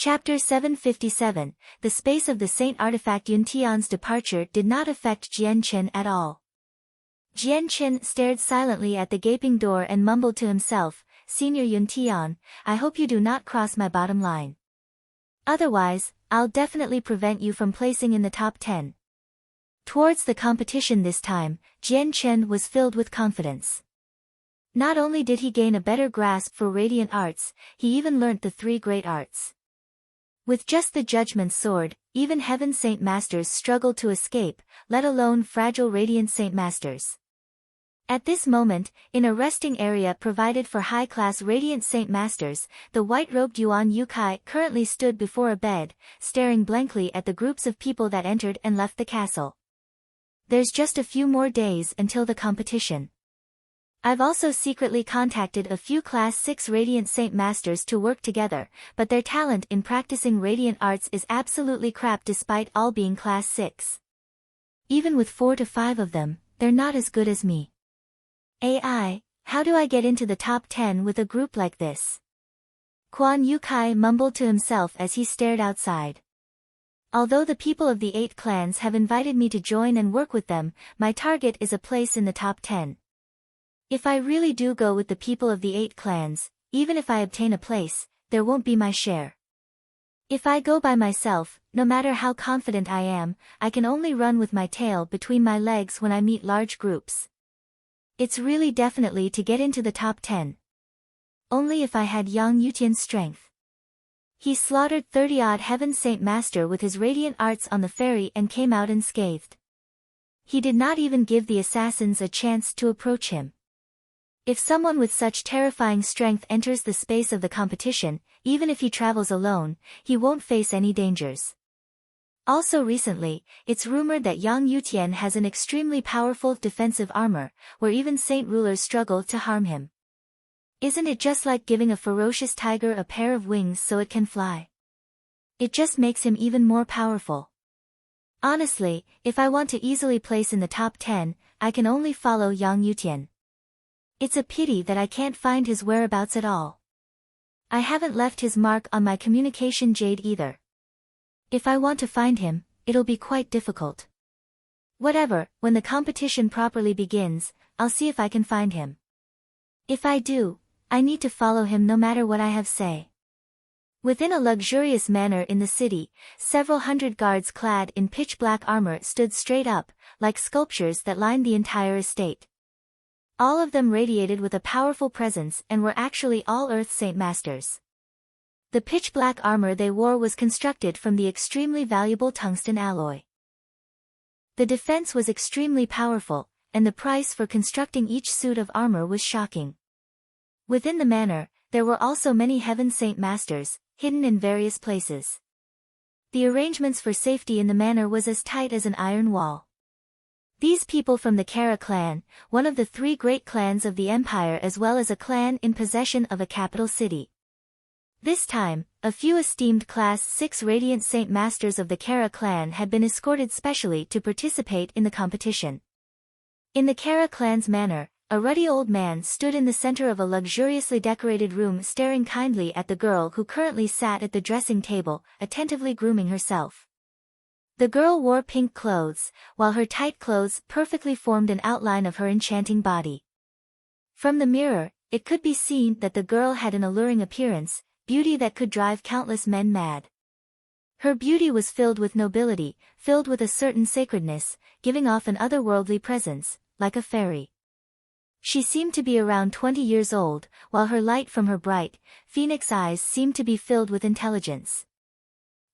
Chapter 757, The space of the Saint Artifact. Yun Tian's departure did not affect Jian Chen at all. Jian Chen stared silently at the gaping door and mumbled to himself, "Senior Yun Tian, I hope you do not cross my bottom line. Otherwise, I'll definitely prevent you from placing in the top 10. Towards the competition this time, Jian Chen was filled with confidence. Not only did he gain a better grasp for radiant arts, he even learnt the 3 great arts. With just the Judgment Sword, even Heaven Saint Masters struggled to escape, let alone fragile Radiant Saint Masters. At this moment, in a resting area provided for high-class Radiant Saint Masters, the white-robed Yuan Yukai currently stood before a bed, staring blankly at the groups of people that entered and left the castle. There's just a few more days until the competition. I've also secretly contacted a few Class 6 Radiant Saint Masters to work together, but their talent in practicing Radiant Arts is absolutely crap despite all being Class 6. Even with 4 to 5 of them, they're not as good as me. AI, how do I get into the top 10 with a group like this?" Quan Yukai mumbled to himself as he stared outside. "Although the people of the 8 clans have invited me to join and work with them, my target is a place in the top 10. If I really do go with the people of the 8 clans, even if I obtain a place, there won't be my share. If I go by myself, no matter how confident I am, I can only run with my tail between my legs when I meet large groups. It's really definitely to get into the top 10. Only if I had Yang Yutian's strength." He slaughtered 30-odd Heaven Saint Master with his radiant arts on the ferry and came out unscathed. He did not even give the assassins a chance to approach him. If someone with such terrifying strength enters the space of the competition, even if he travels alone, he won't face any dangers. Also recently, it's rumored that Yang Yutian has an extremely powerful defensive armor, where even saint rulers struggle to harm him. Isn't it just like giving a ferocious tiger a pair of wings so it can fly? It just makes him even more powerful. Honestly, if I want to easily place in the top 10, I can only follow Yang Yutian. It's a pity that I can't find his whereabouts at all. I haven't left his mark on my communication jade either. If I want to find him, it'll be quite difficult. Whatever, when the competition properly begins, I'll see if I can find him. If I do, I need to follow him no matter what I have say." Within a luxurious manor in the city, several hundred guards clad in pitch-black armor stood straight up, like sculptures that lined the entire estate. All of them radiated with a powerful presence and were actually all Earth Saint Masters. The pitch-black armor they wore was constructed from the extremely valuable tungsten alloy. The defense was extremely powerful, and the price for constructing each suit of armor was shocking. Within the manor, there were also many Heaven Saint Masters, hidden in various places. The arrangements for safety in the manor was as tight as an iron wall. These people from the Kara clan, one of the 3 great clans of the empire as well as a clan in possession of a capital city. This time, a few esteemed Class 6 Radiant Saint Masters of the Kara clan had been escorted specially to participate in the competition. In the Kara clan's manor, a ruddy old man stood in the center of a luxuriously decorated room staring kindly at the girl who currently sat at the dressing table, attentively grooming herself. The girl wore pink clothes, while her tight clothes perfectly formed an outline of her enchanting body. From the mirror, it could be seen that the girl had an alluring appearance, beauty that could drive countless men mad. Her beauty was filled with nobility, filled with a certain sacredness, giving off an otherworldly presence, like a fairy. She seemed to be around 20 years old, while her light from her bright, phoenix eyes seemed to be filled with intelligence.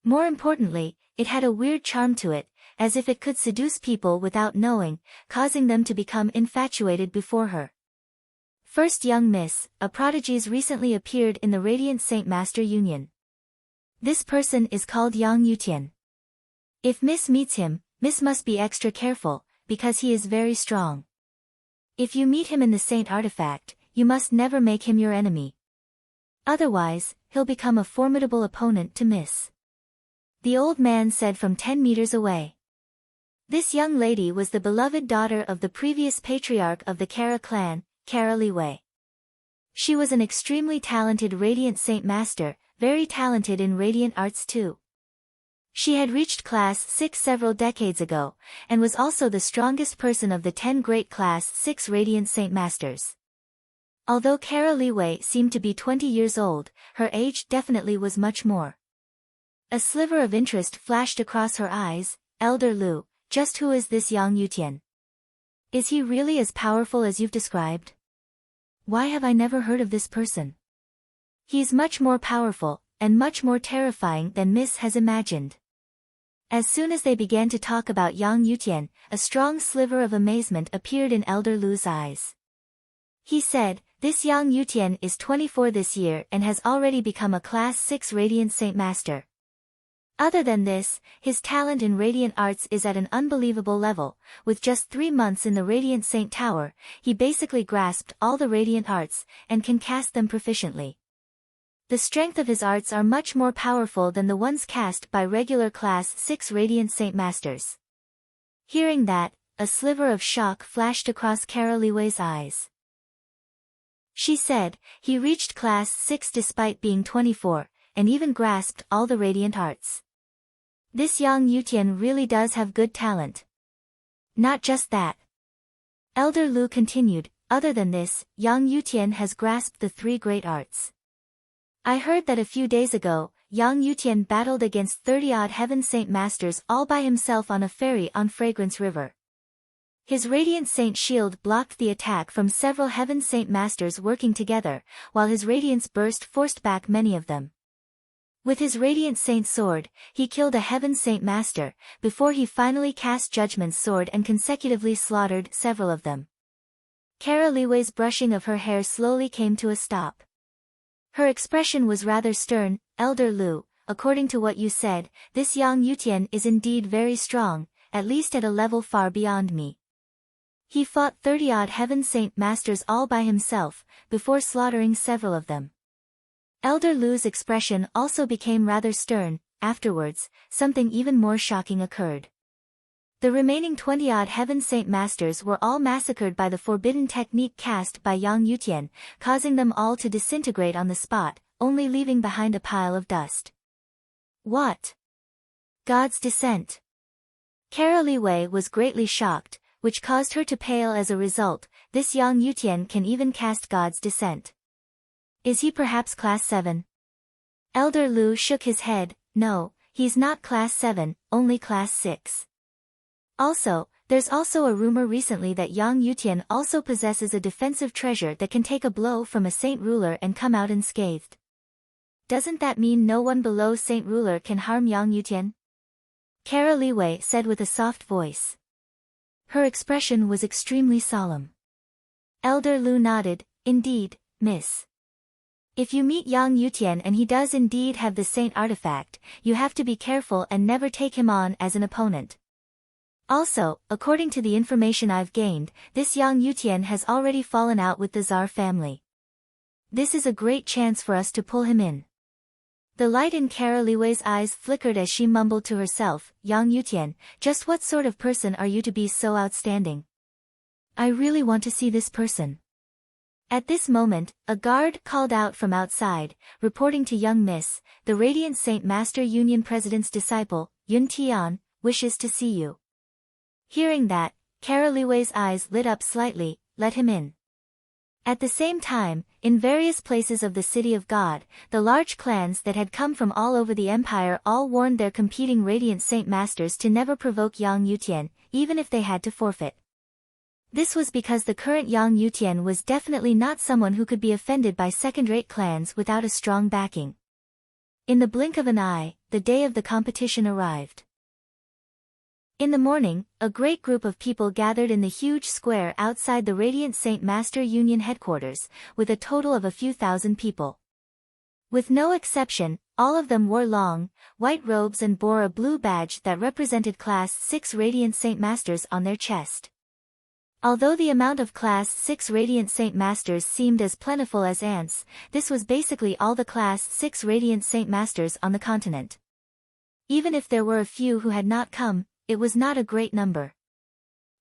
More importantly, it had a weird charm to it, as if it could seduce people without knowing, causing them to become infatuated before her. First young Miss, a prodigy's recently appeared in the Radiant Saint Master Union. This person is called Yang Yutian. If Miss meets him, Miss must be extra careful, because he is very strong. If you meet him in the Saint Artifact, you must never make him your enemy. Otherwise, he'll become a formidable opponent to Miss. The old man said from 10 meters away. This young lady was the beloved daughter of the previous patriarch of the Kara clan, Kara Liwei. She was an extremely talented Radiant Saint Master, very talented in radiant arts too. She had reached Class 6 several decades ago, and was also the strongest person of the 10 great Class 6 Radiant Saint Masters. Although Kara Liwei seemed to be 20 years old, her age definitely was much more. A sliver of interest flashed across her eyes. Elder Lu, just who is this Yang Yutian? Is he really as powerful as you've described? Why have I never heard of this person? He's much more powerful, and much more terrifying than Miss has imagined. As soon as they began to talk about Yang Yutian, a strong sliver of amazement appeared in Elder Lu's eyes. He said, "This Yang Yutian is 24 this year and has already become a Class 6 Radiant Saint Master. Other than this, his talent in radiant arts is at an unbelievable level. With just 3 months in the Radiant Saint Tower, he basically grasped all the radiant arts, and can cast them proficiently. The strength of his arts are much more powerful than the ones cast by regular Class 6 Radiant Saint Masters." Hearing that, a sliver of shock flashed across Kara Liwei's eyes. She said, "He reached Class 6 despite being 24, and even grasped all the radiant arts. This Yang Yutian really does have good talent." Not just that. Elder Lu continued, "Other than this, Yang Yutian has grasped the 3 great arts. I heard that a few days ago, Yang Yutian battled against 30-odd Heaven Saint Masters all by himself on a ferry on Fragrance River. His Radiant Saint shield blocked the attack from several Heaven Saint Masters working together, while his Radiance burst forced back many of them. With his Radiant Saint sword, he killed a Heaven Saint Master, before he finally cast Judgment's sword and consecutively slaughtered several of them." Kara Liwei's brushing of her hair slowly came to a stop. Her expression was rather stern. "Elder Lu, according to what you said, this Yang Yutian is indeed very strong, at least at a level far beyond me. He fought 30-odd Heaven Saint Masters all by himself, before slaughtering several of them." Elder Lu's expression also became rather stern. Afterwards, something even more shocking occurred. The remaining 20-odd Heaven Saint Masters were all massacred by the forbidden technique cast by Yang Yutian, causing them all to disintegrate on the spot, only leaving behind a pile of dust. What? God's descent? Kara Liwei was greatly shocked, which caused her to pale as a result. This Yang Yutian can even cast God's descent. Is he perhaps Class 7? Elder Lu shook his head. "No, he's not Class 7, only Class 6. Also, there's also a rumor recently that Yang Yutian also possesses a defensive treasure that can take a blow from a Saint Ruler and come out unscathed. Doesn't that mean no one below Saint Ruler can harm Yang Yutian?" Kara Liwei said with a soft voice. Her expression was extremely solemn. Elder Lu nodded. "Indeed, Miss. If you meet Yang Yutian and he does indeed have the Saint artifact, you have to be careful and never take him on as an opponent. Also, according to the information I've gained, this Yang Yutian has already fallen out with the Tsar family. This is a great chance for us to pull him in." The light in Kara Liwei's eyes flickered as she mumbled to herself, "Yang Yutian, just what sort of person are you to be so outstanding? I really want to see this person." At this moment, a guard called out from outside, reporting to young Miss, "The Radiant Saint Master Union President's disciple, Yun Tian, wishes to see you." Hearing that, Kara Liwei's eyes lit up slightly. "Let him in." At the same time, in various places of the City of God, the large clans that had come from all over the empire all warned their competing Radiant Saint Masters to never provoke Yang Yutian, even if they had to forfeit. This was because the current Yang Yutian was definitely not someone who could be offended by second-rate clans without a strong backing. In the blink of an eye, the day of the competition arrived. In the morning, a great group of people gathered in the huge square outside the Radiant Saint Master Union headquarters, with a total of a few thousand people. With no exception, all of them wore long, white robes and bore a blue badge that represented Class 6 Radiant Saint Masters on their chest. Although the amount of Class 6 Radiant Saint Masters seemed as plentiful as ants, this was basically all the Class 6 Radiant Saint Masters on the continent. Even if there were a few who had not come, it was not a great number.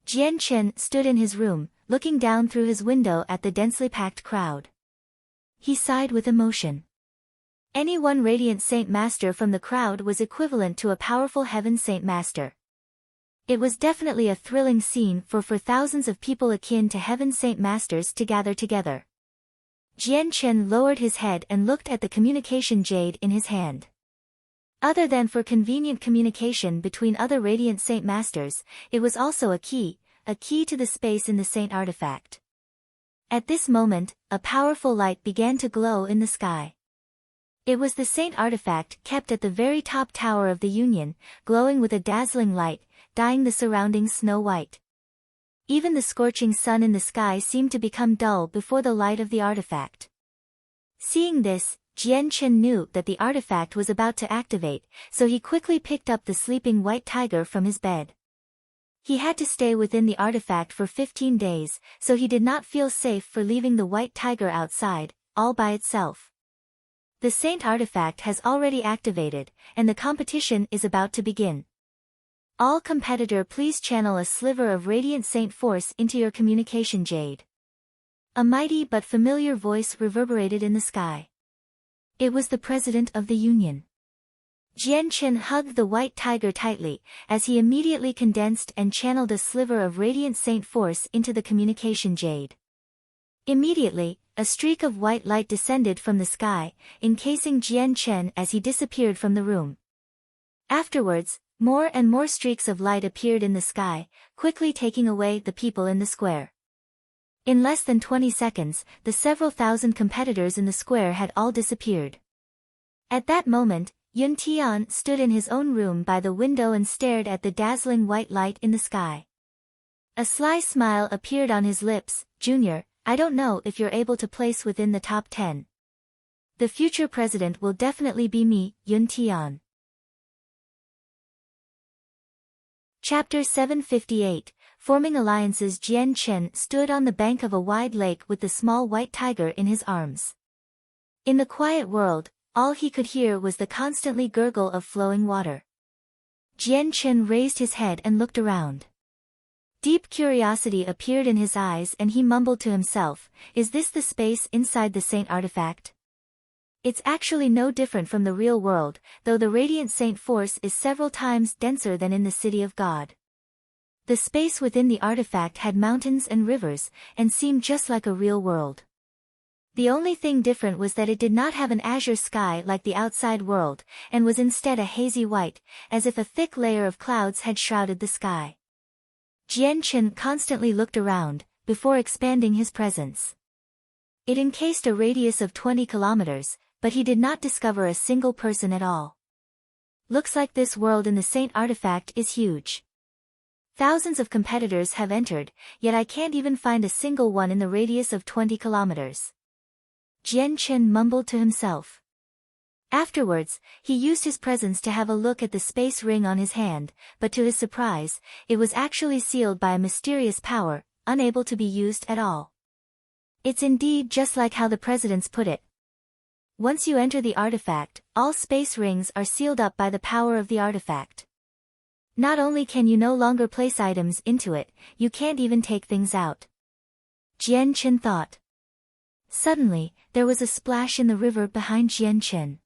Jian Chen stood in his room, looking down through his window at the densely packed crowd. He sighed with emotion. Any one Radiant Saint Master from the crowd was equivalent to a powerful Heaven Saint Master. It was definitely a thrilling scene for thousands of people akin to Heaven Saint Masters to gather together. Jian Chen lowered his head and looked at the communication jade in his hand. Other than for convenient communication between other Radiant Saint Masters, it was also a key to the space in the Saint artifact. At this moment, a powerful light began to glow in the sky. It was the Saint artifact kept at the very top tower of the Union, glowing with a dazzling light, dyeing the surroundings snow white. Even the scorching sun in the sky seemed to become dull before the light of the artifact. Seeing this, Jian Chen knew that the artifact was about to activate, so he quickly picked up the sleeping white tiger from his bed. He had to stay within the artifact for 15 days, so he did not feel safe for leaving the white tiger outside, all by itself. The Saint artifact has already activated, and the competition is about to begin. All competitor, please channel a sliver of Radiant Saint Force into your communication jade. A mighty but familiar voice reverberated in the sky. It was the President of the Union. Jian Chen hugged the white tiger tightly, as he immediately condensed and channeled a sliver of Radiant Saint Force into the communication jade. Immediately, a streak of white light descended from the sky, encasing Jian Chen as he disappeared from the room. Afterwards, more and more streaks of light appeared in the sky, quickly taking away the people in the square. In less than 20 seconds, the several thousand competitors in the square had all disappeared. At that moment, Yun Tian stood in his own room by the window and stared at the dazzling white light in the sky. A sly smile appeared on his lips. "Junior, I don't know if you're able to place within the top 10. The future president will definitely be me, Yun Tian." Chapter 758, Forming Alliances. Jian Chen stood on the bank of a wide lake with the small white tiger in his arms. In the quiet world, all he could hear was the constantly gurgle of flowing water. Jian Chen raised his head and looked around. Deep curiosity appeared in his eyes and he mumbled to himself, "Is this the space inside the Saint artifact? It's actually no different from the real world, though the Radiant Saint Force is several times denser than in the City of God." The space within the artifact had mountains and rivers, and seemed just like a real world. The only thing different was that it did not have an azure sky like the outside world, and was instead a hazy white, as if a thick layer of clouds had shrouded the sky. Jian Chen constantly looked around, before expanding his presence. It encased a radius of 20 kilometers, but he did not discover a single person at all. Looks like this world in the Saint artifact is huge. Thousands of competitors have entered, yet I can't even find a single one in the radius of 20 kilometers. Jian Chen mumbled to himself. Afterwards, he used his presence to have a look at the space ring on his hand, but to his surprise, it was actually sealed by a mysterious power, unable to be used at all. It's indeed just like how the presidents put it. Once you enter the artifact, all space rings are sealed up by the power of the artifact. Not only can you no longer place items into it, you can't even take things out. Jian Chen thought. Suddenly, there was a splash in the river behind Jian Chen.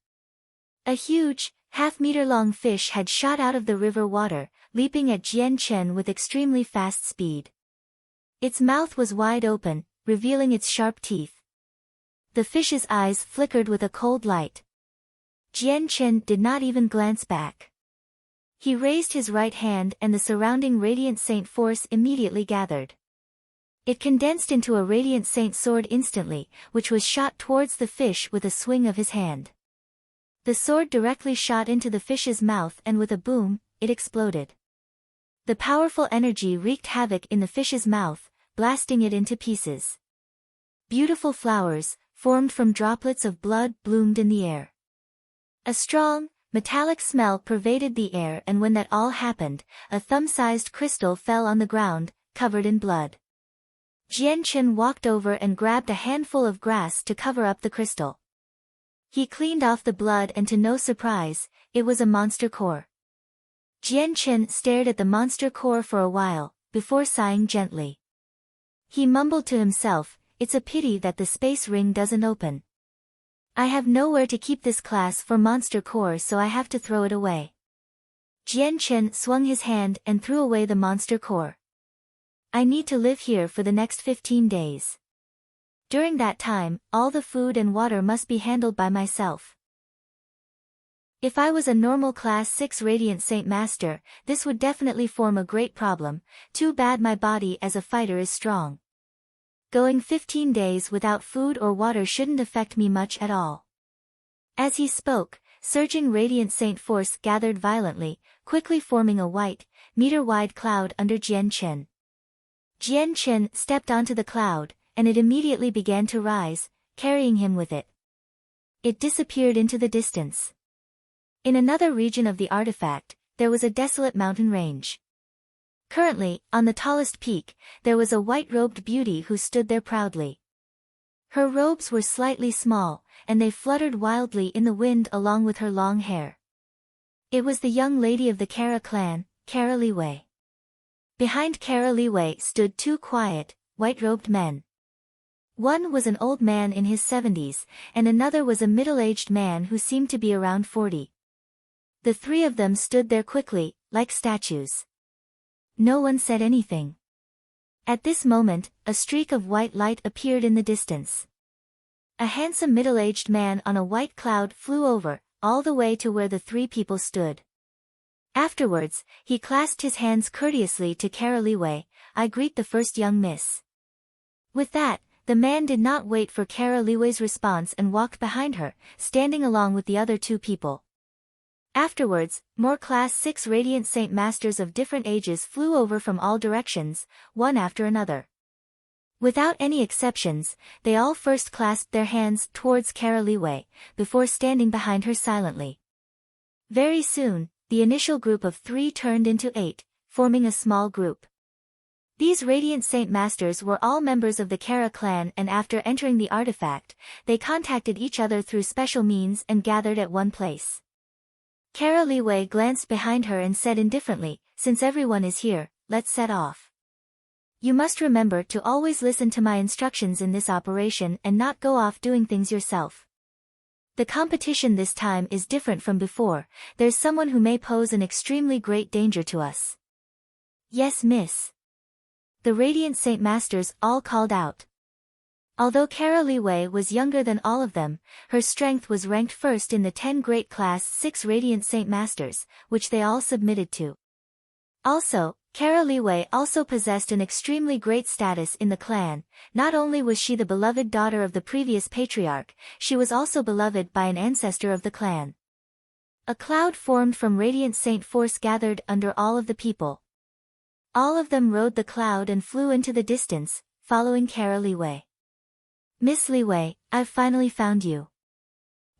A huge, half-meter-long fish had shot out of the river water, leaping at Jian Chen with extremely fast speed. Its mouth was wide open, revealing its sharp teeth. The fish's eyes flickered with a cold light. Jian Chen did not even glance back. He raised his right hand and the surrounding Radiant Saint Force immediately gathered. It condensed into a Radiant Saint sword instantly, which was shot towards the fish with a swing of his hand. The sword directly shot into the fish's mouth and with a boom, it exploded. The powerful energy wreaked havoc in the fish's mouth, blasting it into pieces. Beautiful flowers, formed from droplets of blood, bloomed in the air. A strong, metallic smell pervaded the air, and when that all happened, a thumb-sized crystal fell on the ground, covered in blood. Jian Chen walked over and grabbed a handful of grass to cover up the crystal. He cleaned off the blood and to no surprise, it was a monster core. Jian Chen stared at the monster core for a while, before sighing gently. He mumbled to himself, "It's a pity that the space ring doesn't open." I have nowhere to keep this class for monster core, so I have to throw it away. Jian Chen swung his hand and threw away the monster core. I need to live here for the next 15 days. During that time, all the food and water must be handled by myself. If I was a normal Class 6 Radiant Saint Master, this would definitely form a great problem. Too bad my body as a fighter is strong. Going 15 days without food or water shouldn't affect me much at all. As he spoke, surging Radiant Saint force gathered violently, quickly forming a white, meter-wide cloud under Jian Chen. Jian Chen stepped onto the cloud, and it immediately began to rise, carrying him with it. It disappeared into the distance. In another region of the artifact, there was a desolate mountain range. Currently, on the tallest peak, there was a white-robed beauty who stood there proudly. Her robes were slightly small, and they fluttered wildly in the wind along with her long hair. It was the young lady of the Kara clan, Kara Liwei. Behind Kara Liwei stood two quiet, white-robed men. One was an old man in his 70s, and another was a middle-aged man who seemed to be around 40. The three of them stood there quickly, like statues. No one said anything. At this moment, a streak of white light appeared in the distance. A handsome middle-aged man on a white cloud flew over, all the way to where the three people stood. Afterwards, he clasped his hands courteously to Kara Liwei. I greet the first young miss. With that, the man did not wait for Kara Liwei's response and walked behind her, standing along with the other two people. Afterwards, more Class 6 Radiant Saint Masters of different ages flew over from all directions, one after another. Without any exceptions, they all first clasped their hands towards Kara Liwei, before standing behind her silently. Very soon, the initial group of 3 turned into 8, forming a small group. These Radiant Saint Masters were all members of the Kara clan, and after entering the artifact, they contacted each other through special means and gathered at one place. Kara Liwei glanced behind her and said indifferently, since everyone is here, let's set off. You must remember to always listen to my instructions in this operation and not go off doing things yourself. The competition this time is different from before. There's someone who may pose an extremely great danger to us. Yes, miss. The Radiant Saint Masters all called out. Although Kara Liwei was younger than all of them, her strength was ranked first in the 10 great Class 6 Radiant Saint Masters, which they all submitted to. Also, Kara Liwei also possessed an extremely great status in the clan. Not only was she the beloved daughter of the previous patriarch, she was also beloved by an ancestor of the clan. A cloud formed from Radiant Saint force gathered under all of the people. All of them rode the cloud and flew into the distance, following Kara Liwei. Miss Liwei, I've finally found you.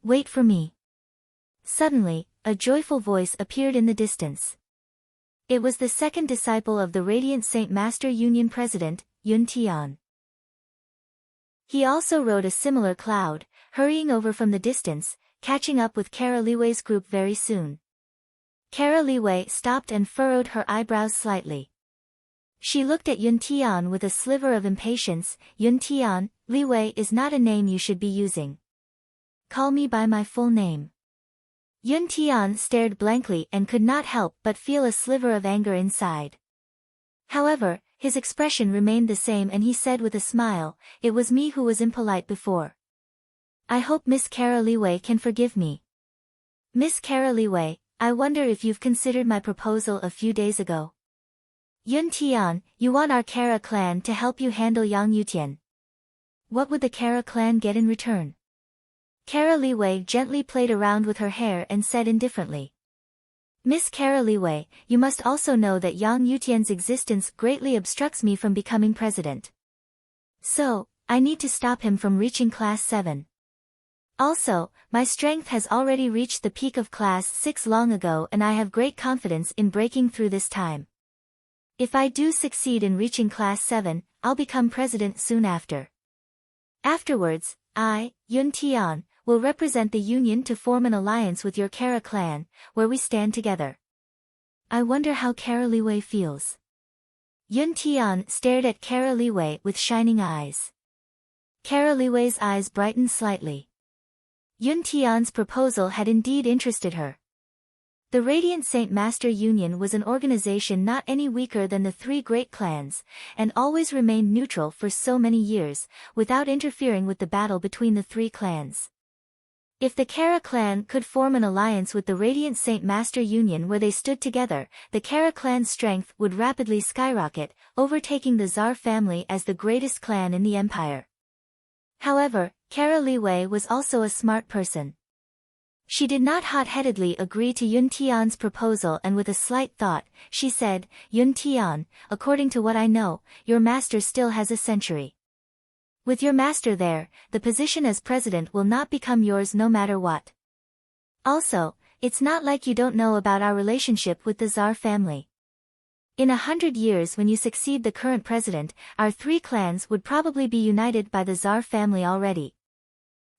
Wait for me. Suddenly, a joyful voice appeared in the distance. It was the second disciple of the Radiant Saint Master Union President, Yun Tian. He also rode a similar cloud, hurrying over from the distance, catching up with Kara Liwei's group very soon. Kara Liwei stopped and furrowed her eyebrows slightly. She looked at Yun Tian with a sliver of impatience. Yun Tian, Liwei is not a name you should be using. Call me by my full name. Yun Tian stared blankly and could not help but feel a sliver of anger inside. However, his expression remained the same and he said with a smile, it was me who was impolite before. I hope Miss Kara Liwei can forgive me. Miss Kara Liwei, I wonder if you've considered my proposal a few days ago. Yun Tian, you want our Kara clan to help you handle Yang Yutian. What would the Kara clan get in return? Kara Liwei gently played around with her hair and said indifferently. Miss Kara Liwei, you must also know that Yang Yutian's existence greatly obstructs me from becoming president. So, I need to stop him from reaching Class 7. Also, my strength has already reached the peak of Class 6 long ago and I have great confidence in breaking through this time. If I do succeed in reaching Class 7, I'll become president soon after. Afterwards, I, Yun Tian, will represent the Union to form an alliance with your Kara clan, where we stand together. I wonder how Kara Liwei feels. Yun Tian stared at Kara Liwei with shining eyes. Kara Liwei's eyes brightened slightly. Yun Tian's proposal had indeed interested her. The Radiant Saint Master Union was an organization not any weaker than the three great clans, and always remained neutral for so many years, without interfering with the battle between the three clans. If the Kara clan could form an alliance with the Radiant Saint Master Union where they stood together, the Kara clan's strength would rapidly skyrocket, overtaking the Tsar family as the greatest clan in the empire. However, Kara Liwei was also a smart person. She did not hot-headedly agree to Yun Tian's proposal, and with a slight thought, she said, "Yun Tian, according to what I know, your master still has a century. With your master there, the position as president will not become yours no matter what. Also, it's not like you don't know about our relationship with the Tsar family. In 100 years when you succeed the current president, our three clans would probably be united by the Tsar family already.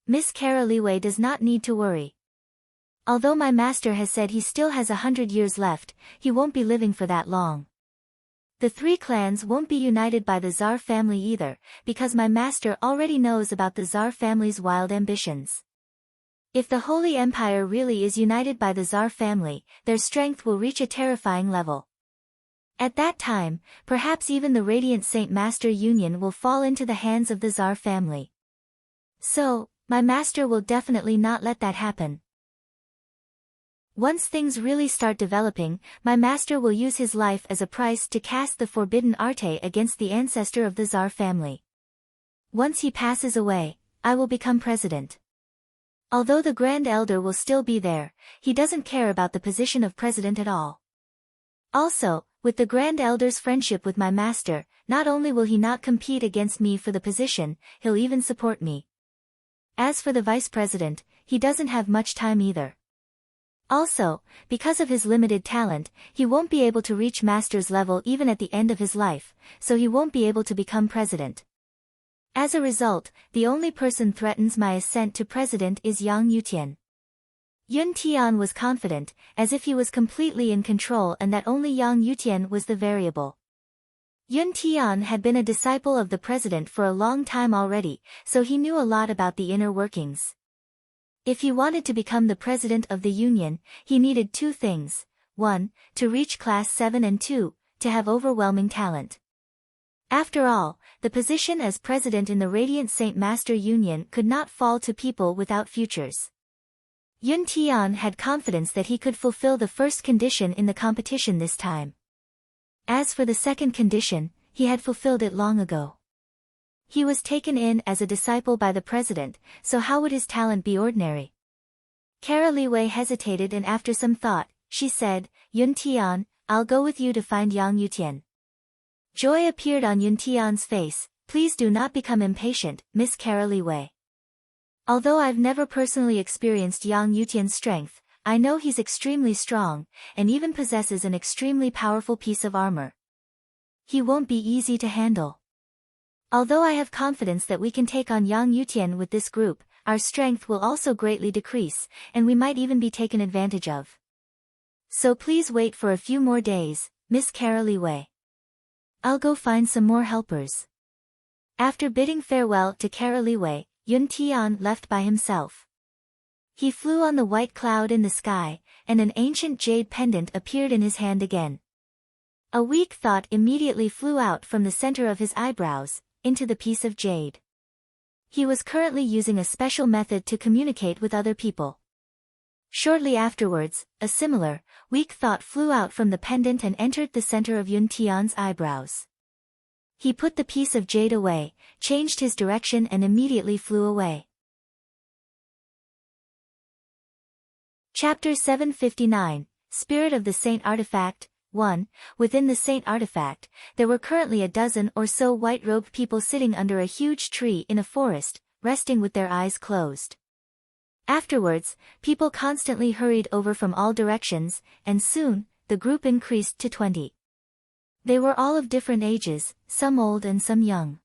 Miss Kara Liwei does not need to worry. Although my master has said he still has 100 years left, he won't be living for that long. The three clans won't be united by the Tsar family either, because my master already knows about the Tsar family's wild ambitions. If the Holy Empire really is united by the Tsar family, their strength will reach a terrifying level. At that time, perhaps even the Radiant Saint Master Union will fall into the hands of the Tsar family. So, my master will definitely not let that happen. Once things really start developing, my master will use his life as a price to cast the forbidden arte against the ancestor of the Tsar family. Once he passes away, I will become president. Although the Grand Elder will still be there, he doesn't care about the position of president at all. Also, with the Grand Elder's friendship with my master, not only will he not compete against me for the position, he'll even support me. As for the vice president, he doesn't have much time either. Also, because of his limited talent, he won't be able to reach master's level even at the end of his life, so he won't be able to become president. As a result, the only person threatens my ascent to president is Yang Yutian. Yun Tian was confident, as if he was completely in control and that only Yang Yutian was the variable. Yun Tian had been a disciple of the president for a long time already, so he knew a lot about the inner workings. If he wanted to become the president of the union, he needed two things: 1, to reach class 7 and 2, to have overwhelming talent. After all, the position as president in the Radiant Saint Master Union could not fall to people without futures. Yun Tian had confidence that he could fulfill the first condition in the competition this time. As for the second condition, he had fulfilled it long ago. He was taken in as a disciple by the president, so how would his talent be ordinary? Kara Liwei hesitated, and after some thought, she said, "Yun Tian, I'll go with you to find Yang Yutian." Joy appeared on Yun Tian's face. "Please do not become impatient, Miss Kara Liwei. Although I've never personally experienced Yang Yutian's strength, I know he's extremely strong, and even possesses an extremely powerful piece of armor. He won't be easy to handle. Although I have confidence that we can take on Yang Yutian with this group, our strength will also greatly decrease, and we might even be taken advantage of. So please wait for a few more days, Miss Kara Liwei. I'll go find some more helpers." After bidding farewell to Kara Liwei, Yun Tian left by himself. He flew on the white cloud in the sky, and an ancient jade pendant appeared in his hand again. A weak thought immediately flew out from the center of his eyebrows, into the piece of jade. He was currently using a special method to communicate with other people. Shortly afterwards, a similar, weak thought flew out from the pendant and entered the center of Yun Tian's eyebrows. He put the piece of jade away, changed his direction and immediately flew away. Chapter 759, Spirit of the Saint Artifact. 1. Within the Saint Artifact, there were currently a dozen or so white-robed people sitting under a huge tree in a forest, resting with their eyes closed. Afterwards, people constantly hurried over from all directions, and soon, the group increased to 20. They were all of different ages, some old and some young.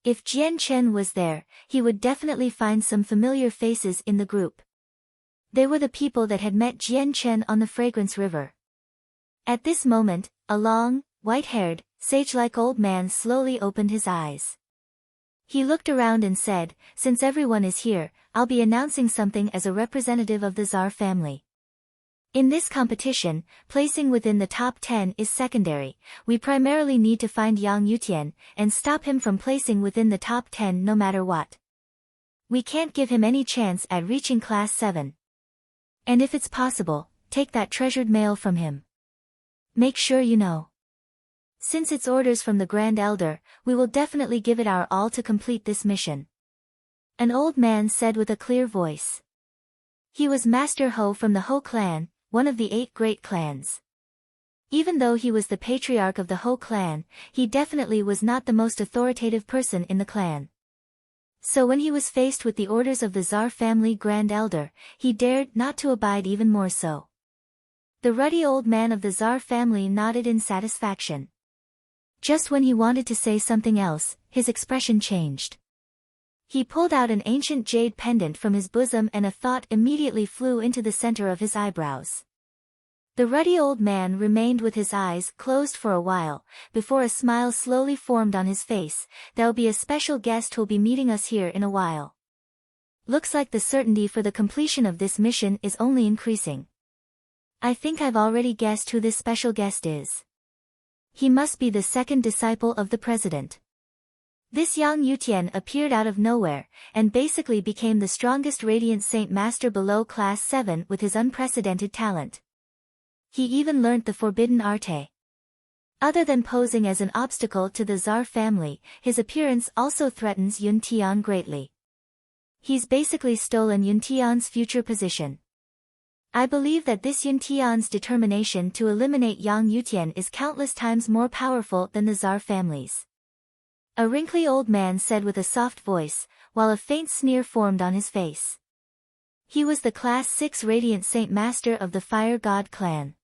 If Jian Chen was there, he would definitely find some familiar faces in the group. They were the people that had met Jian Chen on the Fragrance River. At this moment, a long, white-haired, sage-like old man slowly opened his eyes. He looked around and said, "Since everyone is here, I'll be announcing something as a representative of the Tsar family. In this competition, placing within the top 10 is secondary. We primarily need to find Yang Yutian and stop him from placing within the top 10 no matter what. We can't give him any chance at reaching class 7. And if it's possible, take that treasured mail from him. Make sure you know. Since it's orders from the Grand Elder, we will definitely give it our all to complete this mission," an old man said with a clear voice. He was Master Ho from the Ho clan, one of the 8 great clans. Even though he was the patriarch of the Ho clan, he definitely was not the most authoritative person in the clan. So when he was faced with the orders of the Tsar family Grand Elder, he dared not to abide even more so. The ruddy old man of the Tsar family nodded in satisfaction. Just when he wanted to say something else, his expression changed. He pulled out an ancient jade pendant from his bosom and a thought immediately flew into the center of his eyebrows. The ruddy old man remained with his eyes closed for a while, before a smile slowly formed on his face. "There'll be a special guest who'll be meeting us here in a while. Looks like the certainty for the completion of this mission is only increasing. I think I've already guessed who this special guest is. He must be the second disciple of the president." This Yang Yutian appeared out of nowhere, and basically became the strongest Radiant Saint Master below Class 7 with his unprecedented talent. He even learnt the forbidden arte. Other than posing as an obstacle to the Tsar family, his appearance also threatens Yun Tian greatly. He's basically stolen Yun Tian's future position. I believe that this Yun Tian's determination to eliminate Yang Yutian is countless times more powerful than the Tsar family's, a wrinkly old man said with a soft voice, while a faint sneer formed on his face. He was the Class 6 Radiant Saint Master of the Fire God clan.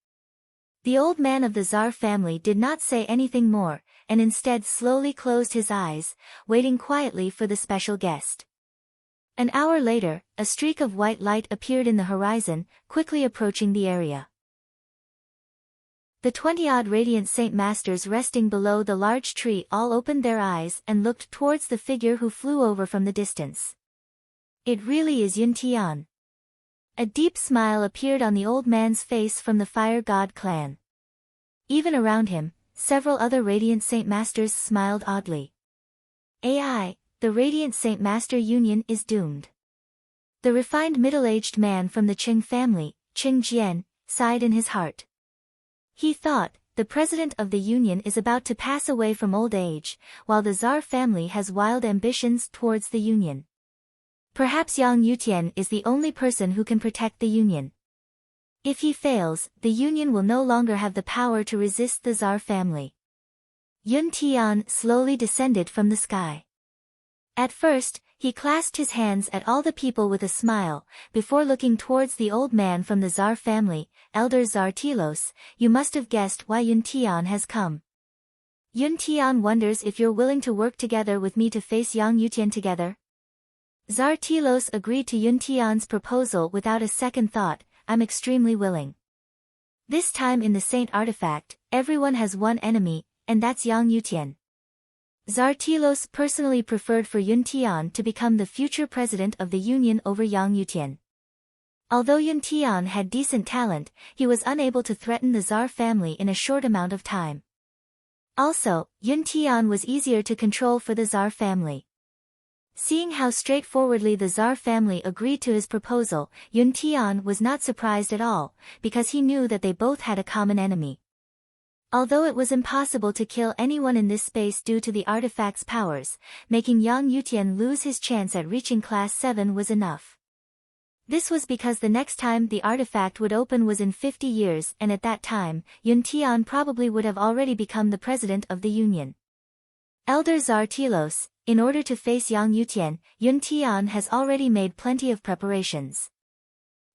The old man of the Tsar family did not say anything more, and instead slowly closed his eyes, waiting quietly for the special guest. An hour later, a streak of white light appeared in the horizon, quickly approaching the area. The 20-odd Radiant Saint Masters resting below the large tree all opened their eyes and looked towards the figure who flew over from the distance. It really is Yun Tian. A deep smile appeared on the old man's face from the Fire God clan. Even around him, several other Radiant Saint Masters smiled oddly. AI, the Radiant Saint Master Union is doomed. The refined middle-aged man from the Qing family, Qing Jian, sighed in his heart. He thought, the president of the Union is about to pass away from old age, while the Tsar family has wild ambitions towards the Union. Perhaps Yang Yutian is the only person who can protect the Union. If he fails, the Union will no longer have the power to resist the Tsar family. Yun Tian slowly descended from the sky. At first, he clasped his hands at all the people with a smile, before looking towards the old man from the Tsar family, Elder Tsar Telos. "You must have guessed why Yun Tian has come. Yun Tian wonders if you're willing to work together with me to face Yang Yutian together." Tsar Telos agreed to Yun Tian's proposal without a second thought. "I'm extremely willing. This time in the Saint Artifact, everyone has one enemy, and that's Yang Yutian." Tsar Telos personally preferred for Yun Tian to become the future president of the Union over Yang Yutian. Although Yun Tian had decent talent, he was unable to threaten the Tsar family in a short amount of time. Also, Yun Tian was easier to control for the Tsar family. Seeing how straightforwardly the Tsar family agreed to his proposal, Yun Tian was not surprised at all, because he knew that they both had a common enemy. Although it was impossible to kill anyone in this space due to the artifact's powers, making Yang Yutian lose his chance at reaching Class 7 was enough. This was because the next time the artifact would open was in 50 years, and at that time, Yun Tian probably would have already become the president of the Union. Elder Tsar Telos, in order to face Yang Yutian, Yun Tian has already made plenty of preparations.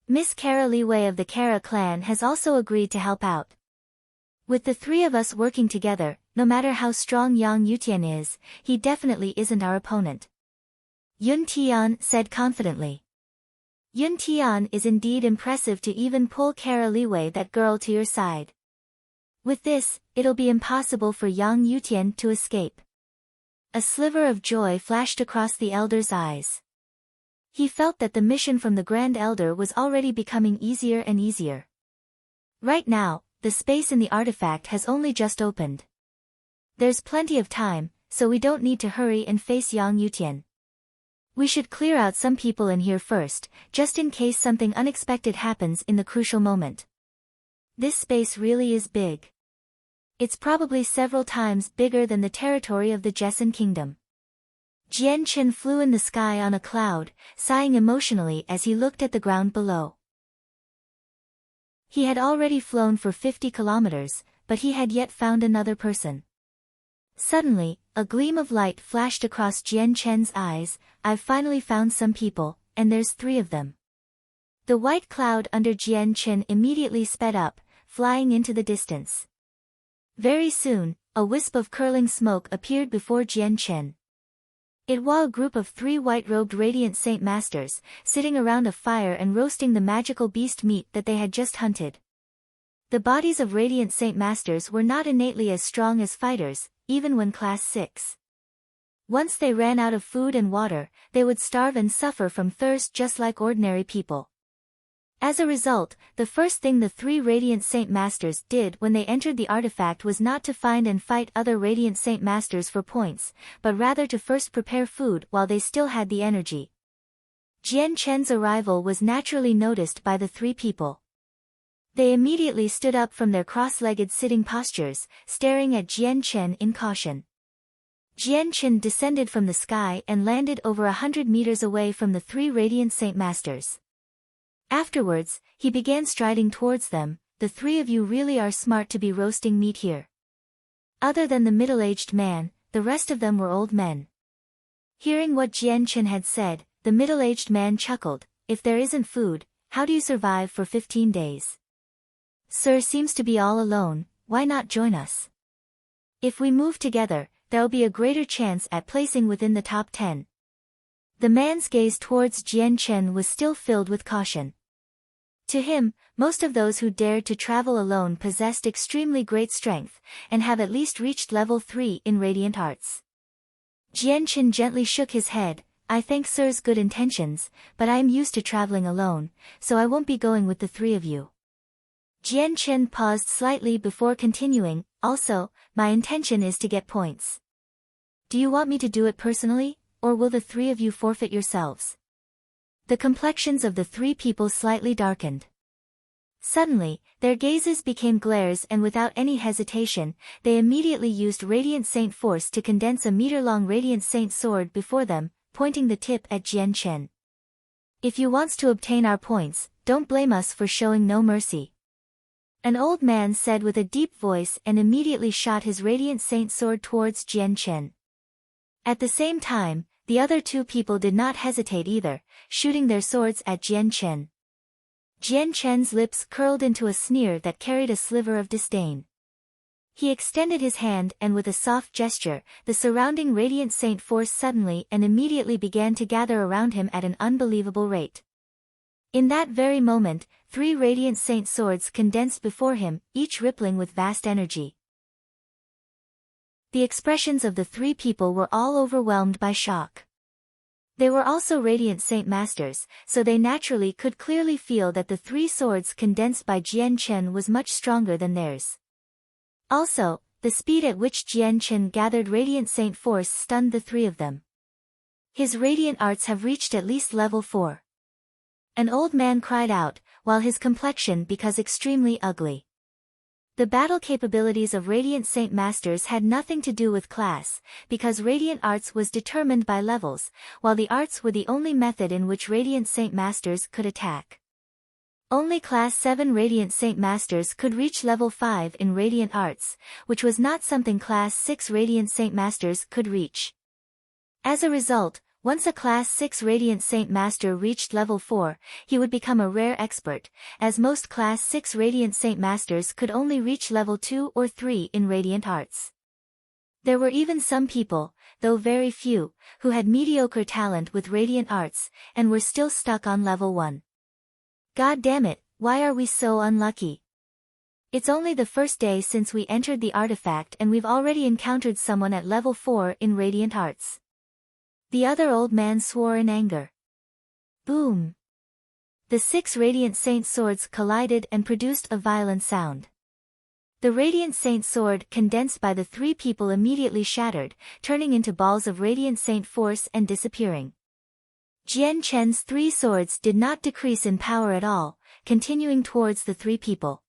Miss Kara Liwei of the Kara clan has also agreed to help out. With the three of us working together, no matter how strong Yang Yutian is, he definitely isn't our opponent, Yun Tian said confidently. Yun Tian is indeed impressive to even pull Kara Liwei, that girl, to your side. With this, it'll be impossible for Yang Yutian to escape. A sliver of joy flashed across the elder's eyes. He felt that the mission from the Grand Elder was already becoming easier and easier. Right now, the space in the artifact has only just opened. There's plenty of time, so we don't need to hurry and face Yang Yutian. We should clear out some people in here first, just in case something unexpected happens in the crucial moment. This space really is big. It's probably several times bigger than the territory of the Jessen Kingdom. Jian Chen flew in the sky on a cloud, sighing emotionally as he looked at the ground below. He had already flown for 50 kilometers, but he had yet found another person. Suddenly, a gleam of light flashed across Jian Chen's eyes. I've finally found some people, and there's 3 of them. The white cloud under Jian Chen immediately sped up, flying into the distance. Very soon, a wisp of curling smoke appeared before Jian Chen. It was a group of 3 white-robed radiant saint masters, sitting around a fire and roasting the magical beast meat that they had just hunted. The bodies of radiant saint masters were not innately as strong as fighters, even when class 6. Once they ran out of food and water, they would starve and suffer from thirst just like ordinary people. As a result, the first thing the 3 Radiant Saint Masters did when they entered the artifact was not to find and fight other Radiant Saint Masters for points, but rather to first prepare food while they still had the energy. Jian Chen's arrival was naturally noticed by the 3 people. They immediately stood up from their cross-legged sitting postures, staring at Jian Chen in caution. Jian Chen descended from the sky and landed over 100 meters away from the 3 Radiant Saint Masters. Afterwards, he began striding towards them. The 3 of you really are smart to be roasting meat here. Other than the middle-aged man, the rest of them were old men. Hearing what Jian Chen had said, the middle-aged man chuckled. If there isn't food, how do you survive for 15 days? Sir seems to be all alone, why not join us? If we move together, there'll be a greater chance at placing within the top 10. The man's gaze towards Jian Chen was still filled with caution. To him, most of those who dared to travel alone possessed extremely great strength, and have at least reached level 3 in Radiant Arts. Jian Chen gently shook his head. I thank Sir's good intentions, but I am used to traveling alone, so I won't be going with the 3 of you. Jian Chen paused slightly before continuing, also, my intention is to get points. Do you want me to do it personally, or will the 3 of you forfeit yourselves? The complexions of the 3 people slightly darkened. Suddenly, their gazes became glares and without any hesitation, they immediately used Radiant Saint Force to condense a meter-long Radiant Saint sword before them, pointing the tip at Jian Chen. If you wants to obtain our points, don't blame us for showing no mercy. An old man said with a deep voice and immediately shot his Radiant Saint sword towards Jian Chen. At the same time, the other 2 people did not hesitate either, shooting their swords at Jian Chen. Jian Chen's lips curled into a sneer that carried a sliver of disdain. He extended his hand and with a soft gesture, the surrounding Radiant Saint Force suddenly and immediately began to gather around him at an unbelievable rate. In that very moment, 3 Radiant Saint swords condensed before him, each rippling with vast energy. The expressions of the 3 people were all overwhelmed by shock. They were also Radiant Saint Masters, so they naturally could clearly feel that the 3 swords condensed by Jian Chen was much stronger than theirs. Also, the speed at which Jian Chen gathered Radiant Saint Force stunned the 3 of them. His Radiant Arts have reached at least level 4. An old man cried out, while his complexion became extremely ugly. The battle capabilities of Radiant Saint Masters had nothing to do with class, because Radiant Arts was determined by levels, while the arts were the only method in which Radiant Saint Masters could attack. Only Class 7 Radiant Saint Masters could reach level 5 in Radiant Arts, which was not something Class 6 Radiant Saint Masters could reach. As a result, once a Class 6 Radiant Saint Master reached level 4, he would become a rare expert, as most Class 6 Radiant Saint Masters could only reach level 2 or 3 in Radiant Arts. There were even some people, though very few, who had mediocre talent with Radiant Arts, and were still stuck on level 1. God damn it, why are we so unlucky? It's only the first day since we entered the artifact and we've already encountered someone at level 4 in Radiant Arts. The other old man swore in anger. Boom! The 6 Radiant Saint swords collided and produced a violent sound. The Radiant Saint sword condensed by the 3 people immediately shattered, turning into balls of Radiant Saint force and disappearing. Jian Chen's 3 swords did not decrease in power at all, continuing towards the 3 people.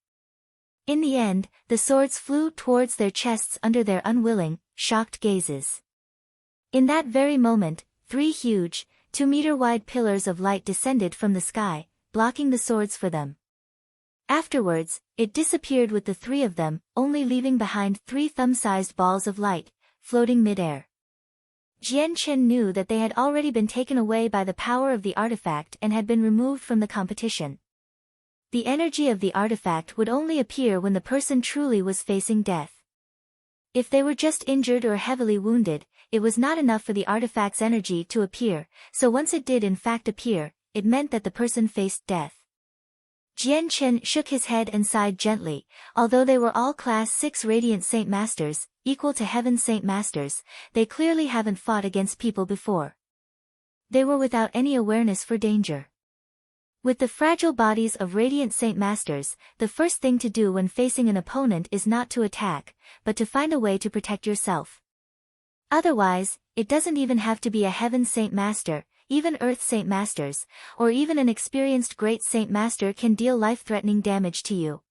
In the end, the swords flew towards their chests under their unwilling, shocked gazes. In that very moment, 3 huge, 2-meter-wide pillars of light descended from the sky, blocking the swords for them. Afterwards, it disappeared with the 3 of them, only leaving behind 3 thumb-sized balls of light, floating mid-air. Jian Chen knew that they had already been taken away by the power of the artifact and had been removed from the competition. The energy of the artifact would only appear when the person truly was facing death. If they were just injured or heavily wounded, it was not enough for the artifact's energy to appear, so once it did in fact appear, it meant that the person faced death. Jian Chen shook his head and sighed gently. Although they were all Class 6 Radiant Saint Masters, equal to Heaven Saint Masters, they clearly haven't fought against people before. They were without any awareness for danger. With the fragile bodies of Radiant Saint Masters, the first thing to do when facing an opponent is not to attack, but to find a way to protect yourself. Otherwise, it doesn't even have to be a Heaven Saint Master, even Earth Saint Masters, or even an experienced Great Saint Master can deal life-threatening damage to you.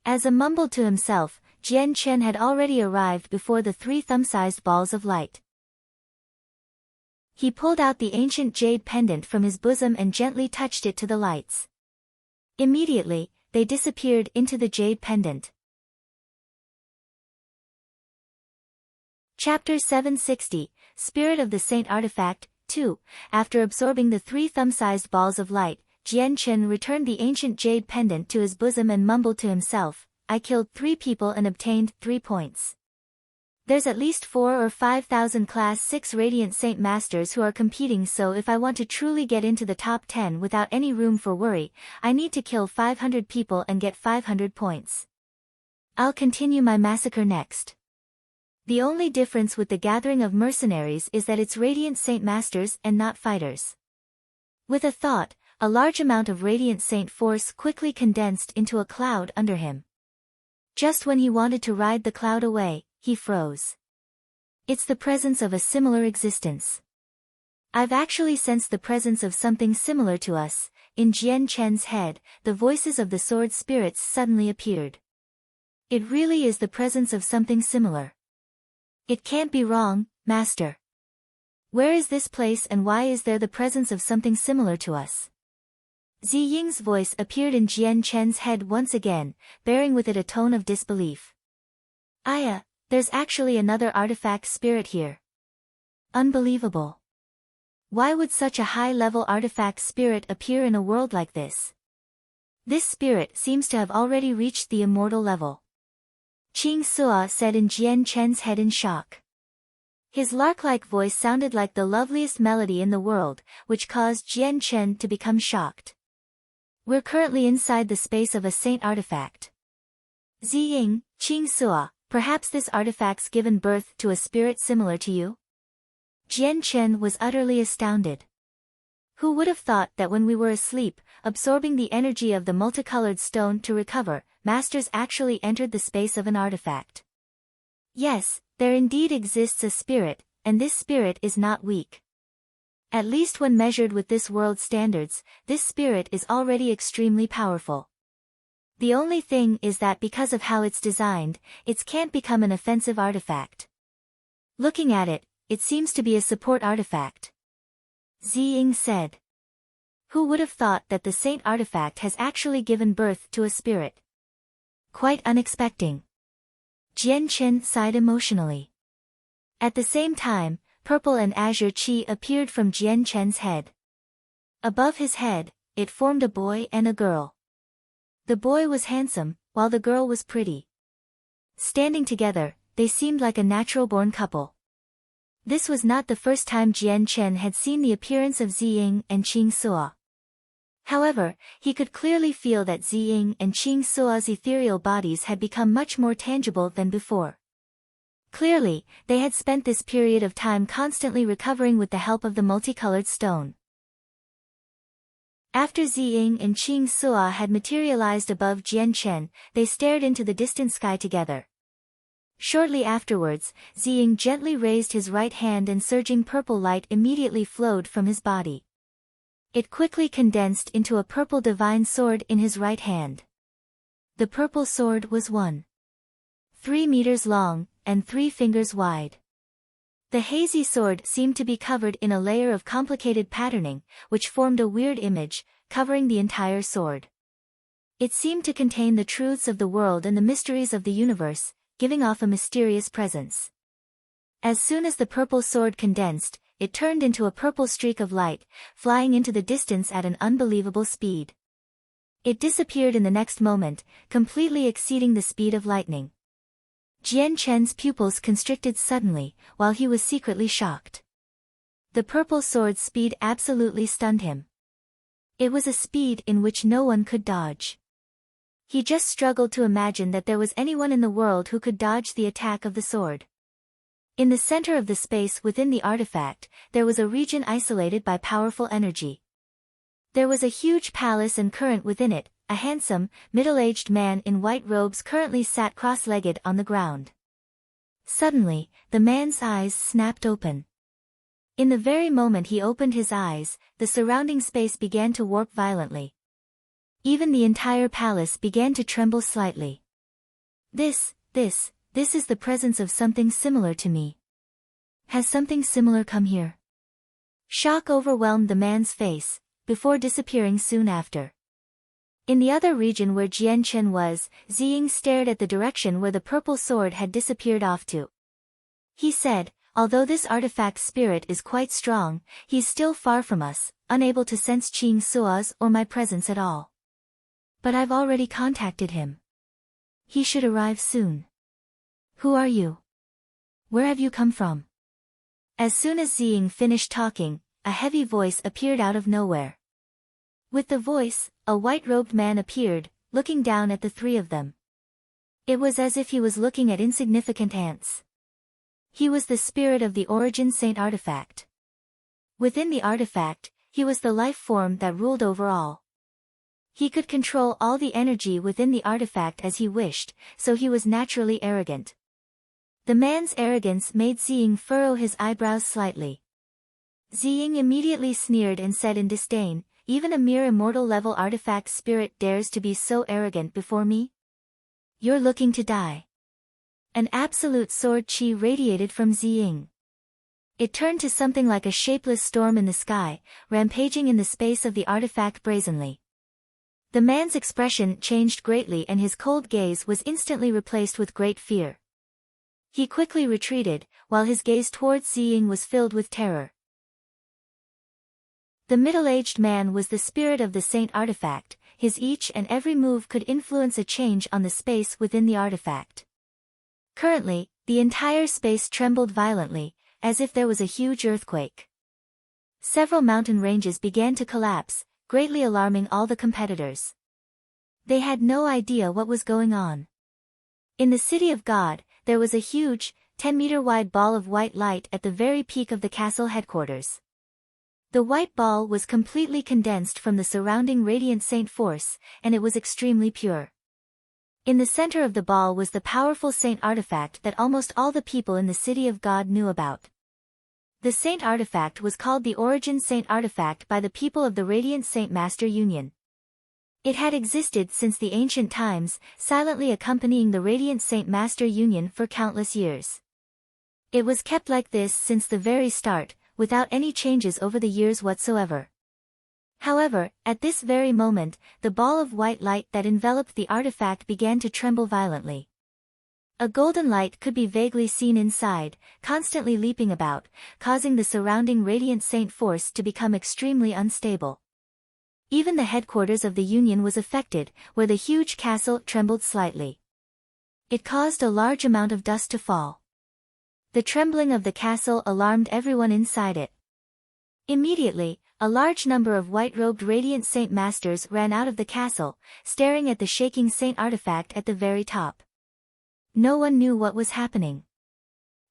As a mumbled to himself, Jian Chen had already arrived before the 3 thumb-sized balls of light. He pulled out the ancient jade pendant from his bosom and gently touched it to the lights. Immediately, they disappeared into the jade pendant. Chapter 760, Spirit of the Saint Artifact, 2. After absorbing the 3 thumb-sized balls of light, Jian Chen returned the ancient jade pendant to his bosom and mumbled to himself, I killed 3 people and obtained 3 points. There's at least 4 or 5,000 Class 6 Radiant Saint Masters who are competing, so if I want to truly get into the top 10 without any room for worry, I need to kill 500 people and get 500 points. I'll continue my massacre next. The only difference with the gathering of mercenaries is that it's Radiant Saint Masters and not fighters. With a thought, a large amount of Radiant Saint force quickly condensed into a cloud under him. Just when he wanted to ride the cloud away, he froze. It's the presence of a similar existence. I've actually sensed the presence of something similar to us. In Jian Chen's head, the voices of the sword spirits suddenly appeared. It really is the presence of something similar. It can't be wrong, Master. Where is this place and why is there the presence of something similar to us? Zi Ying's voice appeared in Jian Chen's head once again, bearing with it a tone of disbelief. Aya, there's actually another artifact spirit here. Unbelievable. Why would such a high-level artifact spirit appear in a world like this? This spirit seems to have already reached the immortal level. Qing Sua said in Jian Chen's head in shock. His lark-like voice sounded like the loveliest melody in the world, which caused Jian Chen to become shocked. We're currently inside the space of a saint artifact. Zi Ying, Qing Sua, perhaps this artifact's given birth to a spirit similar to you? Jian Chen was utterly astounded. Who would have thought that when we were asleep, absorbing the energy of the multicolored stone to recover, masters actually entered the space of an artifact? Yes, there indeed exists a spirit, and this spirit is not weak. At least when measured with this world's standards, this spirit is already extremely powerful. The only thing is that because of how it's designed, it can't become an offensive artifact. Looking at it, it seems to be a support artifact. Zi Ying said. Who would have thought that the saint artifact has actually given birth to a spirit? Quite unexpected. Jian Chen sighed emotionally. At the same time, purple and azure chi appeared from Jian Chen's head. Above his head, it formed a boy and a girl. The boy was handsome, while the girl was pretty. Standing together, they seemed like a natural-born couple. This was not the first time Jian Chen had seen the appearance of Zi Ying and Qing Sua. However, he could clearly feel that Ziying and Qing Sua's ethereal bodies had become much more tangible than before. Clearly, they had spent this period of time constantly recovering with the help of the multicolored stone. After Ziying and Qing Sua had materialized above Jianchen, they stared into the distant sky together. Shortly afterwards, Ziying gently raised his right hand and surging purple light immediately flowed from his body. It quickly condensed into a purple divine sword in his right hand. The purple sword was 1.3 meters long, and 3 fingers wide. The hazy sword seemed to be covered in a layer of complicated patterning, which formed a weird image, covering the entire sword. It seemed to contain the truths of the world and the mysteries of the universe, giving off a mysterious presence. As soon as the purple sword condensed, it turned into a purple streak of light, flying into the distance at an unbelievable speed. It disappeared in the next moment, completely exceeding the speed of lightning. Jian Chen's pupils constricted suddenly, while he was secretly shocked. The purple sword's speed absolutely stunned him. It was a speed in which no one could dodge. He just struggled to imagine that there was anyone in the world who could dodge the attack of the sword. In the center of the space within the artifact, there was a region isolated by powerful energy. There was a huge palace and current within it. A handsome, middle-aged man in white robes currently sat cross-legged on the ground. Suddenly, the man's eyes snapped open. In the very moment he opened his eyes, the surrounding space began to warp violently. Even the entire palace began to tremble slightly. This is the presence of something similar to me. Has something similar come here? Shock overwhelmed the man's face, before disappearing soon after. In the other region where Jianchen was, Ziying stared at the direction where the purple sword had disappeared off to. He said, although this artifact's spirit is quite strong, he's still far from us, unable to sense Qing Sua's or my presence at all. But I've already contacted him. He should arrive soon. Who are you? Where have you come from? As soon as Ziying finished talking, a heavy voice appeared out of nowhere. With the voice, a white-robed man appeared, looking down at the three of them. It was as if he was looking at insignificant ants. He was the spirit of the Origin Saint artifact. Within the artifact, he was the life form that ruled over all. He could control all the energy within the artifact as he wished, so he was naturally arrogant. The man's arrogance made Ziying furrow his eyebrows slightly. Ziying immediately sneered and said in disdain, even a mere immortal-level artifact spirit dares to be so arrogant before me? You're looking to die. An absolute sword chi radiated from Ziying. It turned to something like a shapeless storm in the sky, rampaging in the space of the artifact brazenly. The man's expression changed greatly and his cold gaze was instantly replaced with great fear. He quickly retreated, while his gaze towards Ziying was filled with terror. The middle-aged man was the spirit of the saint artifact, his each and every move could influence a change on the space within the artifact. Currently, the entire space trembled violently, as if there was a huge earthquake. Several mountain ranges began to collapse, greatly alarming all the competitors. They had no idea what was going on. In the city of God, there was a huge, 10-meter-wide ball of white light at the very peak of the castle headquarters. The white ball was completely condensed from the surrounding radiant saint force, and it was extremely pure. In the center of the ball was the powerful saint artifact that almost all the people in the city of God knew about. The saint artifact was called the Origin Saint artifact by the people of the Radiant Saint Master Union. It had existed since the ancient times, silently accompanying the Radiant Saint Master Union for countless years. It was kept like this since the very start, without any changes over the years whatsoever. However, at this very moment, the ball of white light that enveloped the artifact began to tremble violently. A golden light could be vaguely seen inside, constantly leaping about, causing the surrounding radiant saint force to become extremely unstable. Even the headquarters of the Union was affected, where the huge castle trembled slightly. It caused a large amount of dust to fall. The trembling of the castle alarmed everyone inside it. Immediately, a large number of white-robed radiant saint masters ran out of the castle, staring at the shaking saint artifact at the very top. No one knew what was happening.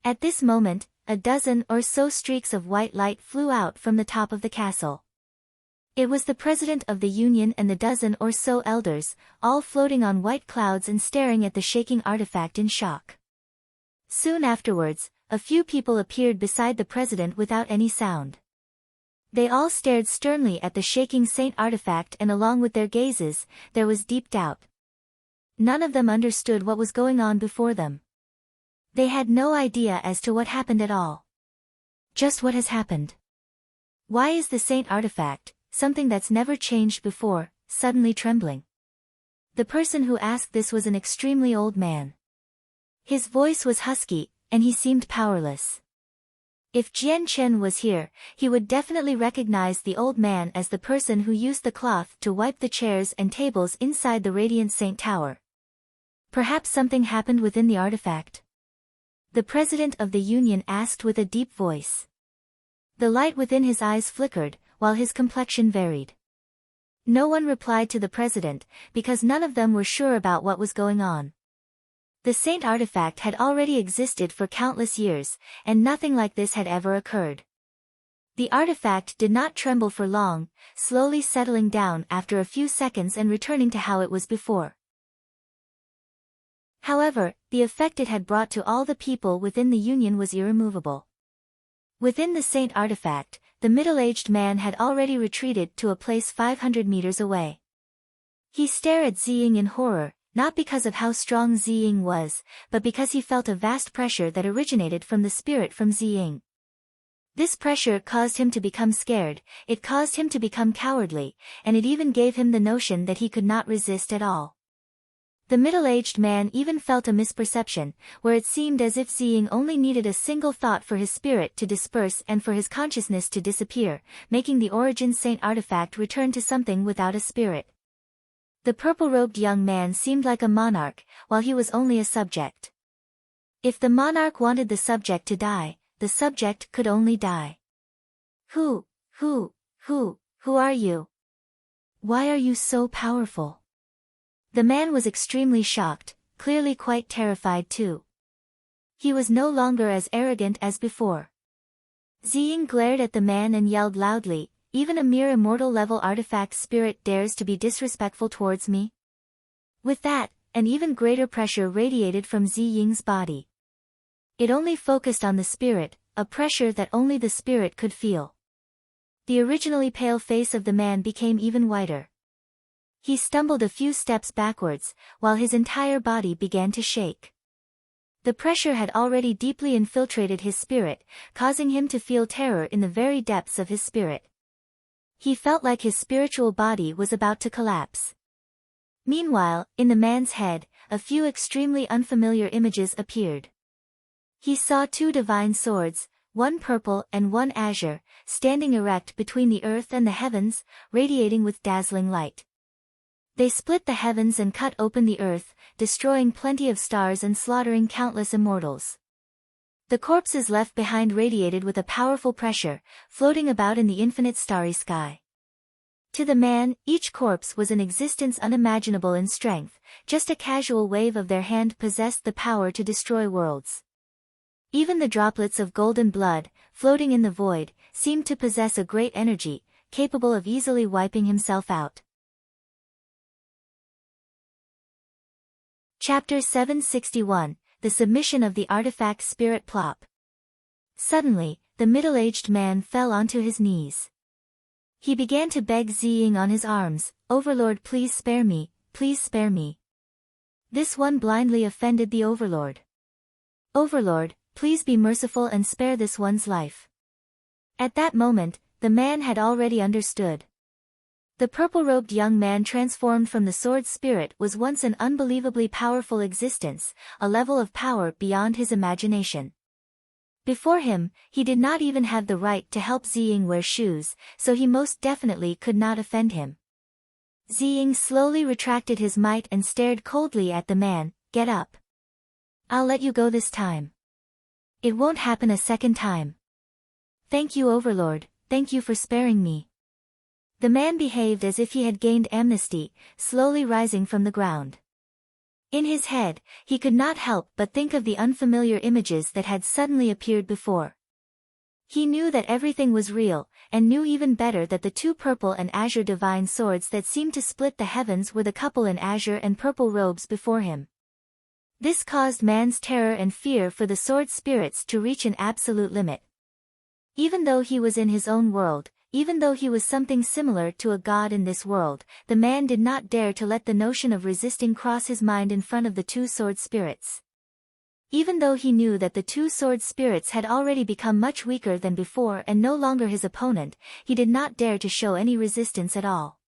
At this moment, a dozen or so streaks of white light flew out from the top of the castle. It was the president of the union and the dozen or so elders, all floating on white clouds and staring at the shaking artifact in shock. Soon afterwards, a few people appeared beside the president without any sound. They all stared sternly at the shaking saint artifact, and along with their gazes, there was deep doubt. None of them understood what was going on before them. They had no idea as to what happened at all. Just what has happened? Why is the saint artifact, something that's never changed before, suddenly trembling? The person who asked this was an extremely old man. His voice was husky, and he seemed powerless. If Jian Chen was here, he would definitely recognize the old man as the person who used the cloth to wipe the chairs and tables inside the Radiant Saint Tower. Perhaps something happened within the artifact? The president of the union asked with a deep voice. The light within his eyes flickered, while his complexion varied. No one replied to the president, because none of them were sure about what was going on. The saint artifact had already existed for countless years, and nothing like this had ever occurred. The artifact did not tremble for long, slowly settling down after a few seconds and returning to how it was before. However, the effect it had brought to all the people within the union was irremovable. Within the saint artifact, the middle-aged man had already retreated to a place 500 meters away. He stared at Ziying in horror, not because of how strong Ziying was, but because he felt a vast pressure that originated from the spirit from Ziying. This pressure caused him to become scared, it caused him to become cowardly, and it even gave him the notion that he could not resist at all. The middle-aged man even felt a misperception, where it seemed as if Ziying only needed a single thought for his spirit to disperse and for his consciousness to disappear, making the origin saint artifact return to something without a spirit. The purple-robed young man seemed like a monarch, while he was only a subject. If the monarch wanted the subject to die, the subject could only die. Who are you? Why are you so powerful? The man was extremely shocked, clearly quite terrified too. He was no longer as arrogant as before. Ziying glared at the man and yelled loudly, "Even a mere immortal-level artifact spirit dares to be disrespectful towards me?" With that, an even greater pressure radiated from Ziying's body. It only focused on the spirit, a pressure that only the spirit could feel. The originally pale face of the man became even whiter. He stumbled a few steps backwards, while his entire body began to shake. The pressure had already deeply infiltrated his spirit, causing him to feel terror in the very depths of his spirit. He felt like his spiritual body was about to collapse. Meanwhile, in the man's head, a few extremely unfamiliar images appeared. He saw two divine swords, one purple and one azure, standing erect between the earth and the heavens, radiating with dazzling light. They split the heavens and cut open the earth, destroying plenty of stars and slaughtering countless immortals. The corpses left behind radiated with a powerful pressure, floating about in the infinite starry sky. To the man, each corpse was an existence unimaginable in strength, just a casual wave of their hand possessed the power to destroy worlds. Even the droplets of golden blood, floating in the void, seemed to possess a great energy, capable of easily wiping himself out. Chapter 761, The Submission of the Artifact Spirit Plop. Suddenly, the middle-aged man fell onto his knees. He began to beg Ziying on his arms, "Overlord, please spare me, please spare me." This one blindly offended the Overlord. "Overlord, please be merciful and spare this one's life." At that moment, the man had already understood. The purple-robed young man transformed from the sword spirit was once an unbelievably powerful existence, a level of power beyond his imagination. Before him, he did not even have the right to help Ziying wear shoes, so he most definitely could not offend him. Ziying slowly retracted his might and stared coldly at the man. "Get up. I'll let you go this time. It won't happen a second time. Thank you, Overlord, thank you for sparing me." The man behaved as if he had gained amnesty, slowly rising from the ground. In his head, he could not help but think of the unfamiliar images that had suddenly appeared before. He knew that everything was real, and knew even better that the two purple and azure divine swords that seemed to split the heavens were the couple in azure and purple robes before him. This caused man's terror and fear for the sword spirits to reach an absolute limit. Even though he was in his own world, even though he was something similar to a god in this world, the man did not dare to let the notion of resisting cross his mind in front of the two sword spirits. Even though he knew that the two sword spirits had already become much weaker than before and no longer his opponent, he did not dare to show any resistance at all.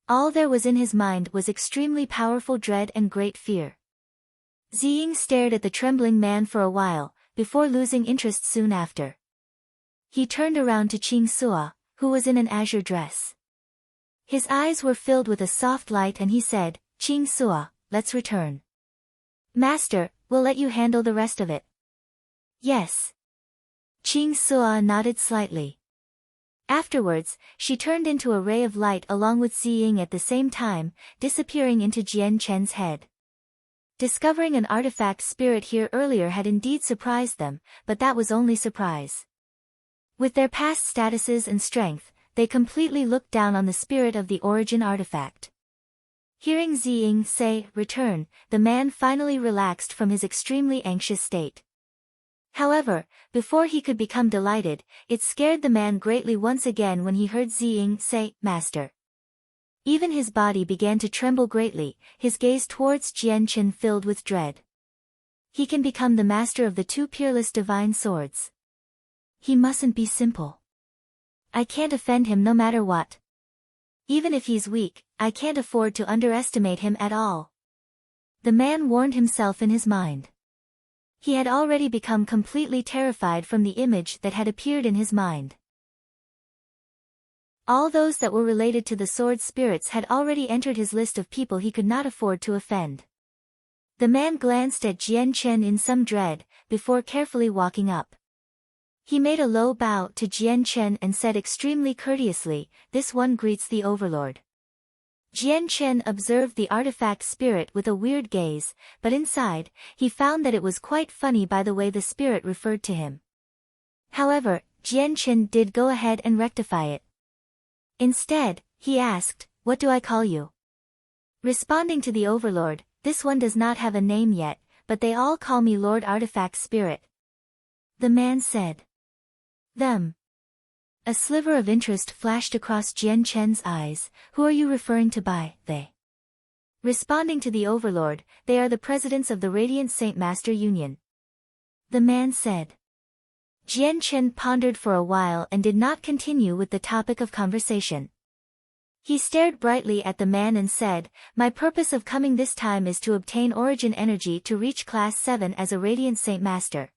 All there was in his mind was extremely powerful dread and great fear. Ziying stared at the trembling man for a while, before losing interest soon after. He turned around to Qing Sua, who was in an azure dress. His eyes were filled with a soft light and he said, "Qing Sua, let's return." "Master, we'll let you handle the rest of it." "Yes." Qing Sua nodded slightly. Afterwards, she turned into a ray of light along with Ziying at the same time, disappearing into Jian Chen's head. Discovering an artifact spirit here earlier had indeed surprised them, but that was only surprise. With their past statuses and strength, they completely looked down on the spirit of the origin artifact. Hearing Ziying say, "Return," the man finally relaxed from his extremely anxious state. However, before he could become delighted, it scared the man greatly once again when he heard Ziying say, "Master." Even his body began to tremble greatly, his gaze towards Jian Chen filled with dread. He can become the master of the two peerless divine swords. He mustn't be simple. I can't offend him no matter what. Even if he's weak, I can't afford to underestimate him at all. The man warned himself in his mind. He had already become completely terrified from the image that had appeared in his mind. All those that were related to the sword spirits had already entered his list of people he could not afford to offend. The man glanced at Jian Chen in some dread, before carefully walking up. He made a low bow to Jian Chen and said extremely courteously, "This one greets the overlord." Jian Chen observed the artifact spirit with a weird gaze, but inside, he found that it was quite funny by the way the spirit referred to him. However, Jian Chen did go ahead and rectify it. Instead, he asked, "What do I call you?" Responding to the overlord, "This one does not have a name yet, but they all call me Lord Artifact Spirit." The man said, "Them." A sliver of interest flashed across Jian Chen's eyes. "Who are you referring to by they?" Responding to the overlord, "They are the presidents of the Radiant Saint Master Union." The man said. Jian Chen pondered for a while and did not continue with the topic of conversation. He stared brightly at the man and said, "My purpose of coming this time is to obtain origin energy to reach class 7 as a Radiant Saint Master.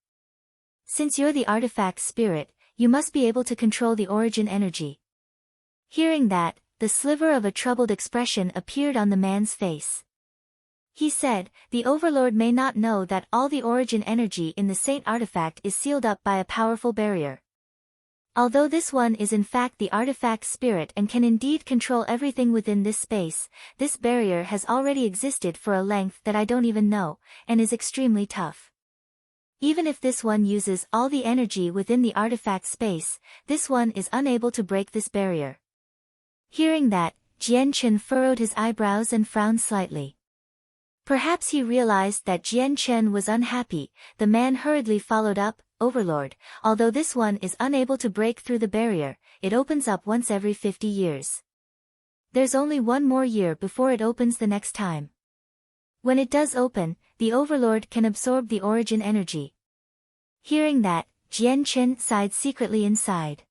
Since you're the artifact spirit, you must be able to control the origin energy." Hearing that, the sliver of a troubled expression appeared on the man's face. He said, "The overlord may not know that all the origin energy in the saint artifact is sealed up by a powerful barrier. Although this one is in fact the artifact spirit and can indeed control everything within this space, this barrier has already existed for a length that I don't even know, and is extremely tough. Even if this one uses all the energy within the artifact space, this one is unable to break this barrier." Hearing that, Jian Chen furrowed his eyebrows and frowned slightly. Perhaps he realized that Jian Chen was unhappy. The man hurriedly followed up, "Overlord, although this one is unable to break through the barrier, it opens up once every 50 years. There's only one more year before it opens the next time. When it does open, the overlord can absorb the origin energy." Hearing that, Jian Chen sighed secretly inside.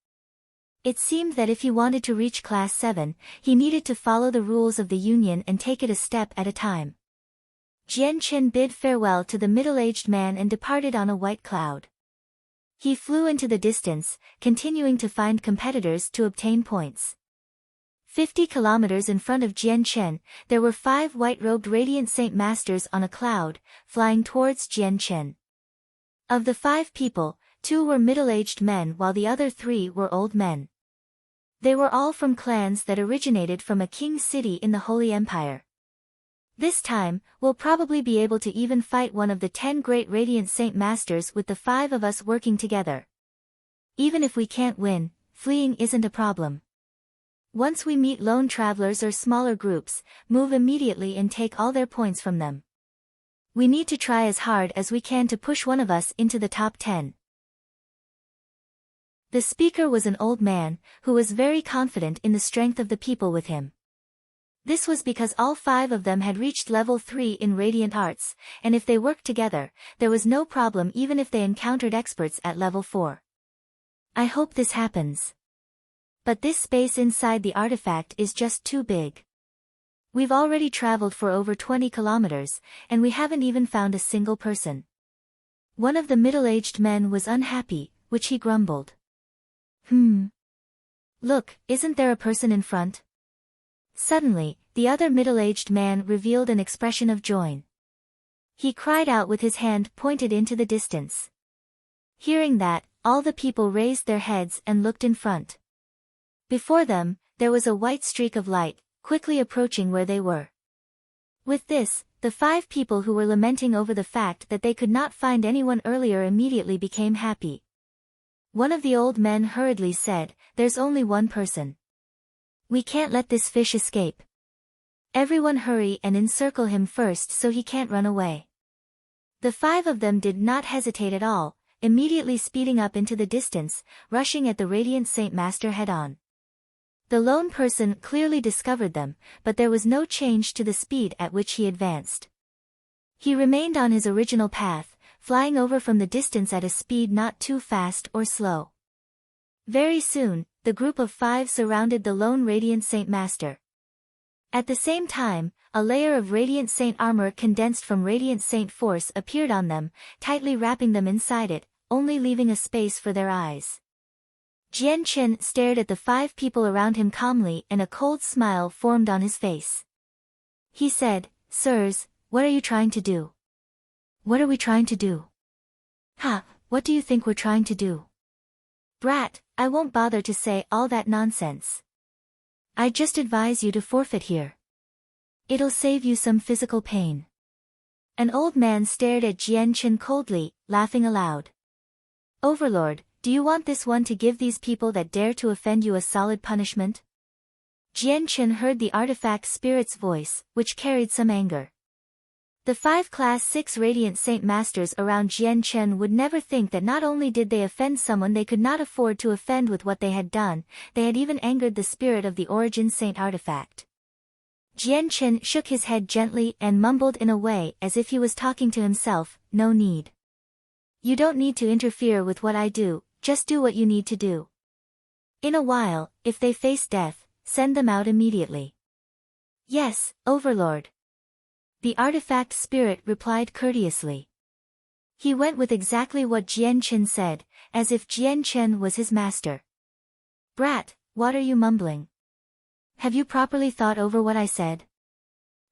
It seemed that if he wanted to reach class 7, he needed to follow the rules of the Union and take it a step at a time. Jian Chen bid farewell to the middle-aged man and departed on a white cloud. He flew into the distance, continuing to find competitors to obtain points. 50 kilometers in front of Jian Chen, there were 5 white-robed Radiant Saint Masters on a cloud, flying towards Jian Chen. Of the 5 people, 2 were middle-aged men while the other 3 were old men. They were all from clans that originated from a king's city in the Holy Empire. This time, we'll probably be able to even fight one of the 10 great Radiant Saint Masters with the 5 of us working together. Even if we can't win, fleeing isn't a problem. Once we meet lone travelers or smaller groups, move immediately and take all their points from them. We need to try as hard as we can to push one of us into the top 10. The speaker was an old man, who was very confident in the strength of the people with him. This was because all 5 of them had reached level 3 in Radiant Arts, and if they worked together, there was no problem even if they encountered experts at level 4. I hope this happens. But this space inside the artifact is just too big. We've already traveled for over 20 kilometers, and we haven't even found a single person. One of the middle-aged men was unhappy, which he grumbled. Look, isn't there a person in front? Suddenly, the other middle-aged man revealed an expression of joy. He cried out with his hand pointed into the distance. Hearing that, all the people raised their heads and looked in front. Before them, there was a white streak of light, quickly approaching where they were. With this, the 5 people who were lamenting over the fact that they could not find anyone earlier immediately became happy. One of the old men hurriedly said, "There's only one person. We can't let this fish escape. Everyone hurry and encircle him first so he can't run away." The 5 of them did not hesitate at all, immediately speeding up into the distance, rushing at the Radiant Saint Master head-on. The lone person clearly discovered them, but there was no change to the speed at which he advanced. He remained on his original path, flying over from the distance at a speed not too fast or slow. Very soon, the group of 5 surrounded the lone Radiant Saint Master. At the same time, a layer of Radiant Saint armor condensed from Radiant Saint force appeared on them, tightly wrapping them inside it, only leaving a space for their eyes. Jian Chen stared at the 5 people around him calmly and a cold smile formed on his face. He said, "Sirs, what are you trying to do?" "What are we trying to do?" "Ha, what do you think we're trying to do?" "Brat, I won't bother to say all that nonsense. I just advise you to forfeit here. It'll save you some physical pain." An old man stared at Jian Chen coldly, laughing aloud. "Overlord, do you want this one to give these people that dare to offend you a solid punishment?" Jian Chen heard the artifact spirit's voice, which carried some anger. The 5 Class 6 Radiant Saint Masters around Jian Chen would never think that not only did they offend someone they could not afford to offend with what they had done, they had even angered the spirit of the Origin Saint artifact. Jian Chen shook his head gently and mumbled in a way as if he was talking to himself, "No need. You don't need to interfere with what I do, just do what you need to do. In a while, if they face death, send them out immediately." "Yes, Overlord." The artifact spirit replied courteously. He went with exactly what Jian Chen said, as if Jian Chen was his master. "Brat, what are you mumbling? Have you properly thought over what I said?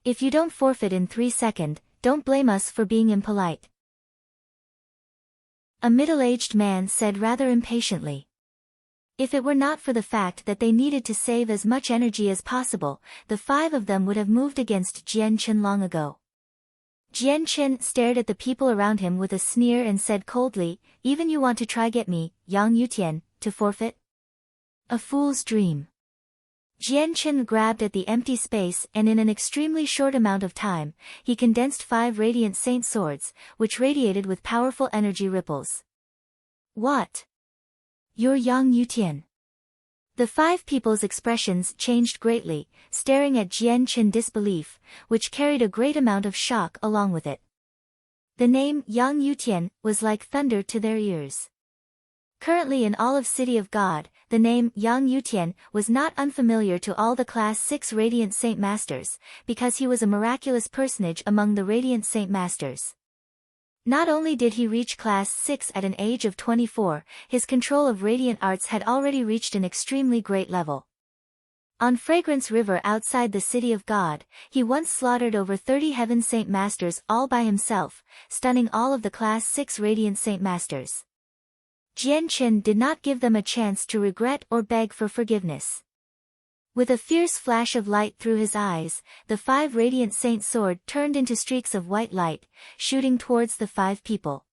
If you don't forfeit in 3 seconds, don't blame us for being impolite." A middle-aged man said rather impatiently. If it were not for the fact that they needed to save as much energy as possible, the 5 of them would have moved against Jian Chen long ago. Jian Chen stared at the people around him with a sneer and said coldly, "Even you want to try get me, Yang Yutian, to forfeit? A fool's dream." Jian Chen grabbed at the empty space and in an extremely short amount of time, he condensed 5 Radiant Saint swords, which radiated with powerful energy ripples. "What? You're Yang Yutian?" The 5 people's expressions changed greatly, staring at Jian Chen disbelief, which carried a great amount of shock along with it. The name Yang Yutian was like thunder to their ears. Currently in all of City of God, the name Yang Yutian was not unfamiliar to all the Class 6 Radiant Saint Masters, because he was a miraculous personage among the Radiant Saint Masters. Not only did he reach Class 6 at an age of 24, his control of Radiant Arts had already reached an extremely great level. On Fragrance River outside the City of God, he once slaughtered over 30 Heaven Saint Masters all by himself, stunning all of the Class 6 Radiant Saint Masters. Jianchen did not give them a chance to regret or beg for forgiveness. With a fierce flash of light through his eyes, the 5 radiant saint sword turned into streaks of white light, shooting towards the 5 people.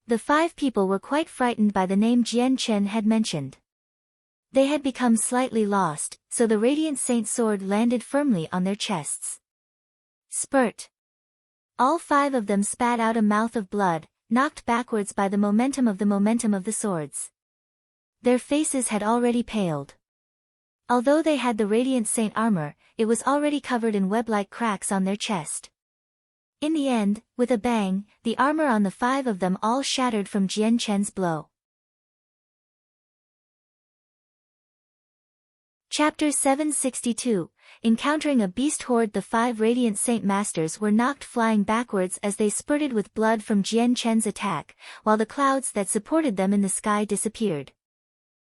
The 5 people were quite frightened by the name Jianchen had mentioned. They had become slightly lost, so the radiant saint sword landed firmly on their chests. Spurt! All 5 of them spat out a mouth of blood, knocked backwards by the momentum of the swords. Their faces had already paled. Although they had the radiant saint armor, it was already covered in web-like cracks on their chest. In the end, with a bang, the armor on the 5 of them all shattered from Jianchen's blow. Chapter 762. Encountering a beast horde. The 5 radiant saint masters were knocked flying backwards as they spurted with blood from Jianchen's attack, while the clouds that supported them in the sky disappeared.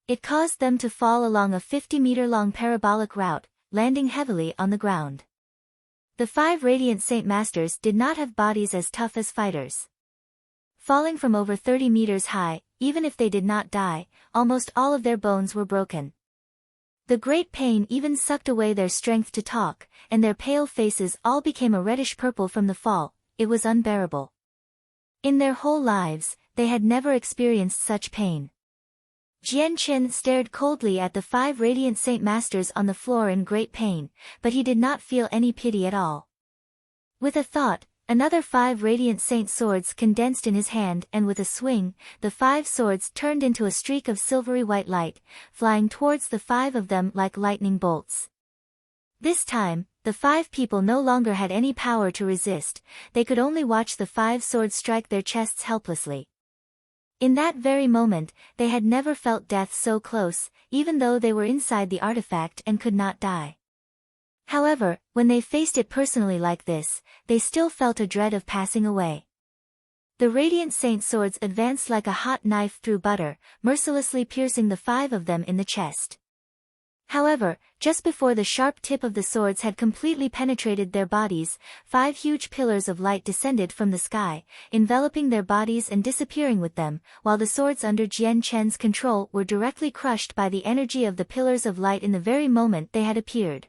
It caused them to fall along a 50-meter-long parabolic route, landing heavily on the ground. The 5 radiant saint masters did not have bodies as tough as fighters. Falling from over 30 meters high, even if they did not die, almost all of their bones were broken. The great pain even sucked away their strength to talk, and their pale faces all became a reddish purple from the fall. It was unbearable. In their whole lives, they had never experienced such pain. Jianchen stared coldly at the 5 radiant saint masters on the floor in great pain, but he did not feel any pity at all. With a thought, another 5 radiant saint swords condensed in his hand, and with a swing, the 5 swords turned into a streak of silvery white light, flying towards the 5 of them like lightning bolts. This time, the 5 people no longer had any power to resist. They could only watch the 5 swords strike their chests helplessly. In that very moment, they had never felt death so close, even though they were inside the artifact and could not die. However, when they faced it personally like this, they still felt a dread of passing away. The radiant saint swords advanced like a hot knife through butter, mercilessly piercing the 5 of them in the chest. However, just before the sharp tip of the swords had completely penetrated their bodies, 5 huge pillars of light descended from the sky, enveloping their bodies and disappearing with them, while the swords under Jianchen's control were directly crushed by the energy of the pillars of light in the very moment they had appeared.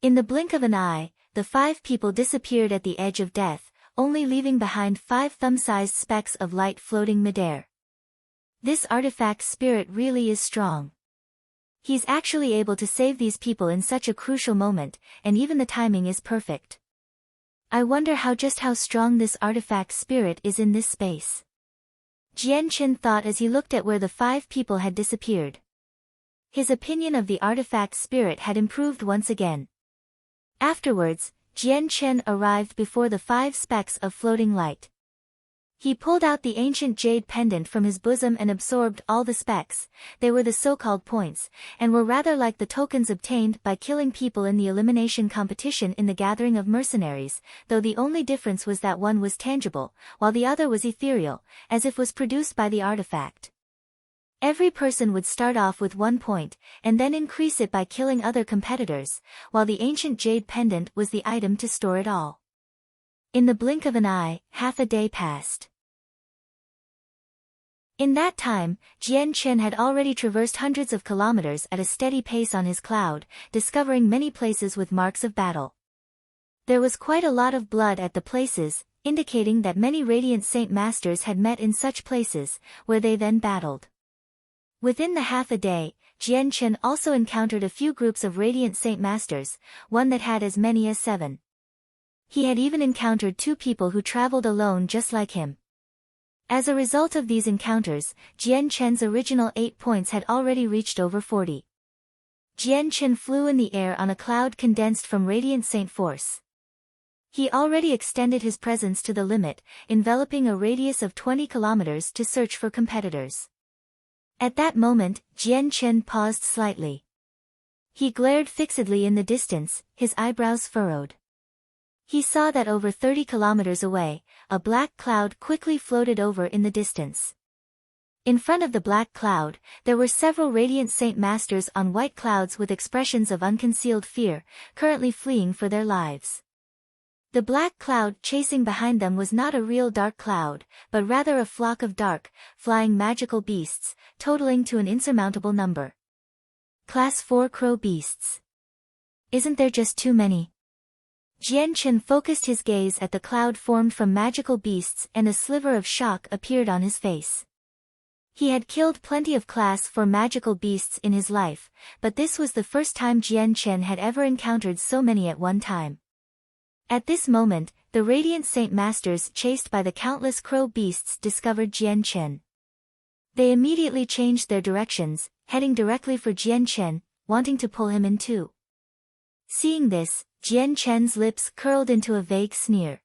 In the blink of an eye, the 5 people disappeared at the edge of death, only leaving behind 5 thumb-sized specks of light floating midair. This artifact's spirit really is strong. He's actually able to save these people in such a crucial moment, and even the timing is perfect. I wonder just how strong this artifact's spirit is in this space. Jianchen thought as he looked at where the 5 people had disappeared. His opinion of the artifact's spirit had improved once again. Afterwards, Jianchen arrived before the 5 specks of floating light. He pulled out the ancient jade pendant from his bosom and absorbed all the specks. They were the so-called points, and were rather like the tokens obtained by killing people in the elimination competition in the gathering of mercenaries, though the only difference was that one was tangible, while the other was ethereal, as if was produced by the artifact. Every person would start off with 1 point, and then increase it by killing other competitors, while the ancient jade pendant was the item to store it all. In the blink of an eye, half a day passed. In that time, Jianchen had already traversed hundreds of kilometers at a steady pace on his cloud, discovering many places with marks of battle. There was quite a lot of blood at the places, indicating that many radiant saint masters had met in such places, where they then battled. Within the half a day, Jianchen also encountered a few groups of radiant saint masters, one that had as many as 7. He had even encountered 2 people who traveled alone just like him. As a result of these encounters, Jianchen's original 8 points had already reached over 40. Jianchen flew in the air on a cloud condensed from radiant saint force. He already extended his presence to the limit, enveloping a radius of 20 kilometers to search for competitors. At that moment, Jianchen paused slightly. He glared fixedly in the distance, his eyebrows furrowed. He saw that over 30 kilometers away, a black cloud quickly floated over in the distance. In front of the black cloud, there were several radiant saint masters on white clouds with expressions of unconcealed fear, currently fleeing for their lives. The black cloud chasing behind them was not a real dark cloud, but rather a flock of dark, flying magical beasts, totaling to an insurmountable number. Class 4 crow beasts. Isn't there just too many? Jian Chen focused his gaze at the cloud formed from magical beasts and a sliver of shock appeared on his face. He had killed plenty of Class 4 magical beasts in his life, but this was the first time Jian Chen had ever encountered so many at one time. At this moment, the Radiant Saint Masters chased by the countless crow beasts discovered Jian Chen. They immediately changed their directions, heading directly for Jian Chen, wanting to pull him in too. Seeing this, Jian Chen's lips curled into a vague sneer.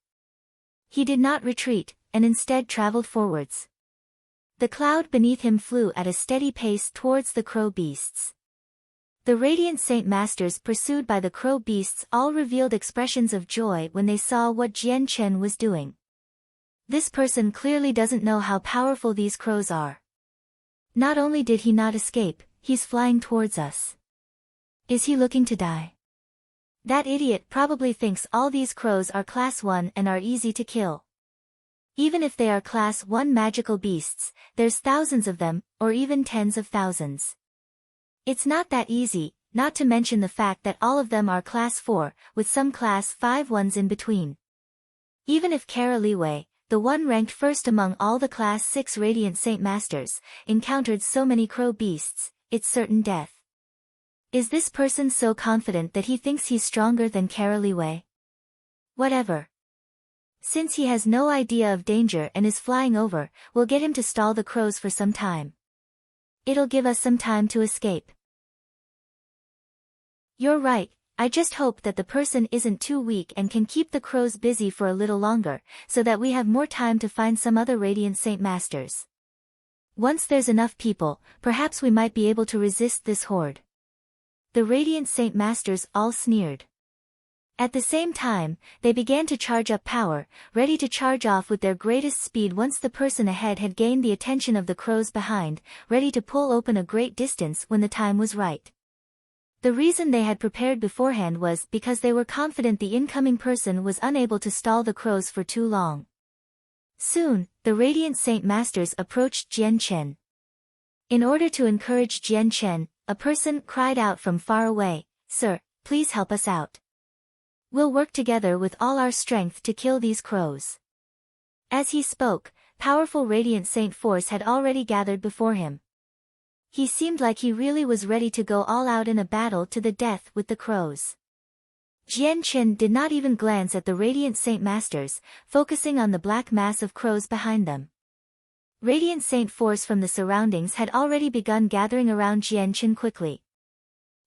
He did not retreat, and instead traveled forwards. The cloud beneath him flew at a steady pace towards the crow beasts. The Radiant Saint Masters pursued by the crow beasts all revealed expressions of joy when they saw what Jian Chen was doing. This person clearly doesn't know how powerful these crows are. Not only did he not escape, he's flying towards us. Is he looking to die? That idiot probably thinks all these crows are Class 1 and are easy to kill. Even if they are Class 1 magical beasts, there's thousands of them, or even tens of thousands. It's not that easy, not to mention the fact that all of them are Class 4, with some Class 5 ones in between. Even if Kara Liwei, the one ranked first among all the Class 6 Radiant Saint Masters, encountered so many crow beasts, it's certain death. Is this person so confident that he thinks he's stronger than Kara Liwei? Whatever. Since he has no idea of danger and is flying over, we'll get him to stall the crows for some time. It'll give us some time to escape. You're right, I just hope that the person isn't too weak and can keep the crows busy for a little longer, so that we have more time to find some other Radiant Saint Masters. Once there's enough people, perhaps we might be able to resist this horde. The Radiant Saint Masters all sneered. At the same time, they began to charge up power, ready to charge off with their greatest speed once the person ahead had gained the attention of the crows behind, ready to pull open a great distance when the time was right. The reason they had prepared beforehand was because they were confident the incoming person was unable to stall the crows for too long. Soon, the Radiant Saint Masters approached Jian Chen. In order to encourage Jian Chen, a person cried out from far away, "Sir, please help us out. We'll work together with all our strength to kill these crows." As he spoke, powerful Radiant Saint force had already gathered before him. He seemed like he really was ready to go all out in a battle to the death with the crows. Jian Chen did not even glance at the Radiant Saint Masters, focusing on the black mass of crows behind them. Radiant Saint force from the surroundings had already begun gathering around Jian Chen quickly.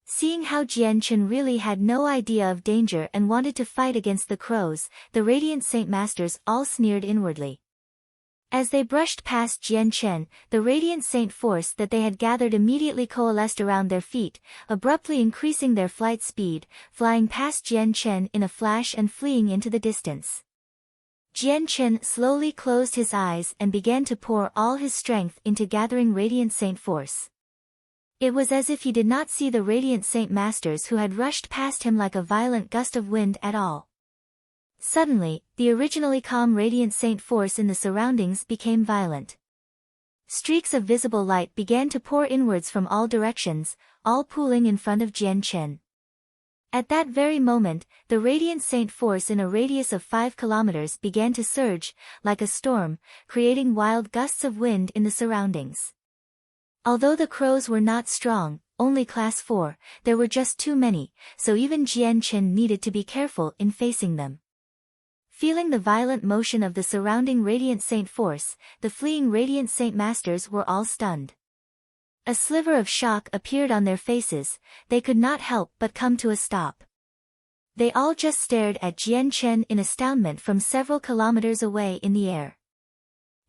Seeing how Jian Chen really had no idea of danger and wanted to fight against the crows, the Radiant Saint Masters all sneered inwardly. As they brushed past Jian Chen, the Radiant Saint force that they had gathered immediately coalesced around their feet, abruptly increasing their flight speed, flying past Jian Chen in a flash and fleeing into the distance. Jian Chen slowly closed his eyes and began to pour all his strength into gathering Radiant Saint force. It was as if he did not see the Radiant Saint Masters who had rushed past him like a violent gust of wind at all. Suddenly, the originally calm Radiant Saint force in the surroundings became violent. Streaks of visible light began to pour inwards from all directions, all pooling in front of Jian Chen. At that very moment, the Radiant Saint force in a radius of 5 kilometers began to surge, like a storm, creating wild gusts of wind in the surroundings. Although the crows were not strong, only Class 4, there were just too many, so even Jian Chen needed to be careful in facing them. Feeling the violent motion of the surrounding Radiant Saint force, the fleeing Radiant Saint Masters were all stunned. A sliver of shock appeared on their faces, they could not help but come to a stop. They all just stared at Jian Chen in astoundment from several kilometers away in the air.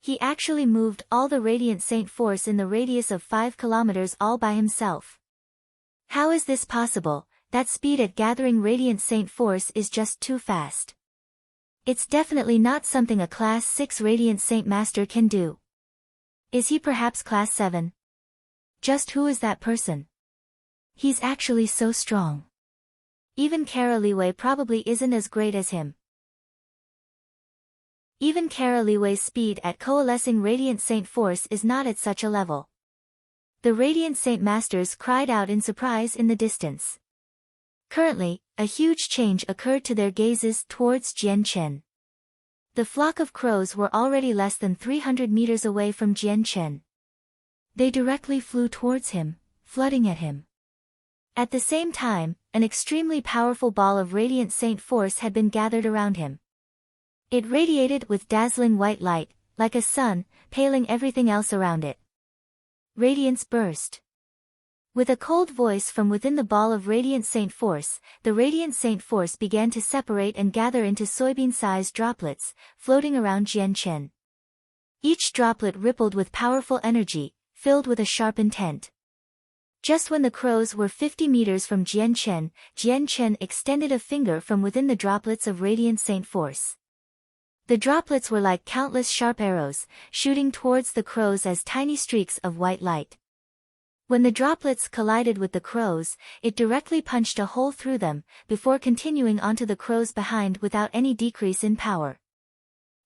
He actually moved all the Radiant Saint force in the radius of 5 kilometers all by himself. How is this possible? That speed at gathering Radiant Saint force is just too fast. It's definitely not something a Class 6 Radiant Saint Master can do. Is he perhaps Class 7? Just who is that person? He's actually so strong. Even Kara Liwei probably isn't as great as him. Even Kara Liwei's speed at coalescing Radiant Saint Force is not at such a level. The Radiant Saint Masters cried out in surprise in the distance. Currently, a huge change occurred to their gazes towards Jian Chen. The flock of crows were already less than 300 meters away from Jian Chen. They directly flew towards him, flooding at him. At the same time, an extremely powerful ball of Radiant Saint Force had been gathered around him. It radiated with dazzling white light, like a sun, paling everything else around it. Radiance burst. With a cold voice from within the ball of Radiant Saint Force, the Radiant Saint Force began to separate and gather into soybean-sized droplets, floating around Jian Chen. Each droplet rippled with powerful energy, filled with a sharp intent. Just when the crows were 50 meters from Jian Chen extended a finger from within the droplets of Radiant Saint Force. The droplets were like countless sharp arrows, shooting towards the crows as tiny streaks of white light. When the droplets collided with the crows, it directly punched a hole through them, before continuing onto the crows behind without any decrease in power.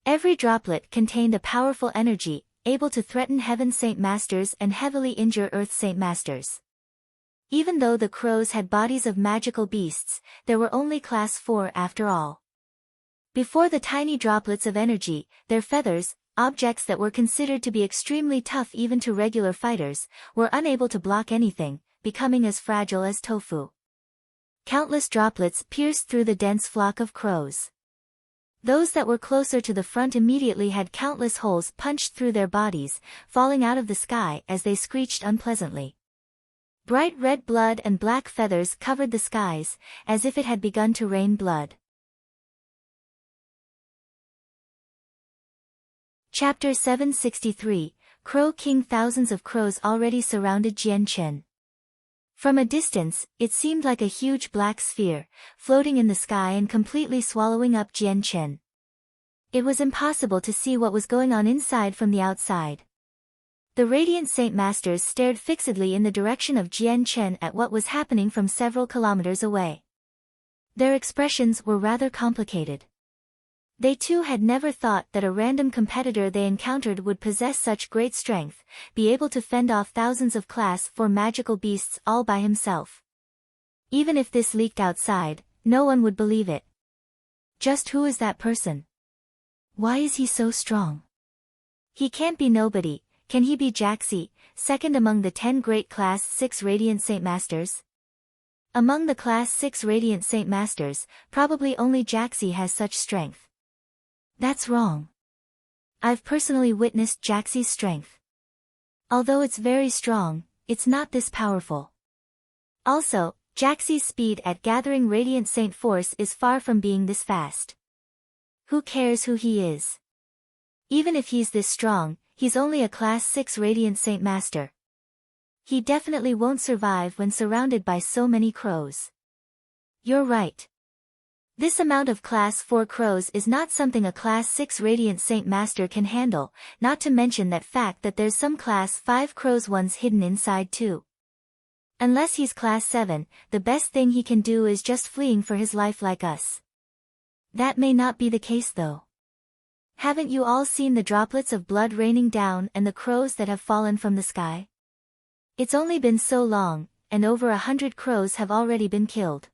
Every droplet contained a powerful energy, able to threaten Heaven's Saint Masters and heavily injure Earth's Saint Masters. Even though the crows had bodies of magical beasts, there were only Class 4 after all. Before the tiny droplets of energy, their feathers, objects that were considered to be extremely tough even to regular fighters, were unable to block anything, becoming as fragile as tofu. Countless droplets pierced through the dense flock of crows. Those that were closer to the front immediately had countless holes punched through their bodies, falling out of the sky as they screeched unpleasantly. Bright red blood and black feathers covered the skies, as if it had begun to rain blood. Chapter 763, Crow King. Thousands of crows already surrounded Jian Chen. From a distance, it seemed like a huge black sphere, floating in the sky and completely swallowing up Jian Chen. It was impossible to see what was going on inside from the outside. The Radiant Saint Masters stared fixedly in the direction of Jian Chen at what was happening from several kilometers away. Their expressions were rather complicated. They too had never thought that a random competitor they encountered would possess such great strength, be able to fend off thousands of Class 4 magical beasts all by himself. Even if this leaked outside, no one would believe it. Just who is that person? Why is he so strong? He can't be nobody. Can he be Jaxi, second among the 10 great Class 6 Radiant Saint Masters? Among the Class 6 Radiant Saint Masters, probably only Jaxi has such strength. That's wrong. I've personally witnessed Jaxi's strength. Although it's very strong, it's not this powerful. Also, Jaxi's speed at gathering Radiant Saint Force is far from being this fast. Who cares who he is? Even if he's this strong, he's only a Class 6 Radiant Saint Master. He definitely won't survive when surrounded by so many crows. You're right. This amount of Class 4 crows is not something a Class 6 Radiant Saint Master can handle, not to mention that fact that there's some Class 5 crows ones hidden inside too. Unless he's Class 7, the best thing he can do is just fleeing for his life like us. That may not be the case though. Haven't you all seen the droplets of blood raining down and the crows that have fallen from the sky? It's only been so long, and over 100 crows have already been killed.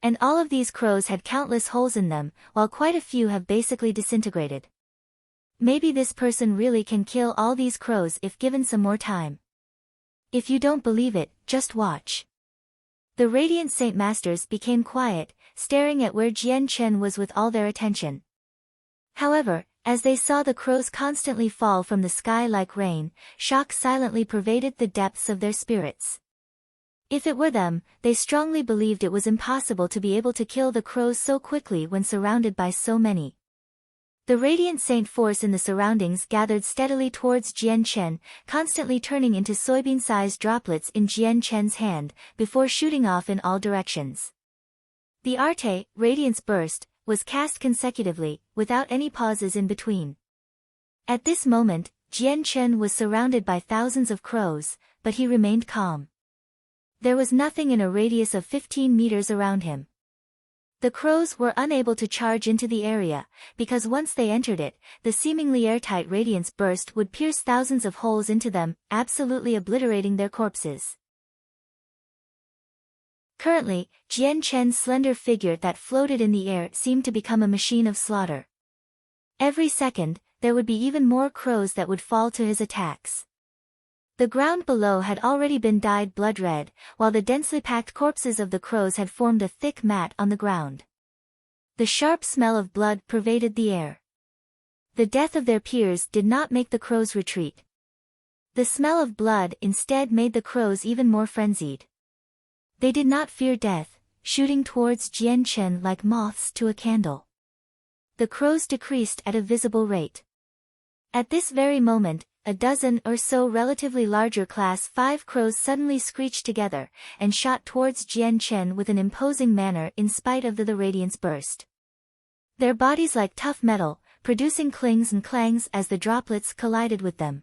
And all of these crows had countless holes in them, while quite a few have basically disintegrated. Maybe this person really can kill all these crows if given some more time. If you don't believe it, just watch. The Radiant Saint Masters became quiet, staring at where Jian Chen was with all their attention. However, as they saw the crows constantly fall from the sky like rain, shock silently pervaded the depths of their spirits. If it were them, they strongly believed it was impossible to be able to kill the crows so quickly when surrounded by so many. The Radiant Saint Force in the surroundings gathered steadily towards Jian Chen, constantly turning into soybean-sized droplets in Jian Chen's hand, before shooting off in all directions. The Arte, Radiance Burst, was cast consecutively, without any pauses in between. At this moment, Jian Chen was surrounded by thousands of crows, but he remained calm. There was nothing in a radius of 15 meters around him. The crows were unable to charge into the area, because once they entered it, the seemingly airtight radiance burst would pierce thousands of holes into them, absolutely obliterating their corpses. Currently, Jian Chen's slender figure that floated in the air seemed to become a machine of slaughter. Every second, there would be even more crows that would fall to his attacks. The ground below had already been dyed blood red, while the densely packed corpses of the crows had formed a thick mat on the ground. The sharp smell of blood pervaded the air. The death of their peers did not make the crows retreat. The smell of blood instead made the crows even more frenzied. They did not fear death, shooting towards Jian Chen like moths to a candle. The crows decreased at a visible rate. At this very moment, a dozen or so relatively larger Class 5 crows suddenly screeched together, and shot towards Jian Chen with an imposing manner in spite of the radiance burst. Their bodies like tough metal, producing clings and clangs as the droplets collided with them.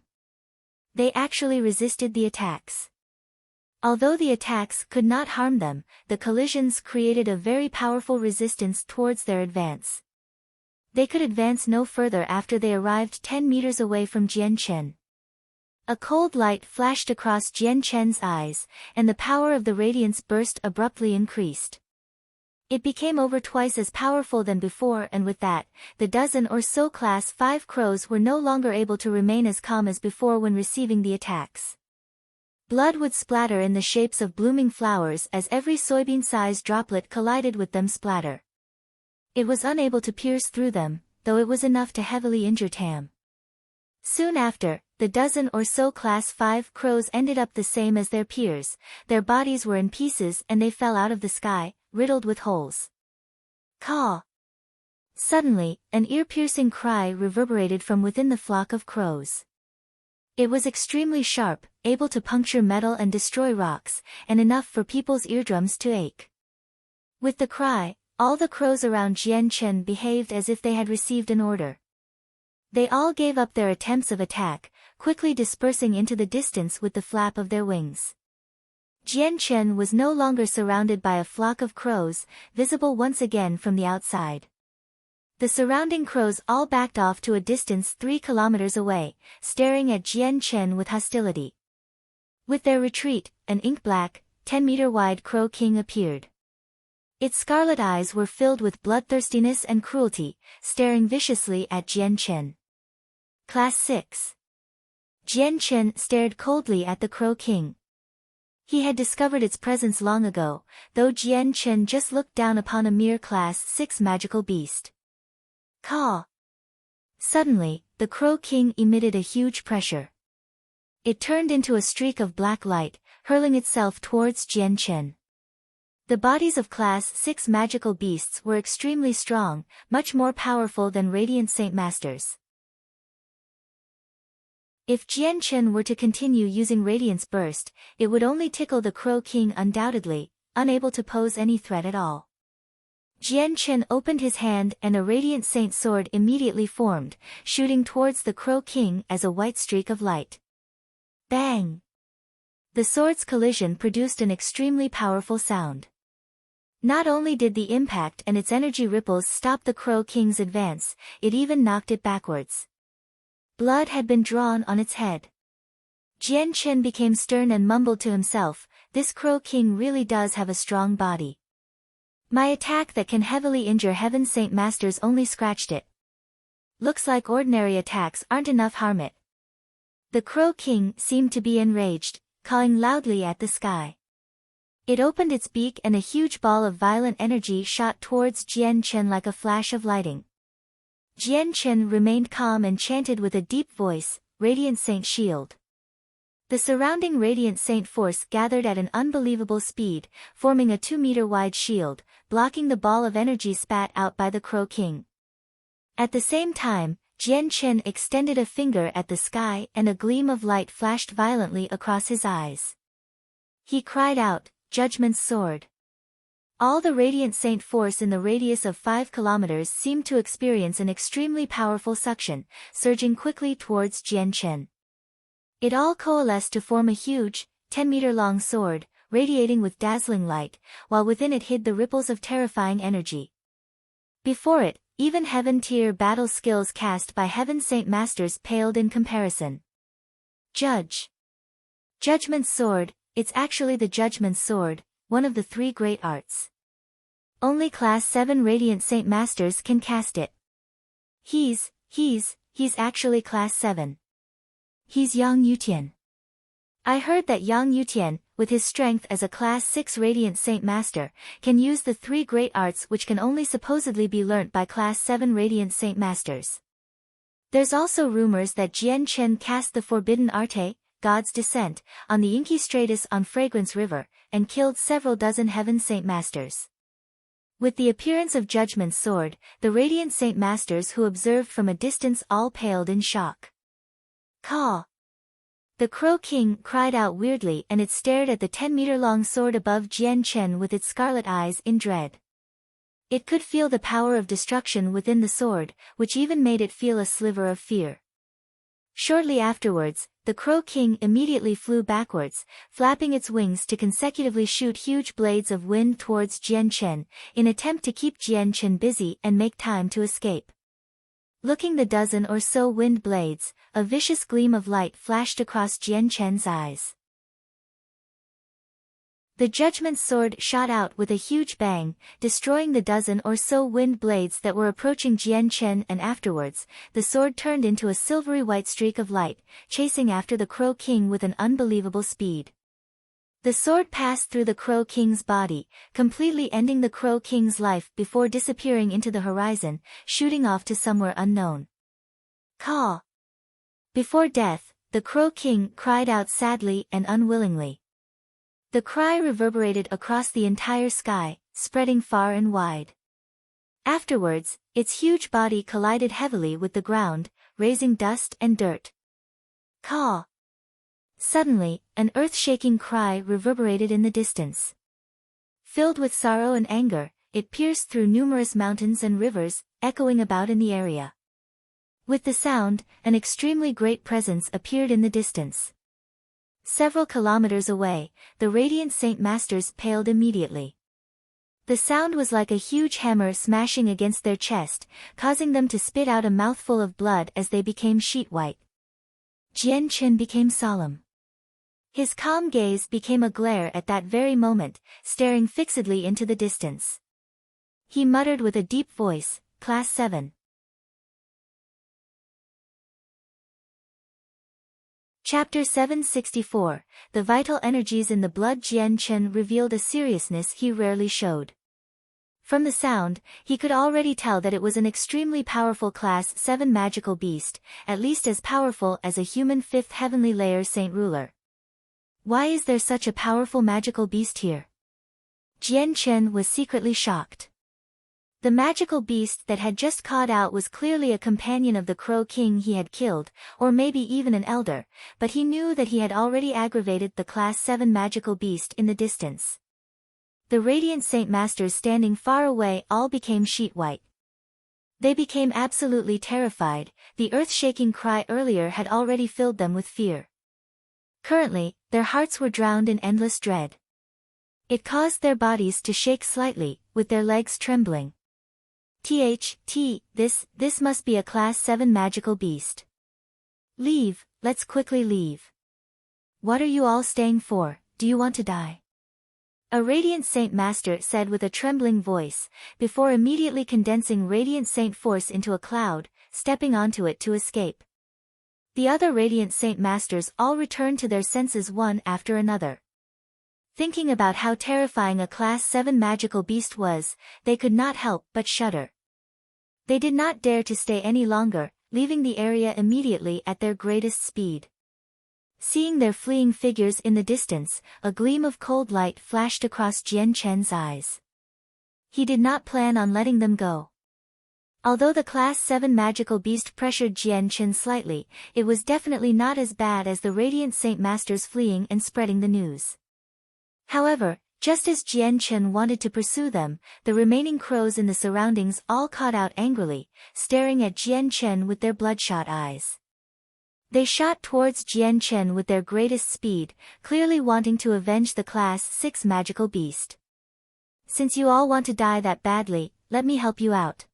They actually resisted the attacks. Although the attacks could not harm them, the collisions created a very powerful resistance towards their advance. They could advance no further after they arrived 10 meters away from Jian Chen. A cold light flashed across Jian Chen's eyes, and the power of the radiance burst abruptly increased. It became over twice as powerful than before, and with that, the dozen or so Class 5 crows were no longer able to remain as calm as before when receiving the attacks. Blood would splatter in the shapes of blooming flowers as every soybean-sized droplet collided with them splatter. It was unable to pierce through them, though it was enough to heavily injure Tam. Soon after, the dozen or so Class 5 crows ended up the same as their peers. Their bodies were in pieces and they fell out of the sky, riddled with holes. Caw! Suddenly, an ear-piercing cry reverberated from within the flock of crows. It was extremely sharp, able to puncture metal and destroy rocks, and enough for people's eardrums to ache. With the cry, all the crows around Jian Chen behaved as if they had received an order. They all gave up their attempts of attack, quickly dispersing into the distance with the flap of their wings. Jian Chen was no longer surrounded by a flock of crows, visible once again from the outside. The surrounding crows all backed off to a distance 3 kilometers away, staring at Jian Chen with hostility. With their retreat, an ink-black, 10-meter-wide crow king appeared. Its scarlet eyes were filled with bloodthirstiness and cruelty, staring viciously at Jian Chen. Class 6. Jian Chen stared coldly at the Crow King. He had discovered its presence long ago, though Jian Chen just looked down upon a mere Class 6 magical beast. Caw! Suddenly, the Crow King emitted a huge pressure. It turned into a streak of black light, hurling itself towards Jian Chen. The bodies of Class 6 magical beasts were extremely strong, much more powerful than Radiant Saint Masters. If Jian Chen were to continue using Radiance Burst, it would only tickle the Crow King undoubtedly, unable to pose any threat at all. Jian Chen opened his hand and a Radiant Saint sword immediately formed, shooting towards the Crow King as a white streak of light. Bang! The sword's collision produced an extremely powerful sound. Not only did the impact and its energy ripples stop the Crow King's advance, it even knocked it backwards. Blood had been drawn on its head. Jian Chen became stern and mumbled to himself, "This Crow King really does have a strong body. My attack that can heavily injure Heaven Saint Masters only scratched it. Looks like ordinary attacks aren't enough harm it." The Crow King seemed to be enraged, cawing loudly at the sky. It opened its beak and a huge ball of violent energy shot towards Jian Chen like a flash of lightning. Jian Chen remained calm and chanted with a deep voice, "Radiant Saint Shield." The surrounding Radiant Saint force gathered at an unbelievable speed, forming a 2-meter-wide shield, blocking the ball of energy spat out by the Crow King. At the same time, Jian Chen extended a finger at the sky and a gleam of light flashed violently across his eyes. He cried out, "Judgment's Sword." All the Radiant Saint force in the radius of 5 kilometers seemed to experience an extremely powerful suction, surging quickly towards Jian Chen. It all coalesced to form a huge, 10-meter-long sword, radiating with dazzling light, while within it hid the ripples of terrifying energy. Before it, even heaven-tier battle skills cast by Heaven Saint Masters paled in comparison. Judgment's Sword. It's actually the Judgment's Sword, one of the 3 great arts. Only Class 7 Radiant Saint Masters can cast it. He's actually Class 7. He's Yang Yutian. I heard that Yang Yutian, with his strength as a Class 6 Radiant Saint Master, can use the 3 great arts which can only supposedly be learnt by Class 7 Radiant Saint Masters. There's also rumors that Jian Chen cast the forbidden arte, God's Descent, on the inky stratus on Fragrance River, and killed several dozen Heaven Saint Masters. With the appearance of Judgment's Sword, the Radiant Saint Masters who observed from a distance all paled in shock. Caw! The Crow King cried out weirdly, and it stared at the 10-meter-long sword above Jian Chen with its scarlet eyes in dread. It could feel the power of destruction within the sword, which even made it feel a sliver of fear. Shortly afterwards, the Crow King immediately flew backwards, flapping its wings to consecutively shoot huge blades of wind towards Jian Chen, in attempt to keep Jian Chen busy and make time to escape. Looking the dozen or so wind blades, a vicious gleam of light flashed across Jian Chen's eyes. The Judgment Sword shot out with a huge bang, destroying the dozen or so wind blades that were approaching Jian Chen, and afterwards, the sword turned into a silvery white streak of light, chasing after the Crow King with an unbelievable speed. The sword passed through the Crow King's body, completely ending the Crow King's life before disappearing into the horizon, shooting off to somewhere unknown. Caw! Before death, the Crow King cried out sadly and unwillingly. The cry reverberated across the entire sky, spreading far and wide. Afterwards, its huge body collided heavily with the ground, raising dust and dirt. Caw! Suddenly, an earth-shaking cry reverberated in the distance. Filled with sorrow and anger, it pierced through numerous mountains and rivers, echoing about in the area. With the sound, an extremely great presence appeared in the distance. Several kilometers away, the Radiant Saint Masters paled immediately. The sound was like a huge hammer smashing against their chest, causing them to spit out a mouthful of blood as they became sheet white. Jian Chen became solemn. His calm gaze became a glare at that very moment, staring fixedly into the distance. He muttered with a deep voice, "Class 7. Chapter 764, The Vital Energies in the Blood. Jian Chen revealed a seriousness he rarely showed. From the sound, he could already tell that it was an extremely powerful Class 7 magical beast, at least as powerful as a human 5th heavenly layer Saint Ruler. Why is there such a powerful magical beast here? Jian Chen was secretly shocked. The magical beast that had just caught out was clearly a companion of the Crow King he had killed, or maybe even an elder, but he knew that he had already aggravated the Class 7 magical beast in the distance. The Radiant Saint Masters standing far away all became sheet white. They became absolutely terrified. The earth-shaking cry earlier had already filled them with fear. Currently, their hearts were drowned in endless dread. It caused their bodies to shake slightly, with their legs trembling. This must be a Class 7 magical beast. Leave, let's quickly leave. What are you all staying for? Do you want to die? A Radiant Saint Master said with a trembling voice, before immediately condensing Radiant Saint force into a cloud, stepping onto it to escape. The other Radiant Saint Masters all returned to their senses one after another. Thinking about how terrifying a Class 7 magical beast was, they could not help but shudder. They did not dare to stay any longer, leaving the area immediately at their greatest speed. Seeing their fleeing figures in the distance, a gleam of cold light flashed across Jian Chen's eyes. He did not plan on letting them go. Although the Class 7 magical beast pressured Jian Chen slightly, it was definitely not as bad as the Radiant Saint Masters fleeing and spreading the news. However, just as Jian Chen wanted to pursue them, the remaining crows in the surroundings all caught out angrily, staring at Jian Chen with their bloodshot eyes. They shot towards Jian Chen with their greatest speed, clearly wanting to avenge the Class 6 magical beast. Since you all want to die that badly, let me help you out.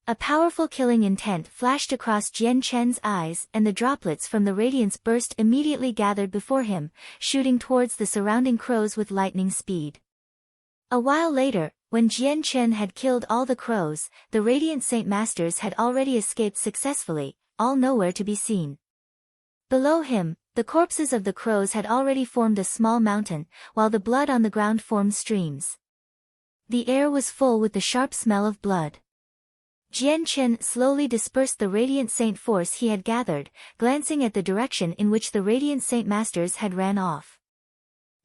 A powerful killing intent flashed across Jian Chen's eyes and the droplets from the radiance burst immediately gathered before him, shooting towards the surrounding crows with lightning speed. A while later, when Jian Chen had killed all the crows, the Radiant Saint Masters had already escaped successfully, all nowhere to be seen. Below him, the corpses of the crows had already formed a small mountain, while the blood on the ground formed streams. The air was full with the sharp smell of blood. Jian Chen slowly dispersed the Radiant Saint force he had gathered, glancing at the direction in which the Radiant Saint Masters had ran off.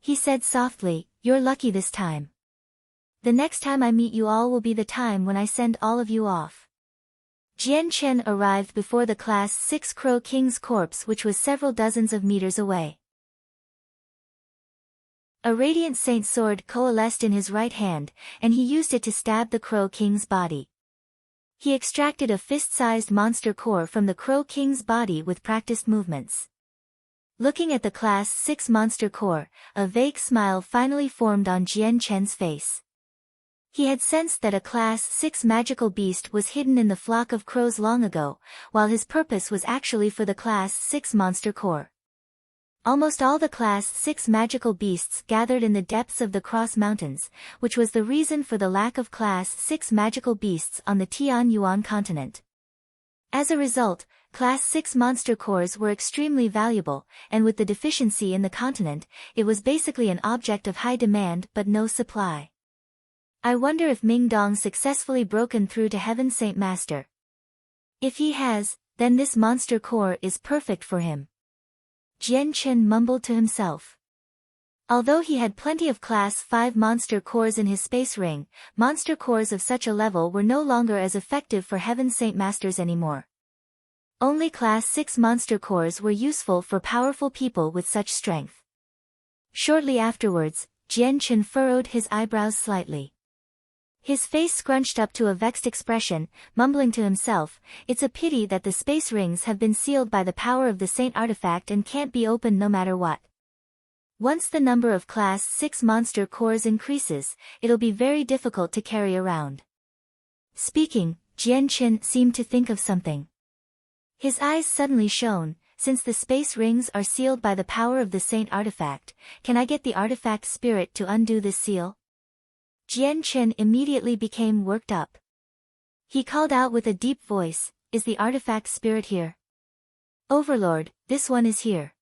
He said softly, "You're lucky this time. The next time I meet you all will be the time when I send all of you off." Jian Chen arrived before the Class 6 Crow King's corpse, which was several dozens of meters away. A Radiant Saint sword coalesced in his right hand, and he used it to stab the Crow King's body. He extracted a fist-sized monster core from the Crow King's body with practiced movements. Looking at the Class 6 monster core, a vague smile finally formed on Jian Chen's face. He had sensed that a Class 6 magical beast was hidden in the flock of crows long ago, while his purpose was actually for the Class 6 monster core. Almost all the Class 6 magical beasts gathered in the depths of the Cross Mountains, which was the reason for the lack of Class 6 magical beasts on the Tianyuan continent. As a result, Class 6 monster cores were extremely valuable, and with the deficiency in the continent, it was basically an object of high demand but no supply. I wonder if Ming Dong successfully broken through to Heaven Saint Master. If he has, then this monster core is perfect for him. Jian Chen mumbled to himself. Although he had plenty of Class 5 monster cores in his space ring, monster cores of such a level were no longer as effective for Heaven Saint Masters anymore. Only Class 6 monster cores were useful for powerful people with such strength. Shortly afterwards, Jian Chen furrowed his eyebrows slightly. His face scrunched up to a vexed expression, mumbling to himself, "It's a pity that the space rings have been sealed by the power of the Saint artifact and can't be opened no matter what. Once the number of Class 6 monster cores increases, it'll be very difficult to carry around." Speaking, Jian Chen seemed to think of something. His eyes suddenly shone. "Since the space rings are sealed by the power of the Saint artifact, can I get the artifact spirit to undo this seal?" Jian Chen immediately became worked up. He called out with a deep voice, "Is the artifact spirit here?" "Overlord, this one is here."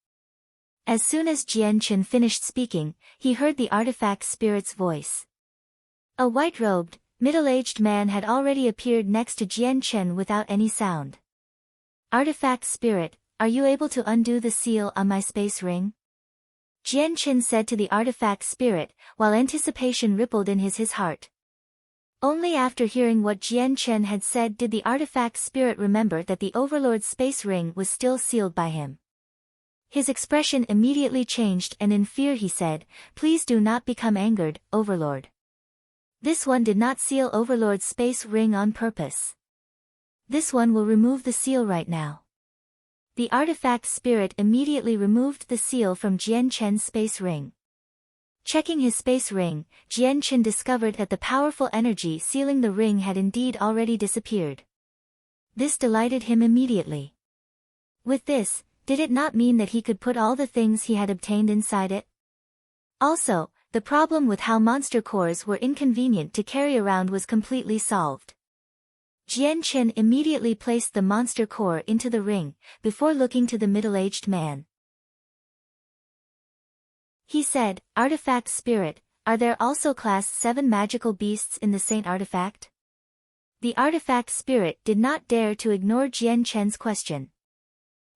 As soon as Jian Chen finished speaking, he heard the artifact spirit's voice. A white-robed, middle-aged man had already appeared next to Jian Chen without any sound. "Artifact spirit, are you able to undo the seal on my space ring?" Jian Chen said to the artifact spirit, while anticipation rippled in his heart. Only after hearing what Jian Chen had said did the artifact spirit remember that the Overlord's space ring was still sealed by him. His expression immediately changed and in fear he said, "Please do not become angered, Overlord. This one did not seal Overlord's space ring on purpose. This one will remove the seal right now." The artifact spirit immediately removed the seal from Jian Chen's space ring. Checking his space ring, Jian Chen discovered that the powerful energy sealing the ring had indeed already disappeared. This delighted him immediately. With this, did it not mean that he could put all the things he had obtained inside it? Also, the problem with how monster cores were inconvenient to carry around was completely solved. Jian Chen immediately placed the monster core into the ring, before looking to the middle-aged man. He said, "Artifact spirit, are there also Class 7 magical beasts in the Saint artifact?" The artifact spirit did not dare to ignore Jian Chen's question.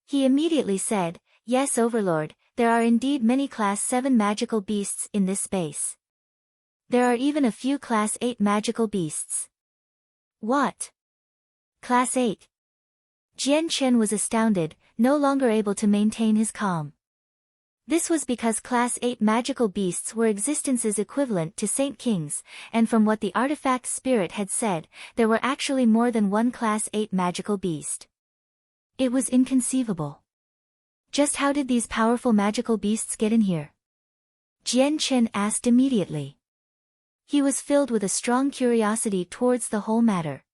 He immediately said, "Yes, Overlord, there are indeed many Class 7 magical beasts in this space. There are even a few Class 8 magical beasts." "What? Class 8? Jian Chen was astounded, no longer able to maintain his calm. This was because Class 8 magical beasts were existences equivalent to Saint Kings, and from what the artifact spirit had said, there were actually more than one Class 8 magical beast. It was inconceivable. Just how did these powerful magical beasts get in here? Jian Chen asked immediately. He was filled with a strong curiosity towards the whole matter.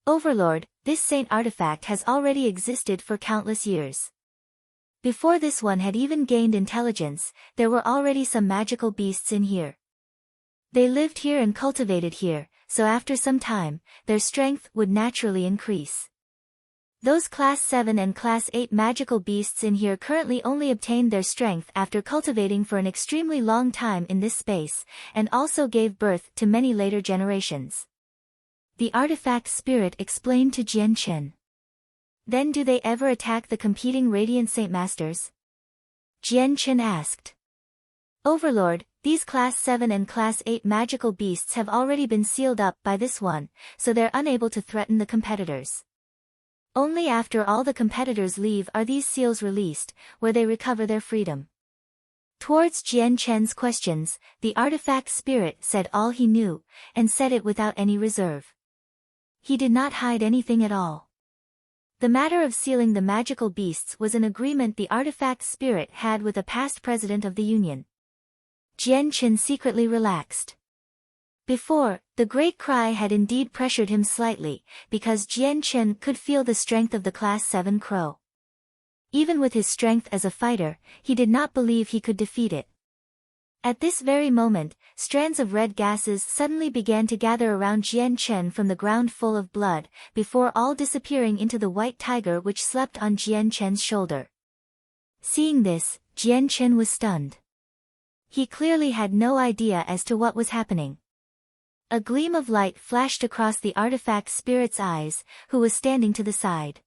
Overlord, this saint artifact has already existed for countless years. Before this one had even gained intelligence, there were already some magical beasts in here. They lived here and cultivated here, so after some time, their strength would naturally increase. Those Class 7 and Class 8 magical beasts in here currently only obtained their strength after cultivating for an extremely long time in this space, and also gave birth to many later generations. The artifact spirit explained to Jian Chen. Then do they ever attack the competing Radiant Saint Masters? Jian Chen asked. Overlord, these Class 7 and Class 8 magical beasts have already been sealed up by this one, so they're unable to threaten the competitors. Only after all the competitors leave are these seals released, where they recover their freedom. Towards Jian Chen's questions, the artifact spirit said all he knew, and said it without any reserve. He did not hide anything at all. The matter of sealing the magical beasts was an agreement the artifact spirit had with a past president of the Union. Jian Chen secretly relaxed. Before, the great cry had indeed pressured him slightly, because Jian Chen could feel the strength of the Class 7 crow. Even with his strength as a fighter, he did not believe he could defeat it. At this very moment, strands of red gases suddenly began to gather around Jian Chen from the ground full of blood, before all disappearing into the white tiger which slept on Jian Chen's shoulder. Seeing this, Jian Chen was stunned. He clearly had no idea as to what was happening. A gleam of light flashed across the artifact spirit's eyes, who was standing to the side.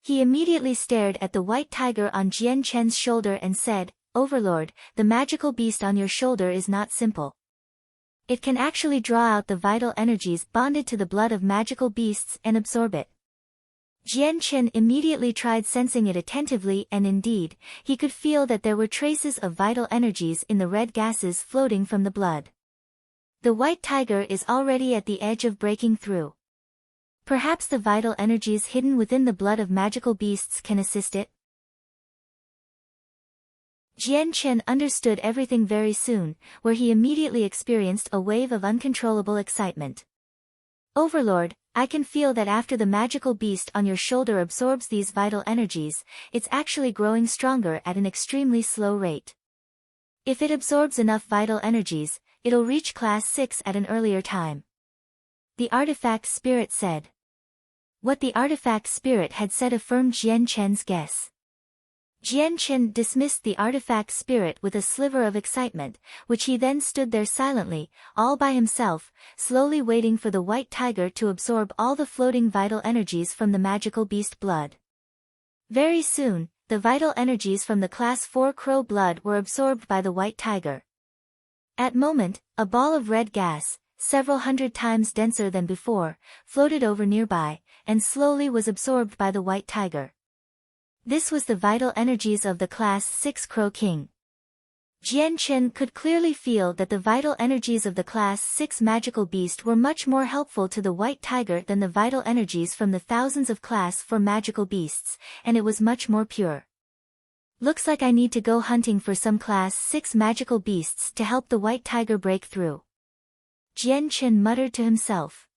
He immediately stared at the white tiger on Jian Chen's shoulder and said, Overlord, the magical beast on your shoulder is not simple. It can actually draw out the vital energies bonded to the blood of magical beasts and absorb it. Jian Chen immediately tried sensing it attentively and indeed, he could feel that there were traces of vital energies in the red gases floating from the blood. The white tiger is already at the edge of breaking through. Perhaps the vital energies hidden within the blood of magical beasts can assist it? Jian Chen understood everything very soon, where he immediately experienced a wave of uncontrollable excitement. Overlord, I can feel that after the magical beast on your shoulder absorbs these vital energies, it's actually growing stronger at an extremely slow rate. If it absorbs enough vital energies, it'll reach Class 6 at an earlier time. The artifact spirit said. What the artifact spirit had said affirmed Jian Chen's guess. Jian Chen dismissed the artifact spirit with a sliver of excitement, which he then stood there silently, all by himself, slowly waiting for the white tiger to absorb all the floating vital energies from the magical beast blood. Very soon, the vital energies from the Class 4 crow blood were absorbed by the white tiger. At moment, a ball of red gas, several hundred times denser than before, floated over nearby, and slowly was absorbed by the white tiger. This was the vital energies of the Class 6 Crow King. Jian Chen could clearly feel that the vital energies of the Class 6 magical beast were much more helpful to the white tiger than the vital energies from the thousands of Class 4 magical beasts, and it was much more pure. Looks like I need to go hunting for some Class 6 magical beasts to help the white tiger break through. Jian Chen muttered to himself.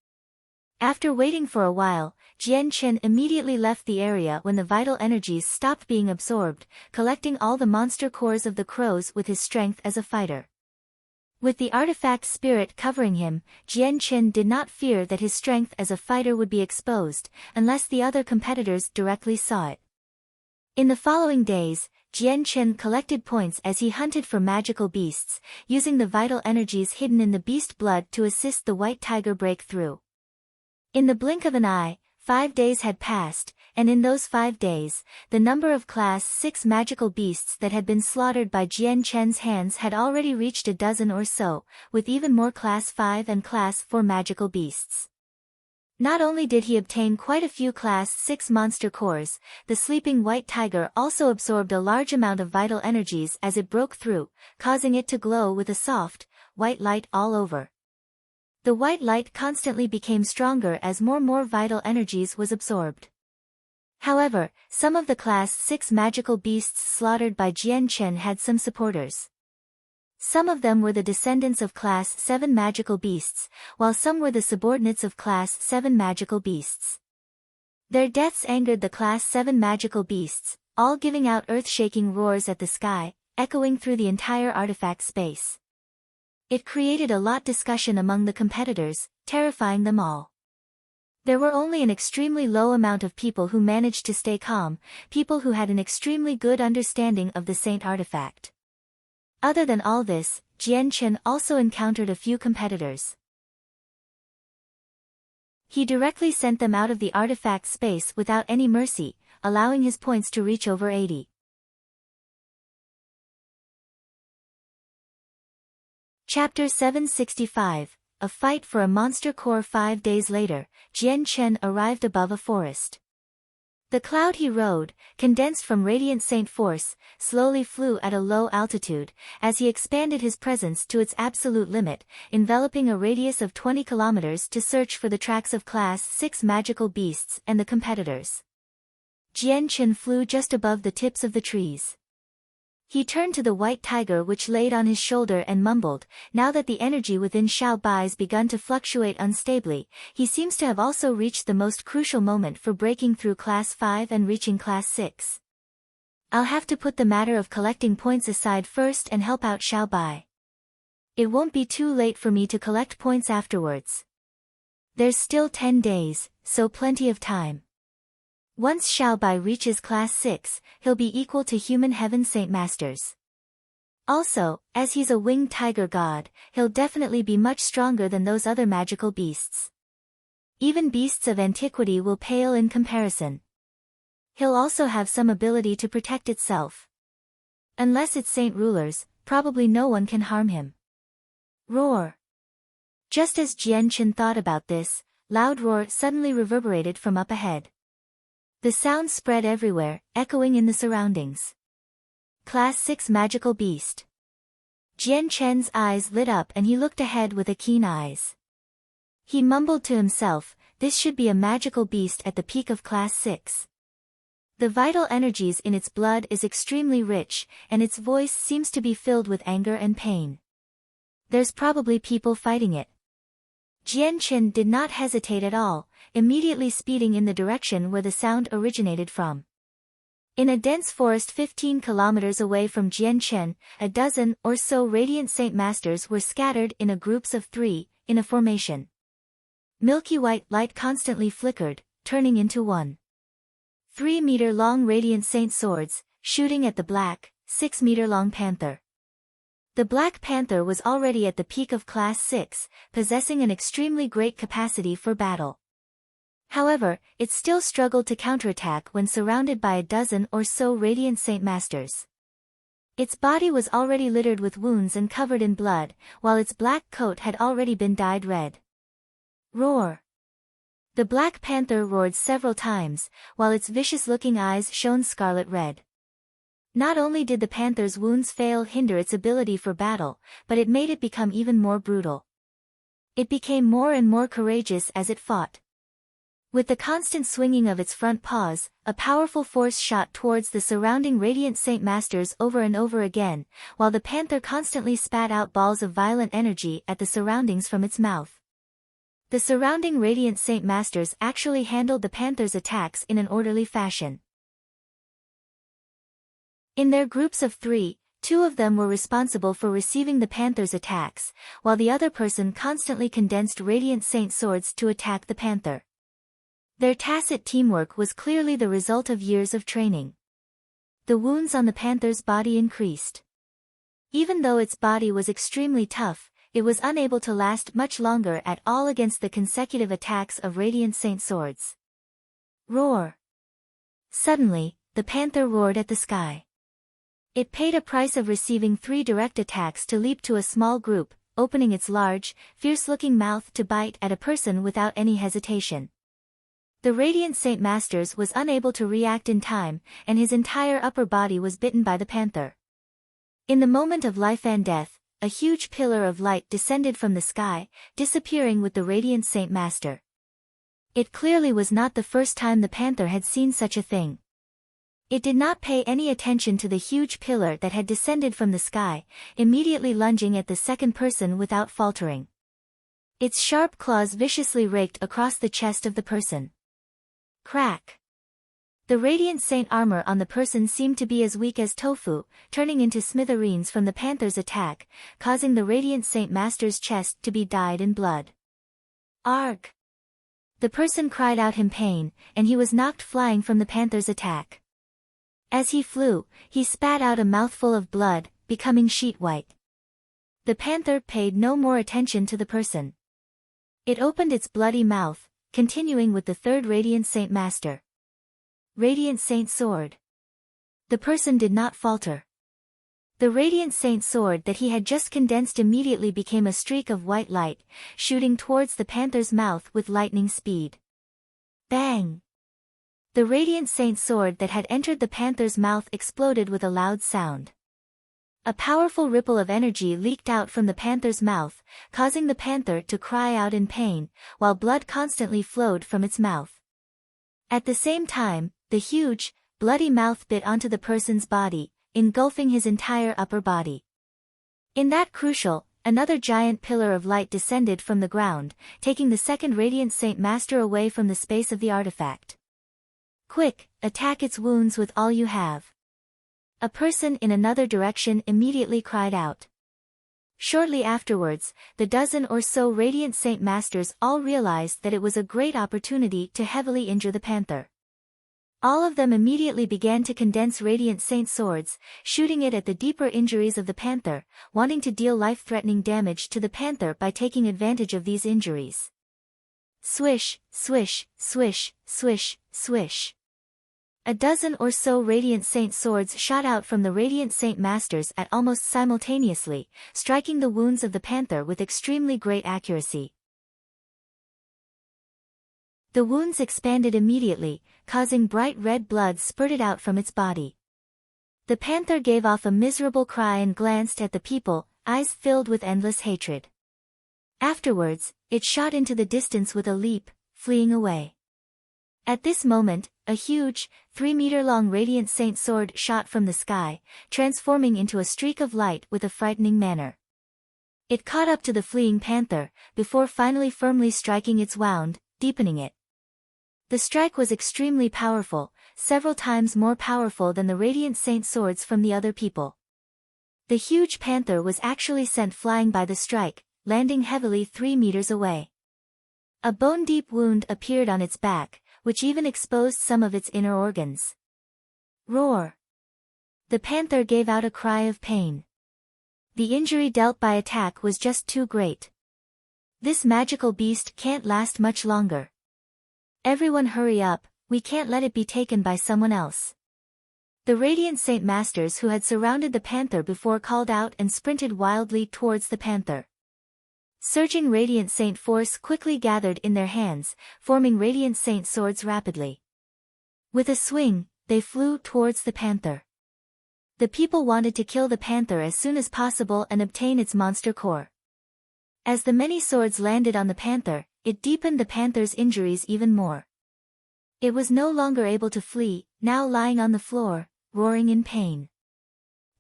After waiting for a while, Jian Chen immediately left the area when the vital energies stopped being absorbed, collecting all the monster cores of the crows with his strength as a fighter. With the artifact spirit covering him, Jian Chen did not fear that his strength as a fighter would be exposed, unless the other competitors directly saw it. In the following days, Jian Chen collected points as he hunted for magical beasts, using the vital energies hidden in the beast blood to assist the white tiger break through. In the blink of an eye, 5 days had passed, and in those 5 days, the number of Class 6 magical beasts that had been slaughtered by Jian Chen's hands had already reached a dozen or so, with even more Class 5 and Class 4 magical beasts. Not only did he obtain quite a few Class 6 monster cores, the sleeping white tiger also absorbed a large amount of vital energies as it broke through, causing it to glow with a soft, white light all over. The white light constantly became stronger as more vital energies was absorbed. However, some of the Class 6 magical beasts slaughtered by Jian Chen had some supporters. Some of them were the descendants of Class 7 magical beasts, while some were the subordinates of Class 7 magical beasts. Their deaths angered the Class 7 magical beasts, all giving out earth-shaking roars at the sky, echoing through the entire artifact space. It created a lot discussion among the competitors, terrifying them all. There were only an extremely low amount of people who managed to stay calm, people who had an extremely good understanding of the Saint artifact. Other than all this, Jian Chen also encountered a few competitors. He directly sent them out of the artifact space without any mercy, allowing his points to reach over 80. Chapter 765, A Fight for a Monster Core. 5 days later, Jian Chen arrived above a forest. The cloud he rode, condensed from radiant saint force, slowly flew at a low altitude, as he expanded his presence to its absolute limit, enveloping a radius of 20 kilometers to search for the tracks of Class 6 magical beasts and the competitors. Jian Chen flew just above the tips of the trees. He turned to the white tiger which laid on his shoulder and mumbled, now that the energy within Xiao Bai's begun to fluctuate unstably, he seems to have also reached the most crucial moment for breaking through Class 5 and reaching Class 6. I'll have to put the matter of collecting points aside first and help out Xiao Bai. It won't be too late for me to collect points afterwards. There's still 10 days, so plenty of time. Once Xiao Bai reaches Class 6, he'll be equal to human heaven saint masters. Also, as he's a winged tiger god, he'll definitely be much stronger than those other magical beasts. Even beasts of antiquity will pale in comparison. He'll also have some ability to protect itself. Unless it's saint rulers, probably no one can harm him. Roar! Just as Jian Chen thought about this, loud roar suddenly reverberated from up ahead. The sound spread everywhere, echoing in the surroundings. Class 6 magical beast. Jian Chen's eyes lit up and he looked ahead with a keen eyes. He mumbled to himself, this should be a magical beast at the peak of Class 6. The vital energies in its blood is extremely rich, and its voice seems to be filled with anger and pain. There's probably people fighting it. Jian Chen did not hesitate at all, immediately speeding in the direction where the sound originated from. In a dense forest 15 kilometers away from Jian Chen, a dozen or so radiant saint masters were scattered in a groups of 3, in a formation. Milky white light constantly flickered, turning into 1. 3-meter-long radiant saint swords, shooting at the black, 6-meter-long panther. The Black Panther was already at the peak of Class 6, possessing an extremely great capacity for battle. However, it still struggled to counterattack when surrounded by a dozen or so radiant saint masters. Its body was already littered with wounds and covered in blood, while its black coat had already been dyed red. Roar! The Black Panther roared several times, while its vicious-looking eyes shone scarlet red. Not only did the panther's wounds hinder its ability for battle, but it made it become even more brutal. It became more and more courageous as it fought. With the constant swinging of its front paws, a powerful force shot towards the surrounding radiant saint masters over and over again, while the panther constantly spat out balls of violent energy at the surroundings from its mouth. The surrounding radiant saint masters actually handled the panther's attacks in an orderly fashion. In their groups of 3, 2 of them were responsible for receiving the panther's attacks, while the other person constantly condensed radiant saint swords to attack the panther. Their tacit teamwork was clearly the result of years of training. The wounds on the panther's body increased. Even though its body was extremely tough, it was unable to last much longer at all against the consecutive attacks of radiant saint swords. Roar! Suddenly, the panther roared at the sky. It paid a price of receiving 3 direct attacks to leap to a small group, opening its large, fierce-looking mouth to bite at a person without any hesitation. The Radiant Saint Masters was unable to react in time, and his entire upper body was bitten by the panther. In the moment of life and death, a huge pillar of light descended from the sky, disappearing with the Radiant Saint Master. It clearly was not the first time the panther had seen such a thing. It did not pay any attention to the huge pillar that had descended from the sky, immediately lunging at the second person without faltering. Its sharp claws viciously raked across the chest of the person. Crack! The radiant saint armor on the person seemed to be as weak as tofu, turning into smithereens from the panther's attack, causing the radiant saint master's chest to be dyed in blood. Arg! The person cried out in pain, and he was knocked flying from the panther's attack. As he flew, he spat out a mouthful of blood, becoming sheet white. The panther paid no more attention to the person. It opened its bloody mouth, continuing with the third Radiant Saint Master. Radiant Saint Sword. The person did not falter. The Radiant Saint Sword that he had just condensed immediately became a streak of white light, shooting towards the panther's mouth with lightning speed. Bang! The Radiant Saint Sword that had entered the panther's mouth exploded with a loud sound. A powerful ripple of energy leaked out from the panther's mouth, causing the panther to cry out in pain, while blood constantly flowed from its mouth. At the same time, the huge, bloody mouth bit onto the person's body, engulfing his entire upper body. In that crucial, another giant pillar of light descended from the ground, taking the second Radiant Saint Master away from the space of the artifact. Quick, attack its wounds with all you have. A person in another direction immediately cried out. Shortly afterwards, the dozen or so Radiant Saint Masters all realized that it was a great opportunity to heavily injure the panther. All of them immediately began to condense Radiant Saint Swords, shooting it at the deeper injuries of the panther, wanting to deal life-threatening damage to the panther by taking advantage of these injuries. Swish, swish, swish, swish, swish. A dozen or so Radiant Saint Swords shot out from the Radiant Saint Masters at almost simultaneously, striking the wounds of the panther with extremely great accuracy. The wounds expanded immediately, causing bright red blood spurted out from its body. The panther gave off a miserable cry and glanced at the people, eyes filled with endless hatred. Afterwards, it shot into the distance with a leap, fleeing away. At this moment, a huge, 3-meter-long Radiant Saint Sword shot from the sky, transforming into a streak of light with a frightening manner. It caught up to the fleeing panther, before finally firmly striking its wound, deepening it. The strike was extremely powerful, several times more powerful than the Radiant Saint Swords from the other people. The huge panther was actually sent flying by the strike, landing heavily 3 meters away. A bone-deep wound appeared on its back, which even exposed some of its inner organs. Roar! The panther gave out a cry of pain. The injury dealt by attack was just too great. This magical beast can't last much longer. Everyone hurry up, we can't let it be taken by someone else. The Radiant Saint Masters who had surrounded the panther before called out and sprinted wildly towards the panther. Surging Radiant Saint Force quickly gathered in their hands, forming Radiant Saint Swords rapidly. With a swing, they flew towards the panther. The people wanted to kill the panther as soon as possible and obtain its monster core. As the many swords landed on the panther, it deepened the panther's injuries even more. It was no longer able to flee, now lying on the floor, roaring in pain.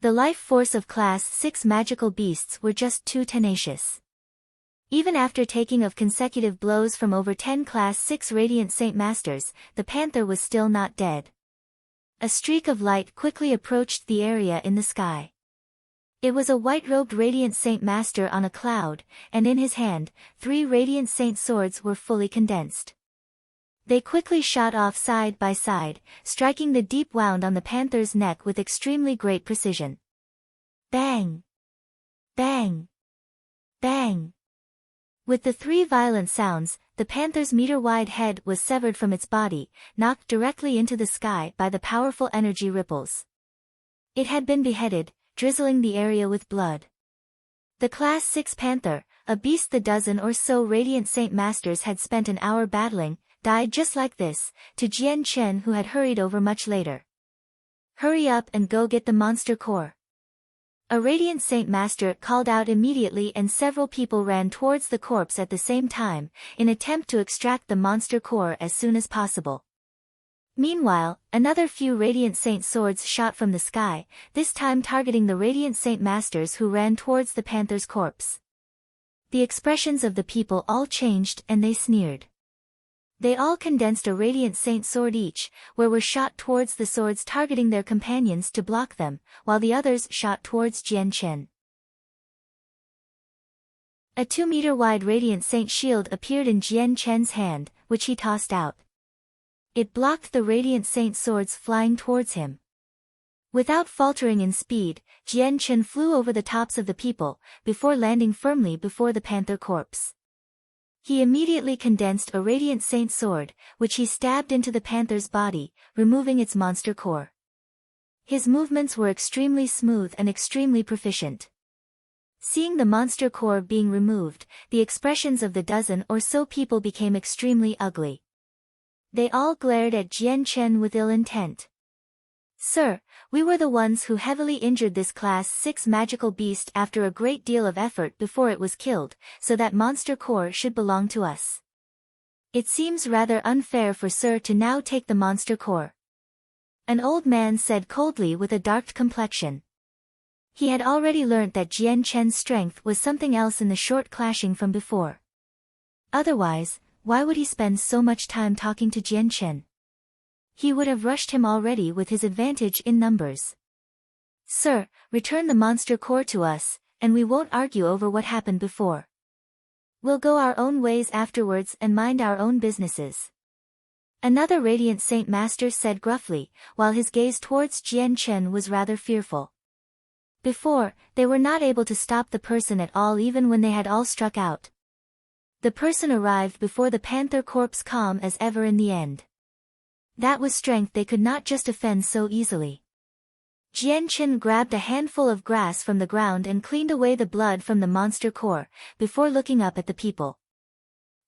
The life force of Class 6 magical beasts were just too tenacious. Even after taking of consecutive blows from over 10 Class 6 Radiant Saint Masters, the panther was still not dead. A streak of light quickly approached the area in the sky. It was a white-robed Radiant Saint Master on a cloud, and in his hand, 3 Radiant Saint Swords were fully condensed. They quickly shot off side by side, striking the deep wound on the panther's neck with extremely great precision. Bang! Bang! Bang! With the 3 violent sounds, the panther's meter-wide head was severed from its body, knocked directly into the sky by the powerful energy ripples. It had been beheaded, drizzling the area with blood. The Class 6 Panther, a beast the dozen or so Radiant Saint Masters had spent an hour battling, died just like this, to Jian Chen who had hurried over much later. Hurry up and go get the monster core. A Radiant Saint Master called out immediately and several people ran towards the corpse at the same time, in attempt to extract the monster core as soon as possible. Meanwhile, another few Radiant Saint swords shot from the sky, this time targeting the Radiant Saint Masters who ran towards the panther's corpse. The expressions of the people all changed and they sneered. They all condensed a Radiant Saint sword each, where were shot towards the swords targeting their companions to block them, while the others shot towards Jian Chen. A 2-meter-wide Radiant Saint shield appeared in Jian Chen's hand, which he tossed out. It blocked the Radiant Saint swords flying towards him. Without faltering in speed, Jian Chen flew over the tops of the people, before landing firmly before the panther corpse. He immediately condensed a Radiant Saint sword, which he stabbed into the panther's body, removing its monster core. His movements were extremely smooth and extremely proficient. Seeing the monster core being removed, the expressions of the dozen or so people became extremely ugly. They all glared at Jian Chen with ill intent. "Sir, we were the ones who heavily injured this Class 6 magical beast after a great deal of effort before it was killed, so that monster core should belong to us. It seems rather unfair for Sir to now take the monster core," an old man said coldly with a dark complexion. He had already learnt that Jian Chen's strength was something else in the short clashing from before. Otherwise, why would he spend so much time talking to Jian Chen? He would have rushed him already with his advantage in numbers. "Sir, return the monster core to us, and we won't argue over what happened before. We'll go our own ways afterwards and mind our own businesses," another Radiant Saint Master said gruffly, while his gaze towards Jian Chen was rather fearful. Before, they were not able to stop the person at all even when they had all struck out. The person arrived before the panther corpse calm as ever in the end. That was strength they could not just offend so easily. Jian Chen grabbed a handful of grass from the ground and cleaned away the blood from the monster core, before looking up at the people.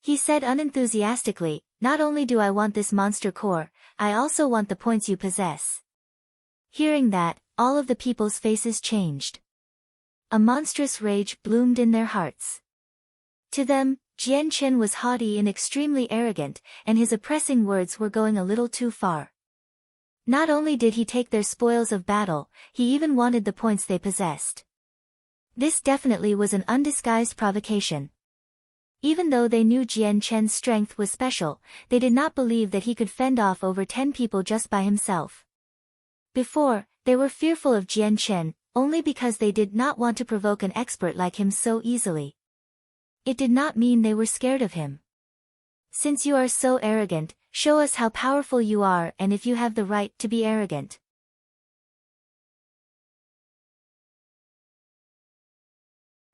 He said unenthusiastically, "Not only do I want this monster core, I also want the points you possess." Hearing that, all of the people's faces changed. A monstrous rage bloomed in their hearts. To them, Jian Chen was haughty and extremely arrogant, and his oppressing words were going a little too far. Not only did he take their spoils of battle, he even wanted the points they possessed. This definitely was an undisguised provocation. Even though they knew Jian Chen's strength was special, they did not believe that he could fend off over 10 people just by himself. Before, they were fearful of Jian Chen, only because they did not want to provoke an expert like him so easily. It did not mean they were scared of him. "Since you are so arrogant, show us how powerful you are and if you have the right to be arrogant."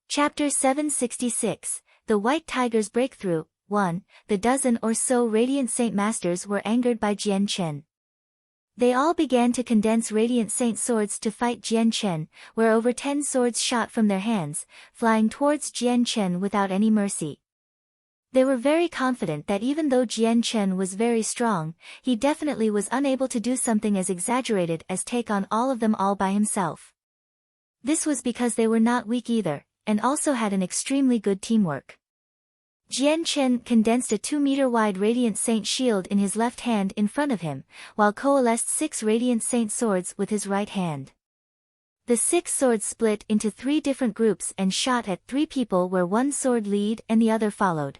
Chapter 766, The White Tiger's Breakthrough. 1. The dozen or so Radiant Saint Masters were angered by Jian Chen. They all began to condense Radiant Saint swords to fight Jian Chen, where over 10 swords shot from their hands, flying towards Jian Chen without any mercy. They were very confident that even though Jian Chen was very strong, he definitely was unable to do something as exaggerated as take on all of them all by himself. This was because they were not weak either, and also had an extremely good teamwork. Jian Chen condensed a 2-meter-wide Radiant Saint shield in his left hand in front of him, while coalesced 6 Radiant Saint swords with his right hand. The 6 swords split into 3 different groups and shot at 3 people where one sword lead and the other followed.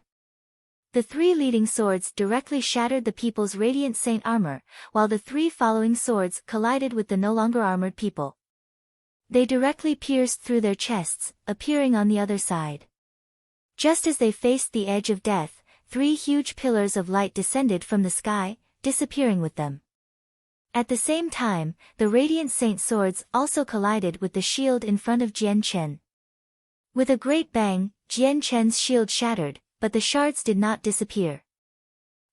The 3 leading swords directly shattered the people's Radiant Saint armor, while the 3 following swords collided with the no longer armored people. They directly pierced through their chests, appearing on the other side. Just as they faced the edge of death, 3 huge pillars of light descended from the sky, disappearing with them. At the same time, the Radiant Saint swords also collided with the shield in front of Jian Chen. With a great bang, Jian Chen's shield shattered, but the shards did not disappear.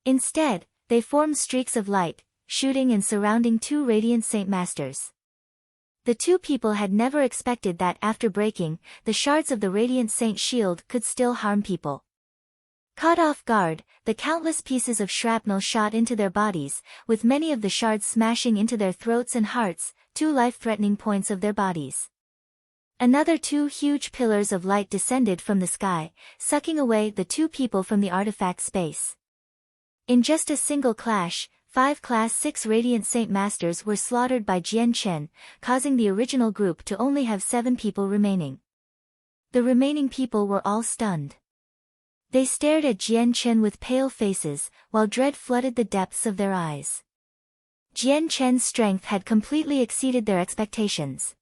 Instead, they formed streaks of light, shooting and surrounding 2 Radiant Saint Masters. The 2 people had never expected that after breaking, the shards of the Radiant Saint shield could still harm people. Caught off guard, the countless pieces of shrapnel shot into their bodies, with many of the shards smashing into their throats and hearts, 2 life-threatening points of their bodies. Another two huge pillars of light descended from the sky, sucking away the two people from the artifact space. In just a single clash, 5 Class 6 Radiant Saint Masters were slaughtered by Jian Chen, causing the original group to only have 7 people remaining. The remaining people were all stunned. They stared at Jian Chen with pale faces, while dread flooded the depths of their eyes. Jian Chen's strength had completely exceeded their expectations.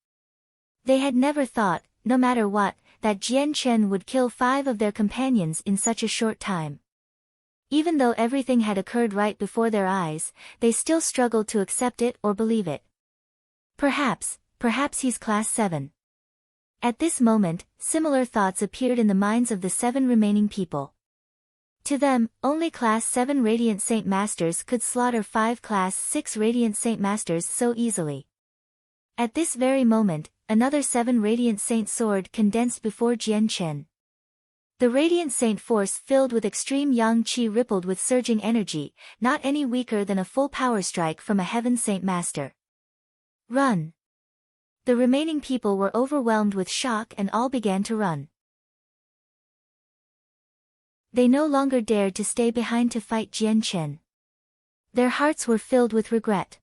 They had never thought, no matter what, that Jian Chen would kill 5 of their companions in such a short time. Even though everything had occurred right before their eyes, they still struggled to accept it or believe it. Perhaps he's Class 7. At this moment, similar thoughts appeared in the minds of the 7 remaining people. To them, only Class 7 Radiant Saint Masters could slaughter 5 Class 6 Radiant Saint Masters so easily. At this very moment, another 7 Radiant Saint sword condensed before Jian Chen. The Radiant Saint force filled with extreme yang qi rippled with surging energy, not any weaker than a full power strike from a Heaven Saint Master. Run! The remaining people were overwhelmed with shock and all began to run. They no longer dared to stay behind to fight Jian Chen. Their hearts were filled with regret.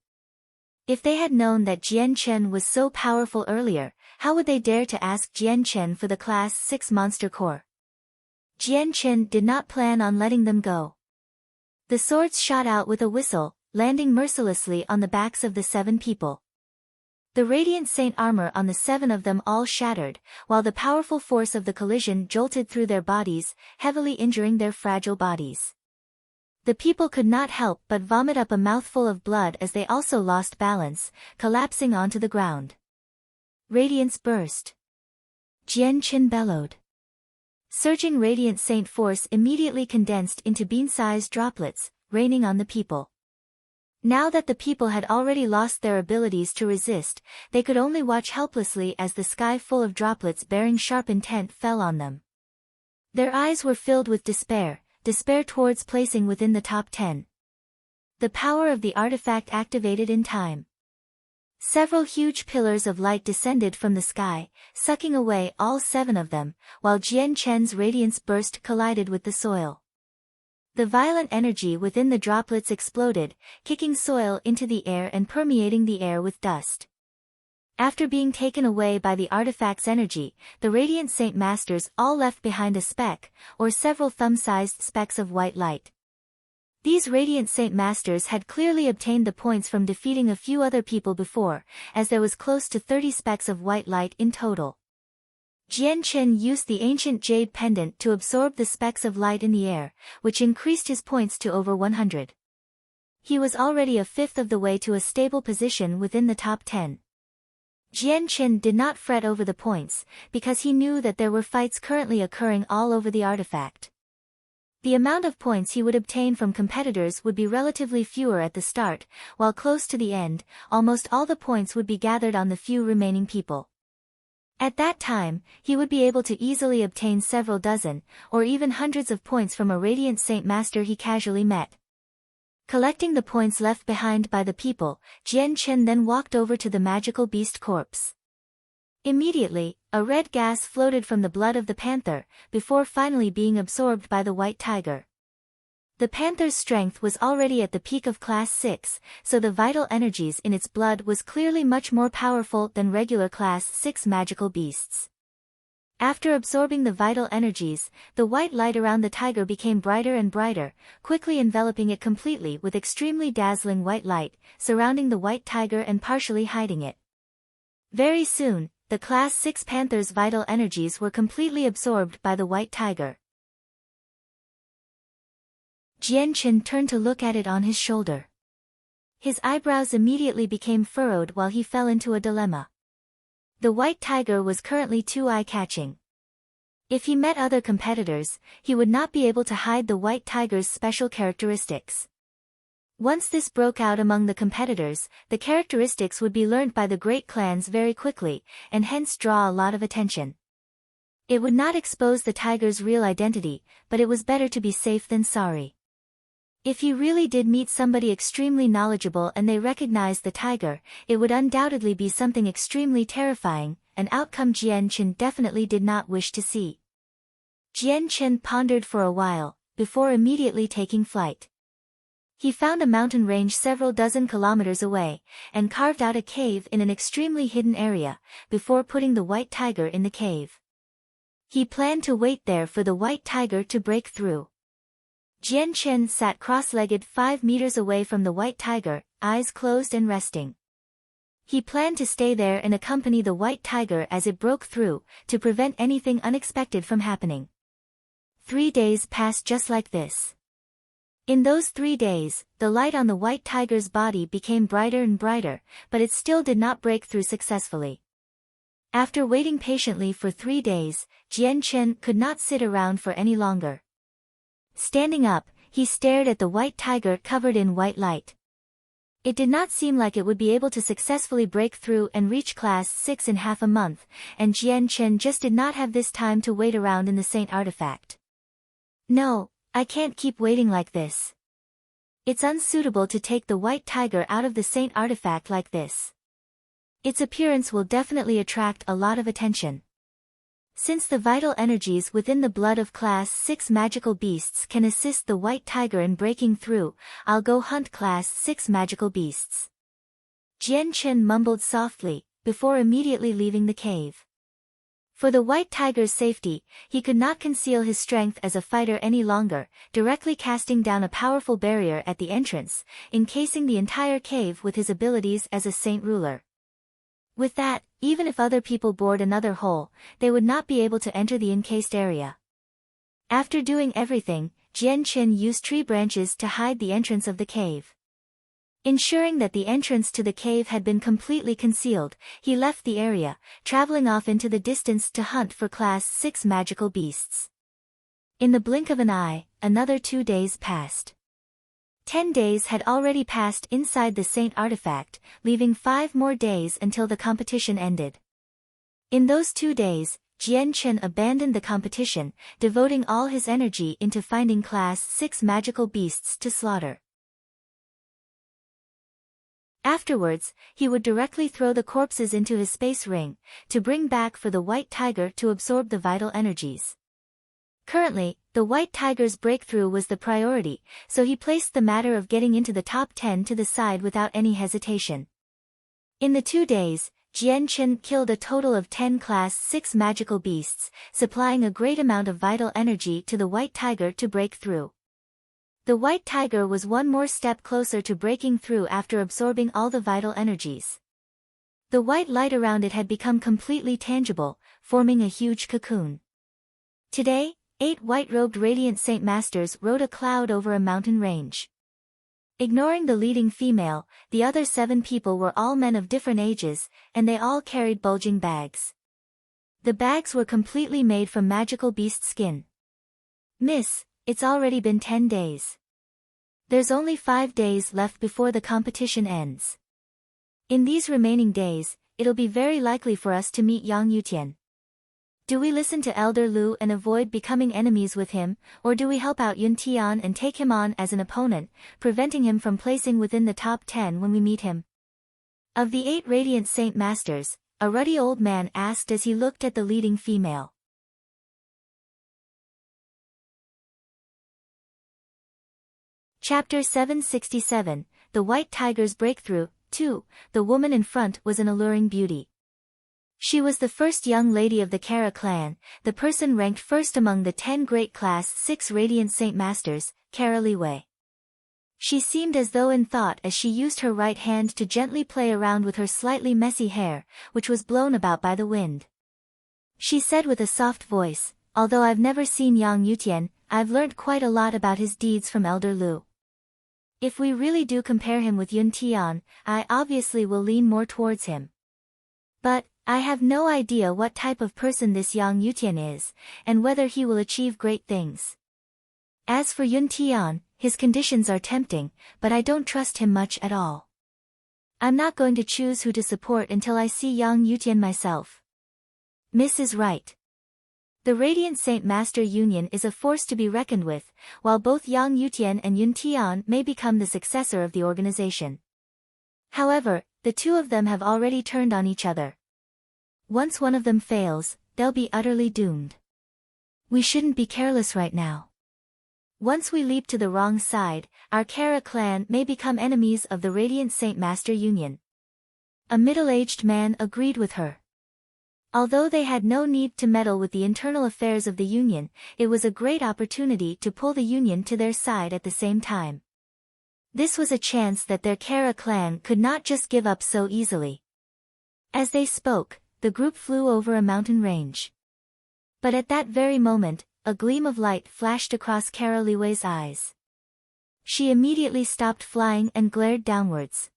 If they had known that Jian Chen was so powerful earlier, how would they dare to ask Jian Chen for the Class 6 Monster Core? Jian Chen did not plan on letting them go. The swords shot out with a whistle, landing mercilessly on the backs of the 7 people. The Radiant Saint armor on the 7 of them all shattered, while the powerful force of the collision jolted through their bodies, heavily injuring their fragile bodies. The people could not help but vomit up a mouthful of blood as they also lost balance, collapsing onto the ground. Radiance burst. Jian Chen bellowed. Surging Radiant Saint force immediately condensed into bean-sized droplets, raining on the people. Now that the people had already lost their abilities to resist, they could only watch helplessly as the sky full of droplets bearing sharp intent fell on them. Their eyes were filled with despair towards placing within the top 10. The power of the artifact activated in time. Several huge pillars of light descended from the sky, sucking away all 7 of them, while Jian Chen's radiance burst collided with the soil. The violent energy within the droplets exploded, kicking soil into the air and permeating the air with dust. After being taken away by the artifact's energy, the Radiant Saint Masters all left behind a speck, or several thumb-sized specks of white light. These Radiant Saint Masters had clearly obtained the points from defeating a few other people before, as there was close to 30 specks of white light in total. Jian Chen used the ancient jade pendant to absorb the specks of light in the air, which increased his points to over 100. He was already a fifth of the way to a stable position within the top 10. Jian Chen did not fret over the points, because he knew that there were fights currently occurring all over the artifact. The amount of points he would obtain from competitors would be relatively fewer at the start, while close to the end, almost all the points would be gathered on the few remaining people. At that time, he would be able to easily obtain several dozen, or even hundreds of points from a Radiant Saint Master he casually met. Collecting the points left behind by the people, Jian Chen then walked over to the magical beast corpse. Immediately, a red gas floated from the blood of the panther, before finally being absorbed by the white tiger. The panther's strength was already at the peak of Class 6, so the vital energies in its blood was clearly much more powerful than regular Class 6 magical beasts. After absorbing the vital energies, the white light around the tiger became brighter and brighter, quickly enveloping it completely with extremely dazzling white light, surrounding the white tiger and partially hiding it. Very soon, the Class 6 panther's vital energies were completely absorbed by the white tiger. Jian Chen turned to look at it on his shoulder. His eyebrows immediately became furrowed while he fell into a dilemma. The white tiger was currently too eye-catching. If he met other competitors, he would not be able to hide the white tiger's special characteristics. Once this broke out among the competitors, the characteristics would be learnt by the great clans very quickly, and hence draw a lot of attention. It would not expose the tiger's real identity, but it was better to be safe than sorry. If he really did meet somebody extremely knowledgeable and they recognized the tiger, it would undoubtedly be something extremely terrifying, an outcome Jian Chen definitely did not wish to see. Jian Chen pondered for a while, before immediately taking flight. He found a mountain range several dozen kilometers away, and carved out a cave in an extremely hidden area, before putting the white tiger in the cave. He planned to wait there for the white tiger to break through. Jian Chen sat cross-legged 5 meters away from the white tiger, eyes closed and resting. He planned to stay there and accompany the white tiger as it broke through, to prevent anything unexpected from happening. 3 days passed just like this. In those 3 days, the light on the white tiger's body became brighter and brighter, but it still did not break through successfully. After waiting patiently for 3 days, Jian Chen could not sit around for any longer. Standing up, he stared at the white tiger covered in white light. It did not seem like it would be able to successfully break through and reach class 6 in half a month, and Jian Chen just did not have this time to wait around in the Saint Artifact. No, I can't keep waiting like this. It's unsuitable to take the white tiger out of the Saint Artifact like this. Its appearance will definitely attract a lot of attention. Since the vital energies within the blood of class 6 magical beasts can assist the white tiger in breaking through, I'll go hunt class 6 magical beasts. Jian Chen mumbled softly, before immediately leaving the cave. For the white tiger's safety, he could not conceal his strength as a fighter any longer, directly casting down a powerful barrier at the entrance, encasing the entire cave with his abilities as a saint ruler. With that, even if other people bored another hole, they would not be able to enter the encased area. After doing everything, Jian Chen used tree branches to hide the entrance of the cave. Ensuring that the entrance to the cave had been completely concealed, he left the area, traveling off into the distance to hunt for class 6 magical beasts. In the blink of an eye, another 2 days passed. 10 days had already passed inside the Saint Artifact, leaving 5 more days until the competition ended. In those 2 days, Jian Chen abandoned the competition, devoting all his energy into finding class 6 magical beasts to slaughter. Afterwards, he would directly throw the corpses into his space ring, to bring back for the white tiger to absorb the vital energies. Currently, the white tiger's breakthrough was the priority, so he placed the matter of getting into the top 10 to the side without any hesitation. In the 2 days, Jian Chen killed a total of 10 class 6 magical beasts, supplying a great amount of vital energy to the white tiger to break through. The white tiger was one more step closer to breaking through after absorbing all the vital energies. The white light around it had become completely tangible, forming a huge cocoon. Today, 8 white-robed radiant Saint Masters rode a cloud over a mountain range. Ignoring the leading female, the other 7 people were all men of different ages, and they all carried bulging bags. The bags were completely made from magical beast skin. "Miss, it's already been 10 days. There's only 5 days left before the competition ends. In these remaining days, it'll be very likely for us to meet Yang Yutian. Do we listen to Elder Lu and avoid becoming enemies with him, or do we help out Yun Tian and take him on as an opponent, preventing him from placing within the top 10 when we meet him?" Of the 8 radiant Saint Masters, a ruddy old man asked as he looked at the leading female. Chapter 767, The White Tiger's Breakthrough, 2. The woman in front was an alluring beauty. She was the first young lady of the Kara clan, the person ranked first among the 10 great class 6 radiant Saint Masters, Kara Liwei. She seemed as though in thought as she used her right hand to gently play around with her slightly messy hair, which was blown about by the wind. She said with a soft voice, "Although I've never seen Yang Yutian, I've learnt quite a lot about his deeds from Elder Lu. If we really do compare him with Yun Tian, I obviously will lean more towards him. But, I have no idea what type of person this Yang Yutian is, and whether he will achieve great things. As for Yun Tian, his conditions are tempting, but I don't trust him much at all. I'm not going to choose who to support until I see Yang Yutian myself." Miss is right. The Radiant Saint Master Union is a force to be reckoned with, while both Yang Yutian and Yun Tian may become the successor of the organization. However, the two of them have already turned on each other. Once one of them fails, they'll be utterly doomed. We shouldn't be careless right now. Once we leap to the wrong side, our Kara clan may become enemies of the Radiant Saint Master Union. A middle-aged man agreed with her. Although they had no need to meddle with the internal affairs of the Union, it was a great opportunity to pull the Union to their side at the same time. This was a chance that their Kara clan could not just give up so easily. As they spoke, the group flew over a mountain range. But at that very moment, a gleam of light flashed across Kara Liwei's eyes. She immediately stopped flying and glared downwards.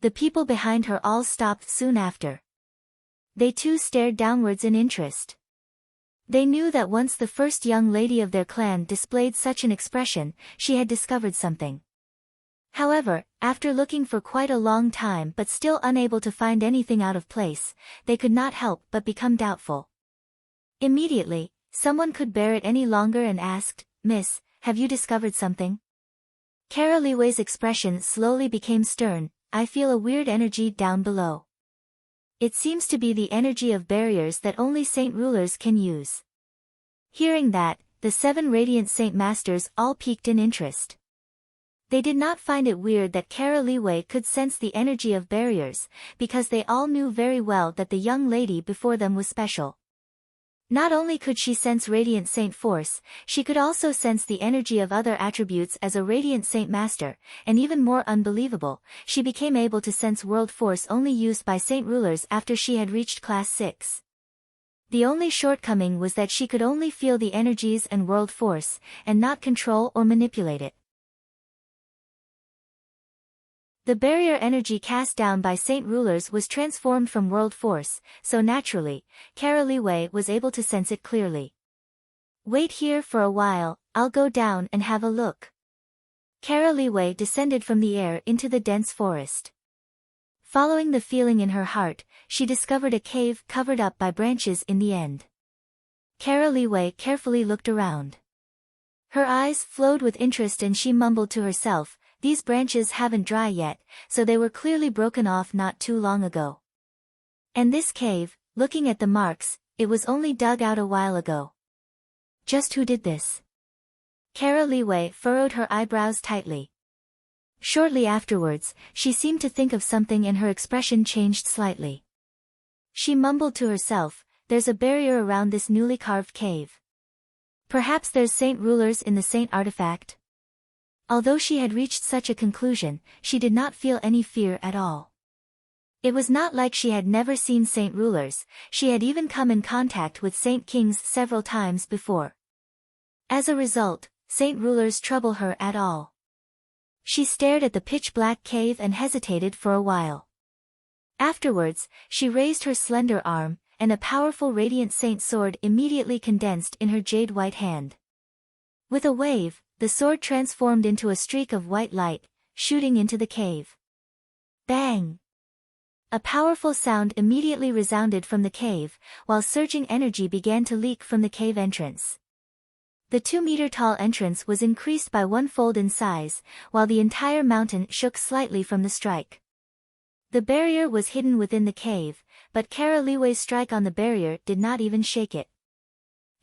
The people behind her all stopped soon after. They too stared downwards in interest. They knew that once the first young lady of their clan displayed such an expression, she had discovered something. However, after looking for quite a long time but still unable to find anything out of place, they could not help but become doubtful. Immediately, someone could bear it any longer and asked, "Miss, have you discovered something?" Kara Liwei's expression slowly became stern. "I feel a weird energy down below. It seems to be the energy of barriers that only saint rulers can use." Hearing that, the 7 Radiant Saint Masters all piqued in interest. They did not find it weird that Kara Liwei could sense the energy of barriers, because they all knew very well that the young lady before them was special. Not only could she sense Radiant Saint Force, she could also sense the energy of other attributes as a Radiant Saint Master, and even more unbelievable, she became able to sense World Force only used by Saint Rulers after she had reached Class 6. The only shortcoming was that she could only feel the energies and World Force, and not control or manipulate it. The barrier energy cast down by Saint Rulers was transformed from World Force, so naturally, Kara Liwei was able to sense it clearly. "Wait here for a while, I'll go down and have a look." Kara Liwei descended from the air into the dense forest. Following the feeling in her heart, she discovered a cave covered up by branches in the end. Kara Liwei carefully looked around. Her eyes flowed with interest and she mumbled to herself, "These branches haven't dry yet, so they were clearly broken off not too long ago. And this cave, looking at the marks, it was only dug out a while ago. Just who did this?" Kara Liwei furrowed her eyebrows tightly. Shortly afterwards, she seemed to think of something and her expression changed slightly. She mumbled to herself, "There's a barrier around this newly carved cave. Perhaps there's Saint Rulers in the Saint Artifact." Although she had reached such a conclusion, she did not feel any fear at all. It was not like she had never seen Saint Rulers, she had even come in contact with Saint Kings several times before. As a result, Saint Rulers trouble her at all. She stared at the pitch-black cave and hesitated for a while. Afterwards, she raised her slender arm, and a powerful radiant saint sword immediately condensed in her jade-white hand. With a wave, the sword transformed into a streak of white light, shooting into the cave. Bang! A powerful sound immediately resounded from the cave, while surging energy began to leak from the cave entrance. The 2-meter-tall entrance was increased by 1-fold in size, while the entire mountain shook slightly from the strike. The barrier was hidden within the cave, but Kara Liwei's strike on the barrier did not even shake it.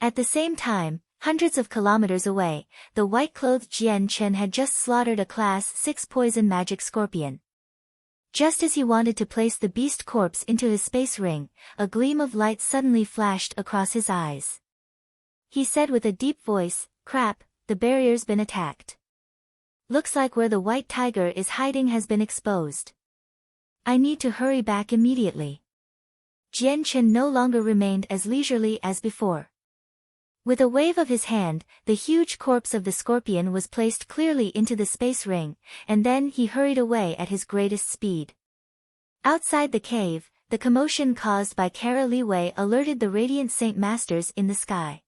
At the same time, hundreds of kilometers away, the white-clothed Jian Chen had just slaughtered a Class 6 poison magic scorpion. Just as he wanted to place the beast corpse into his space ring, a gleam of light suddenly flashed across his eyes. He said with a deep voice, "Crap, the barrier's been attacked. Looks like where the white tiger is hiding has been exposed. I need to hurry back immediately." Jian Chen no longer remained as leisurely as before. With a wave of his hand, the huge corpse of the scorpion was placed clearly into the space ring, and then he hurried away at his greatest speed. Outside the cave, the commotion caused by Kara Liwei alerted the Radiant Saint Masters in the sky.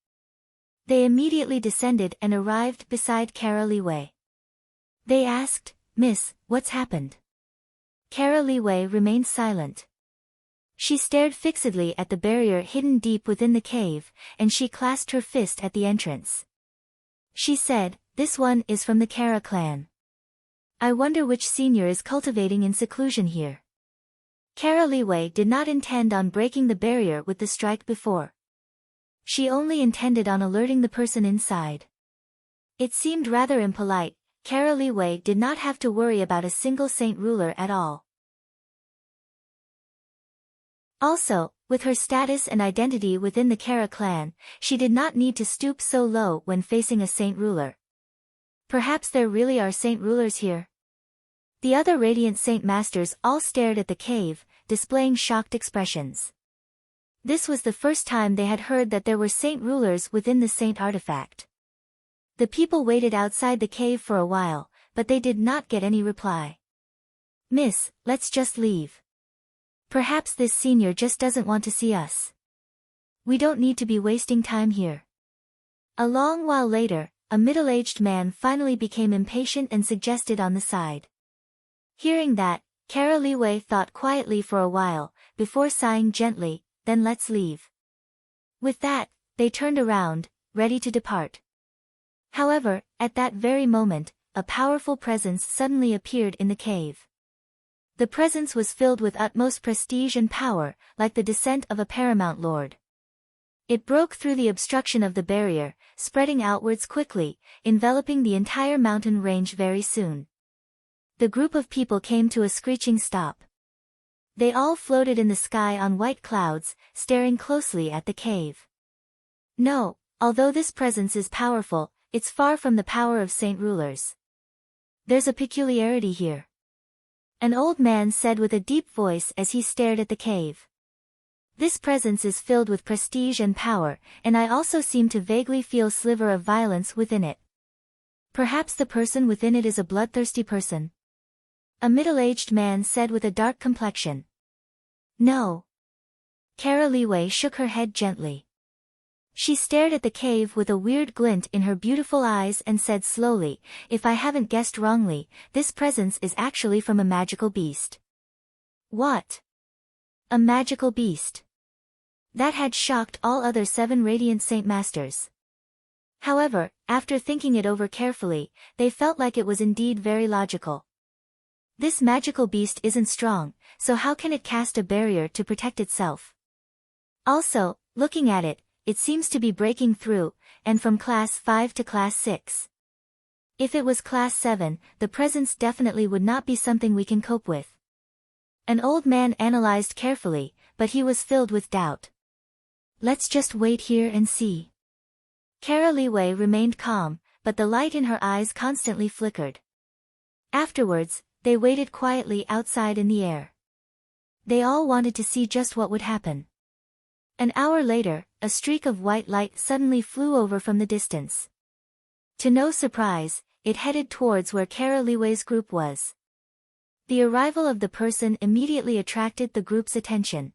They immediately descended and arrived beside Kara Liwei. They asked, "Miss, what's happened?" Kara Liwei remained silent. She stared fixedly at the barrier hidden deep within the cave, and she clasped her fist at the entrance. She said, "This one is from the Kara clan. I wonder which senior is cultivating in seclusion here." Kara Liwei did not intend on breaking the barrier with the strike before. She only intended on alerting the person inside. It seemed rather impolite. Kara Liwei did not have to worry about a single saint ruler at all. Also, with her status and identity within the Kara clan, she did not need to stoop so low when facing a saint ruler. Perhaps there really are saint rulers here? The other radiant saint masters all stared at the cave, displaying shocked expressions. This was the first time they had heard that there were saint rulers within the saint artifact. The people waited outside the cave for a while, but they did not get any reply. "Miss, let's just leave. Perhaps this senior just doesn't want to see us. We don't need to be wasting time here." A long while later, a middle-aged man finally became impatient and suggested on the side. Hearing that, Kara Liwei thought quietly for a while, before sighing gently, "Then let's leave." With that, they turned around, ready to depart. However, at that very moment, a powerful presence suddenly appeared in the cave. The presence was filled with utmost prestige and power, like the descent of a paramount lord. It broke through the obstruction of the barrier, spreading outwards quickly, enveloping the entire mountain range very soon. The group of people came to a screeching stop. They all floated in the sky on white clouds, staring closely at the cave. No, although this presence is powerful, it's far from the power of saint rulers. There's a peculiarity here. An old man said with a deep voice as he stared at the cave. This presence is filled with prestige and power, and I also seem to vaguely feel a sliver of violence within it. Perhaps the person within it is a bloodthirsty person. A middle-aged man said with a dark complexion. No. Kara Liwei shook her head gently. She stared at the cave with a weird glint in her beautiful eyes and said slowly, "If I haven't guessed wrongly, this presence is actually from a magical beast." What? A magical beast? That had shocked all other 7 radiant saint masters. However, after thinking it over carefully, they felt like it was indeed very logical. This magical beast isn't strong, so how can it cast a barrier to protect itself? Also, looking at it, it seems to be breaking through, and from class 5 to class 6. If it was class 7, the presence definitely would not be something we can cope with. An old man analyzed carefully, but he was filled with doubt. Let's just wait here and see. Kara Liwei remained calm, but the light in her eyes constantly flickered. Afterwards, they waited quietly outside in the air. They all wanted to see just what would happen. An hour later, a streak of white light suddenly flew over from the distance. To no surprise, it headed towards where Kara Liwei's group was. The arrival of the person immediately attracted the group's attention.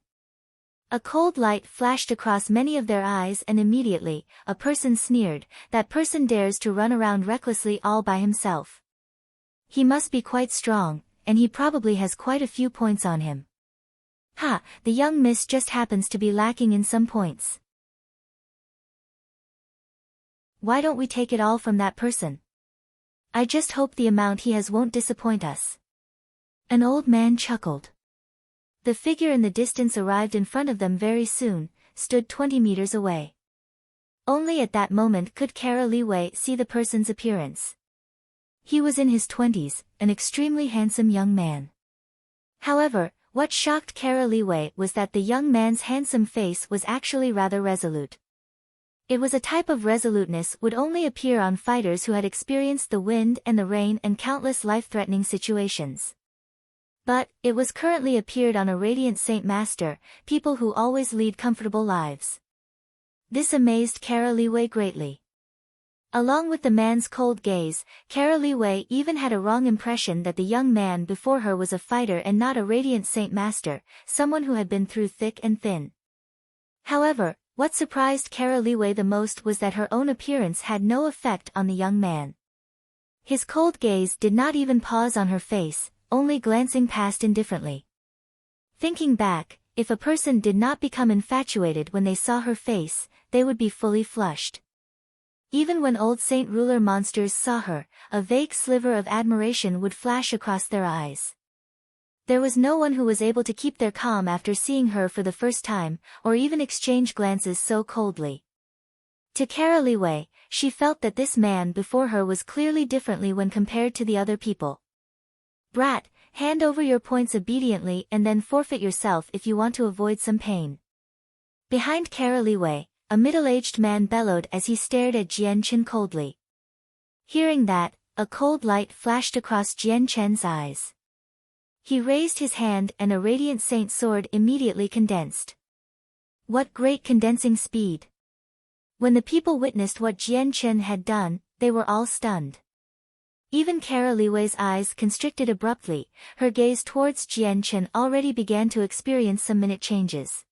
A cold light flashed across many of their eyes and immediately, a person sneered, "That person dares to run around recklessly all by himself. He must be quite strong, and he probably has quite a few points on him. Ha, the young miss just happens to be lacking in some points. Why don't we take it all from that person? I just hope the amount he has won't disappoint us." An old man chuckled. The figure in the distance arrived in front of them very soon, stood 20 meters away. Only at that moment could Kara Liwei see the person's appearance. He was in his 20s, an extremely handsome young man. However, what shocked Kara Liwei was that the young man's handsome face was actually rather resolute. It was a type of resoluteness would only appear on fighters who had experienced the wind and the rain and countless life-threatening situations. But, it was currently appeared on a radiant saint master, people who always lead comfortable lives. This amazed Kara Liwei greatly. Along with the man's cold gaze, Kara Liwei even had a wrong impression that the young man before her was a fighter and not a radiant saint master, someone who had been through thick and thin. However, what surprised Kara Liwei the most was that her own appearance had no effect on the young man. His cold gaze did not even pause on her face, only glancing past indifferently. Thinking back, if a person did not become infatuated when they saw her face, they would be fully flushed. Even when old Saint Ruler monsters saw her, a vague sliver of admiration would flash across their eyes. There was no one who was able to keep their calm after seeing her for the first time, or even exchange glances so coldly. To Kara Liwei, she felt that this man before her was clearly differently when compared to the other people. Brat, hand over your points obediently and then forfeit yourself if you want to avoid some pain. Behind Kara Liwei, a middle-aged man bellowed as he stared at Jian Chen coldly. Hearing that, a cold light flashed across Jian Chen's eyes. He raised his hand and a radiant saint sword immediately condensed. What great condensing speed! When the people witnessed what Jian Chen had done, they were all stunned. Even Kara Liwei's eyes constricted abruptly, her gaze towards Jian Chen already began to experience some minute changes.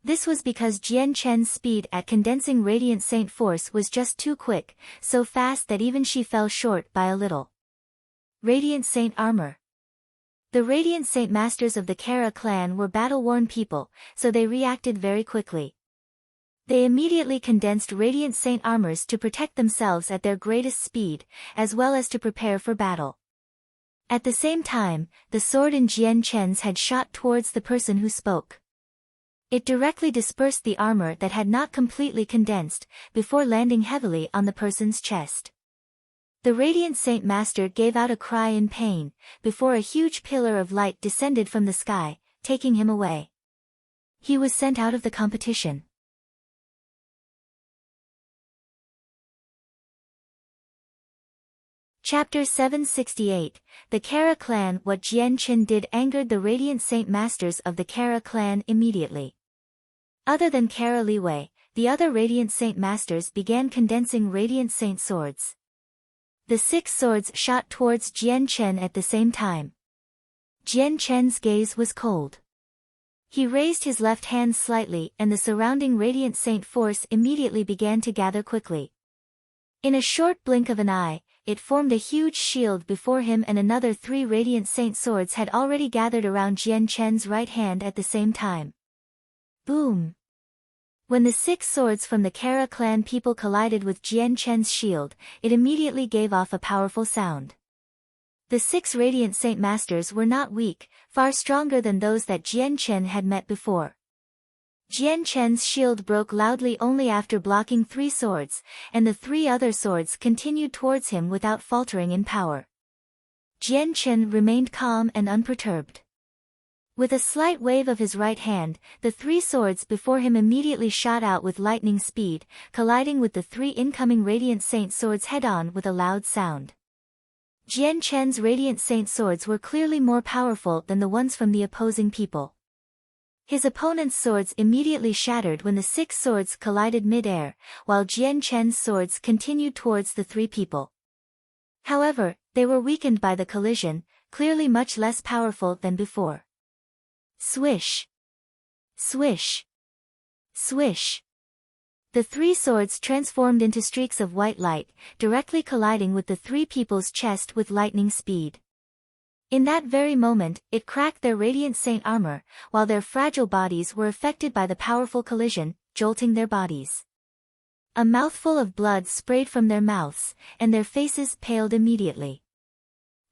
This was because Jian Chen's speed at condensing Radiant Saint Force was just too quick, so fast that even she fell short by a little. Radiant Saint Armor. The Radiant Saint Masters of the Kara clan were battle-worn people, so they reacted very quickly. They immediately condensed Radiant Saint Armors to protect themselves at their greatest speed, as well as to prepare for battle. At the same time, the sword in Jian Chen's had shot towards the person who spoke. It directly dispersed the armor that had not completely condensed, before landing heavily on the person's chest. The Radiant Saint Master gave out a cry in pain, before a huge pillar of light descended from the sky, taking him away. He was sent out of the competition. Chapter 768, The Kara Clan. What Jian Chen did angered the Radiant Saint Masters of the Kara clan immediately. Other than Kara Liwei, the other Radiant Saint Masters began condensing Radiant Saint Swords. The 6 swords shot towards Jian Chen at the same time. Jian Chen's gaze was cold. He raised his left hand slightly and the surrounding Radiant Saint Force immediately began to gather quickly. In a short blink of an eye, it formed a huge shield before him and another 3 Radiant Saint Swords had already gathered around Jian Chen's right hand at the same time. Boom! When the 6 swords from the Kara clan people collided with Jian Chen's shield, it immediately gave off a powerful sound. The 6 Radiant Saint Masters were not weak, far stronger than those that Jian Chen had met before. Jian Chen's shield broke loudly only after blocking 3 swords, and the 3 other swords continued towards him without faltering in power. Jian Chen remained calm and unperturbed. With a slight wave of his right hand, the 3 swords before him immediately shot out with lightning speed, colliding with the 3 incoming Radiant Saint Swords head-on with a loud sound. Jian Chen's Radiant Saint Swords were clearly more powerful than the ones from the opposing people. His opponent's swords immediately shattered when the 6 swords collided mid-air, while Jian Chen's swords continued towards the 3 people. However, they were weakened by the collision, clearly much less powerful than before. Swish! Swish! Swish! The 3 swords transformed into streaks of white light, directly colliding with the 3 people's chest with lightning speed. In that very moment, it cracked their Radiant Saint armor, while their fragile bodies were affected by the powerful collision, jolting their bodies. A mouthful of blood sprayed from their mouths, and their faces paled immediately.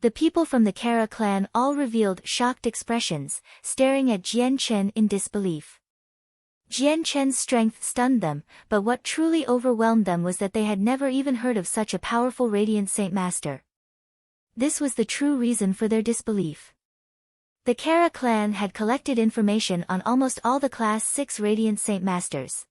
The people from the Kara clan all revealed shocked expressions, staring at Jian Chen in disbelief. Jian Chen's strength stunned them, but what truly overwhelmed them was that they had never even heard of such a powerful Radiant Saint Master. This was the true reason for their disbelief. The Kara clan had collected information on almost all the Class 6 Radiant Saint Masters.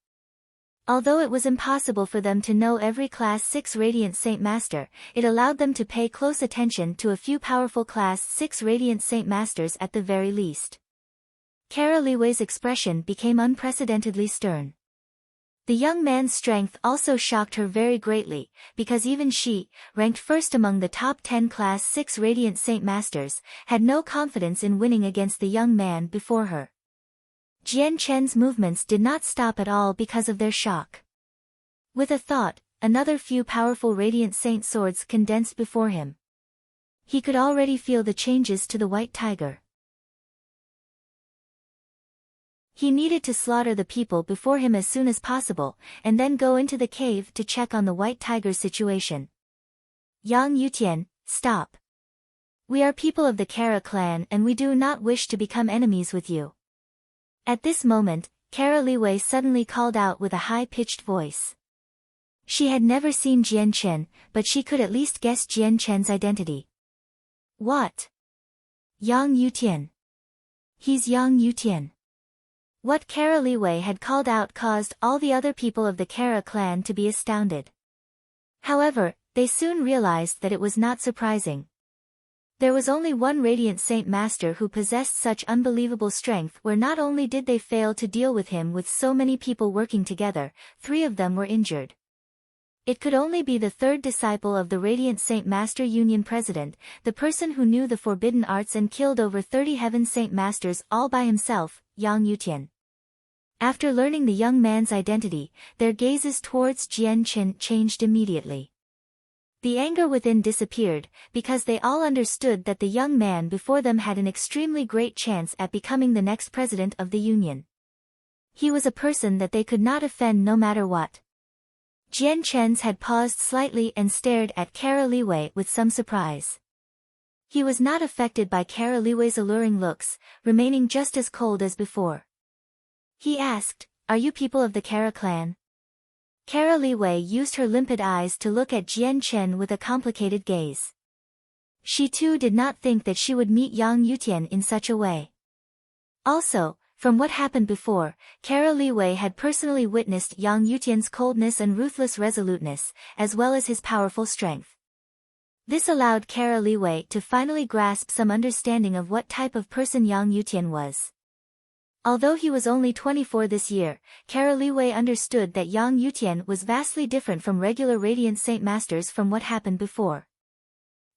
Although it was impossible for them to know every Class 6 Radiant Saint Master, it allowed them to pay close attention to a few powerful Class 6 Radiant Saint Masters at the very least. Kara Liwei's expression became unprecedentedly stern. The young man's strength also shocked her very greatly, because even she, ranked first among the top 10 Class 6 Radiant Saint Masters, had no confidence in winning against the young man before her. Jian Chen's movements did not stop at all because of their shock. With a thought, another few powerful Radiant Saint swords condensed before him. He could already feel the changes to the White Tiger. He needed to slaughter the people before him as soon as possible, and then go into the cave to check on the White Tiger's situation. Yang Yutian, stop! We are people of the Kara clan and we do not wish to become enemies with you. At this moment, Kara Liwei suddenly called out with a high-pitched voice. She had never seen Jian Chen, but she could at least guess Jian Chen's identity. What? Yang Yutian. He's Yang Yutian. What Kara Liwei had called out caused all the other people of the Kara clan to be astounded. However, they soon realized that it was not surprising. There was only one Radiant Saint Master who possessed such unbelievable strength, where not only did they fail to deal with him with so many people working together, 3 of them were injured. It could only be the 3rd disciple of the Radiant Saint Master Union President, the person who knew the forbidden arts and killed over 30 Heaven Saint Masters all by himself, Yang Yutian. After learning the young man's identity, their gazes towards Jian Chen changed immediately. The anger within disappeared, because they all understood that the young man before them had an extremely great chance at becoming the next president of the Union. He was a person that they could not offend no matter what. Jian Chen's had paused slightly and stared at Kara Liwei with some surprise. He was not affected by Kara Liwei's alluring looks, remaining just as cold as before. He asked, "Are you people of the Kara clan?" Kara Liwei used her limpid eyes to look at Jian Chen with a complicated gaze. She too did not think that she would meet Yang Yutian in such a way. Also, from what happened before, Kara Liwei had personally witnessed Yang Yutian's coldness and ruthless resoluteness, as well as his powerful strength. This allowed Kara Liwei to finally grasp some understanding of what type of person Yang Yutian was. Although he was only 24 this year, Kara Liwei understood that Yang Yutian was vastly different from regular Radiant Saint Masters from what happened before.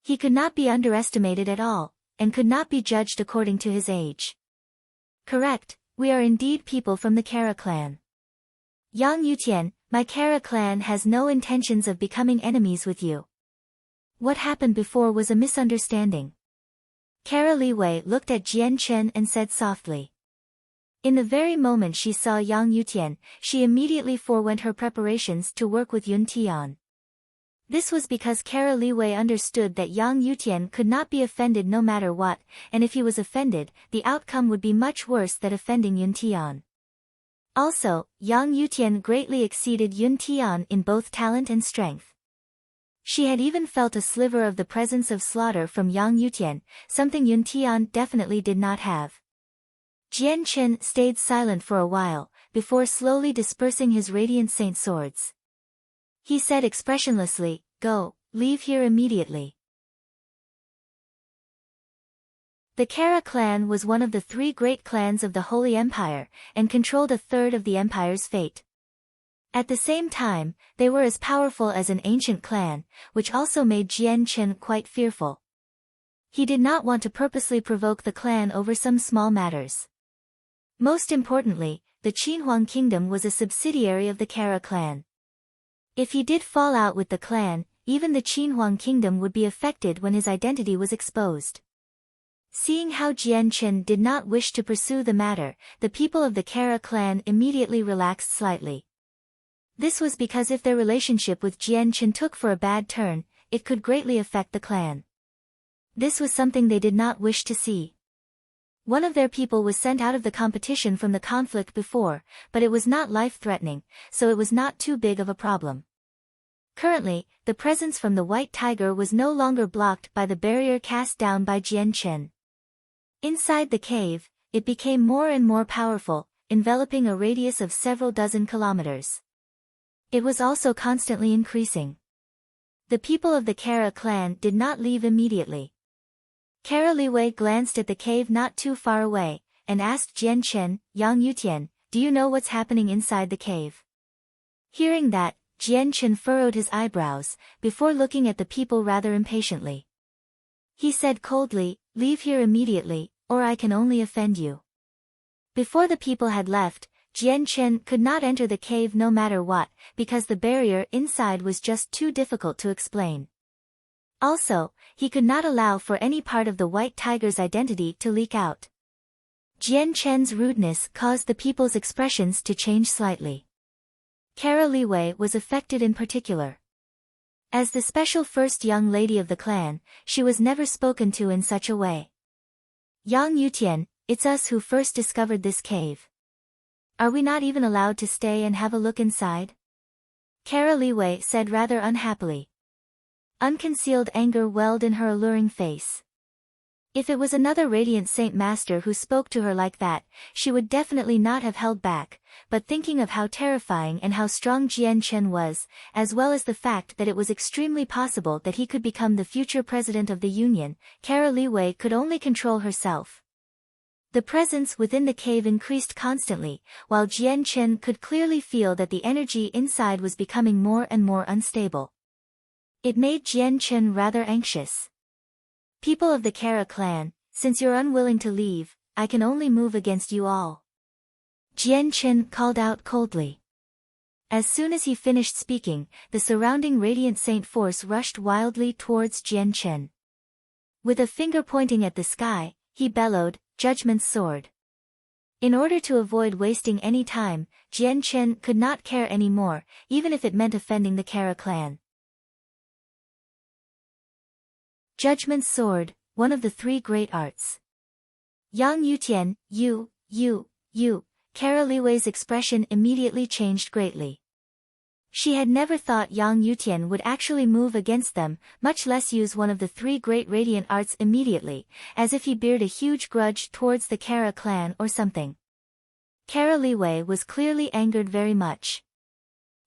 He could not be underestimated at all, and could not be judged according to his age. Correct, we are indeed people from the Kara clan. Yang Yutian, my Kara clan has no intentions of becoming enemies with you. What happened before was a misunderstanding. Kara Liwei looked at Jian Chen and said softly. In the very moment she saw Yang Yutian, she immediately forewent her preparations to work with Yun Tian. This was because Kara Liwei understood that Yang Yutian could not be offended no matter what, and if he was offended, the outcome would be much worse than offending Yun Tian. Also, Yang Yutian greatly exceeded Yun Tian in both talent and strength. She had even felt a sliver of the presence of slaughter from Yang Yutian, something Yun Tian definitely did not have. Jian Chen stayed silent for a while, before slowly dispersing his Radiant Saint swords. He said expressionlessly, "Go, leave here immediately." The Kara clan was one of the 3 great clans of the Holy Empire, and controlled a third of the empire's fate. At the same time, they were as powerful as an ancient clan, which also made Jian Chen quite fearful. He did not want to purposely provoke the clan over some small matters. Most importantly, the Qinhuang kingdom was a subsidiary of the Kara clan. If he did fall out with the clan, even the Qinhuang kingdom would be affected when his identity was exposed. Seeing how Jian Chen did not wish to pursue the matter, the people of the Kara clan immediately relaxed slightly. This was because if their relationship with Jian Chen took for a bad turn, it could greatly affect the clan. This was something they did not wish to see. One of their people was sent out of the competition from the conflict before, but it was not life-threatening, so it was not too big of a problem. Currently, the presence from the White Tiger was no longer blocked by the barrier cast down by Jian Chen. Inside the cave, it became more and more powerful, enveloping a radius of several dozen kilometers. It was also constantly increasing. The people of the Kara clan did not leave immediately. Kara Liwei glanced at the cave not too far away, and asked Jian Chen, "Yang Yutian, do you know what's happening inside the cave?" Hearing that, Jian Chen furrowed his eyebrows, before looking at the people rather impatiently. He said coldly, "Leave here immediately, or I can only offend you." Before the people had left, Jian Chen could not enter the cave no matter what, because the barrier inside was just too difficult to explain. Also, he could not allow for any part of the White Tiger's identity to leak out. Jian Chen's rudeness caused the people's expressions to change slightly. Kara Liwei was affected in particular. As the special first young lady of the clan, she was never spoken to in such a way. Yang Yutian, it's us who first discovered this cave. Are we not even allowed to stay and have a look inside? Kara Liwei said rather unhappily. Unconcealed anger welled in her alluring face. If it was another Radiant Saint Master who spoke to her like that, she would definitely not have held back, but thinking of how terrifying and how strong Jian Chen was, as well as the fact that it was extremely possible that he could become the future president of the Union, Kara Liwei could only control herself. The presence within the cave increased constantly, while Jian Chen could clearly feel that the energy inside was becoming more and more unstable. It made Jian Chen rather anxious. People of the Kara clan, since you're unwilling to leave, I can only move against you all. Jian Chen called out coldly. As soon as he finished speaking, the surrounding Radiant Saint force rushed wildly towards Jian Chen. With a finger pointing at the sky, he bellowed, Judgment's sword. In order to avoid wasting any time, Jian Chen could not care any more, even if it meant offending the Kara clan. Judgment's sword, one of the three great arts. Yang Yutian, you, Kara Liwei's expression immediately changed greatly. She had never thought Yang Yutian would actually move against them, much less use one of the three great radiant arts immediately, as if he bared a huge grudge towards the Kara clan or something. Kara Liwei was clearly angered very much.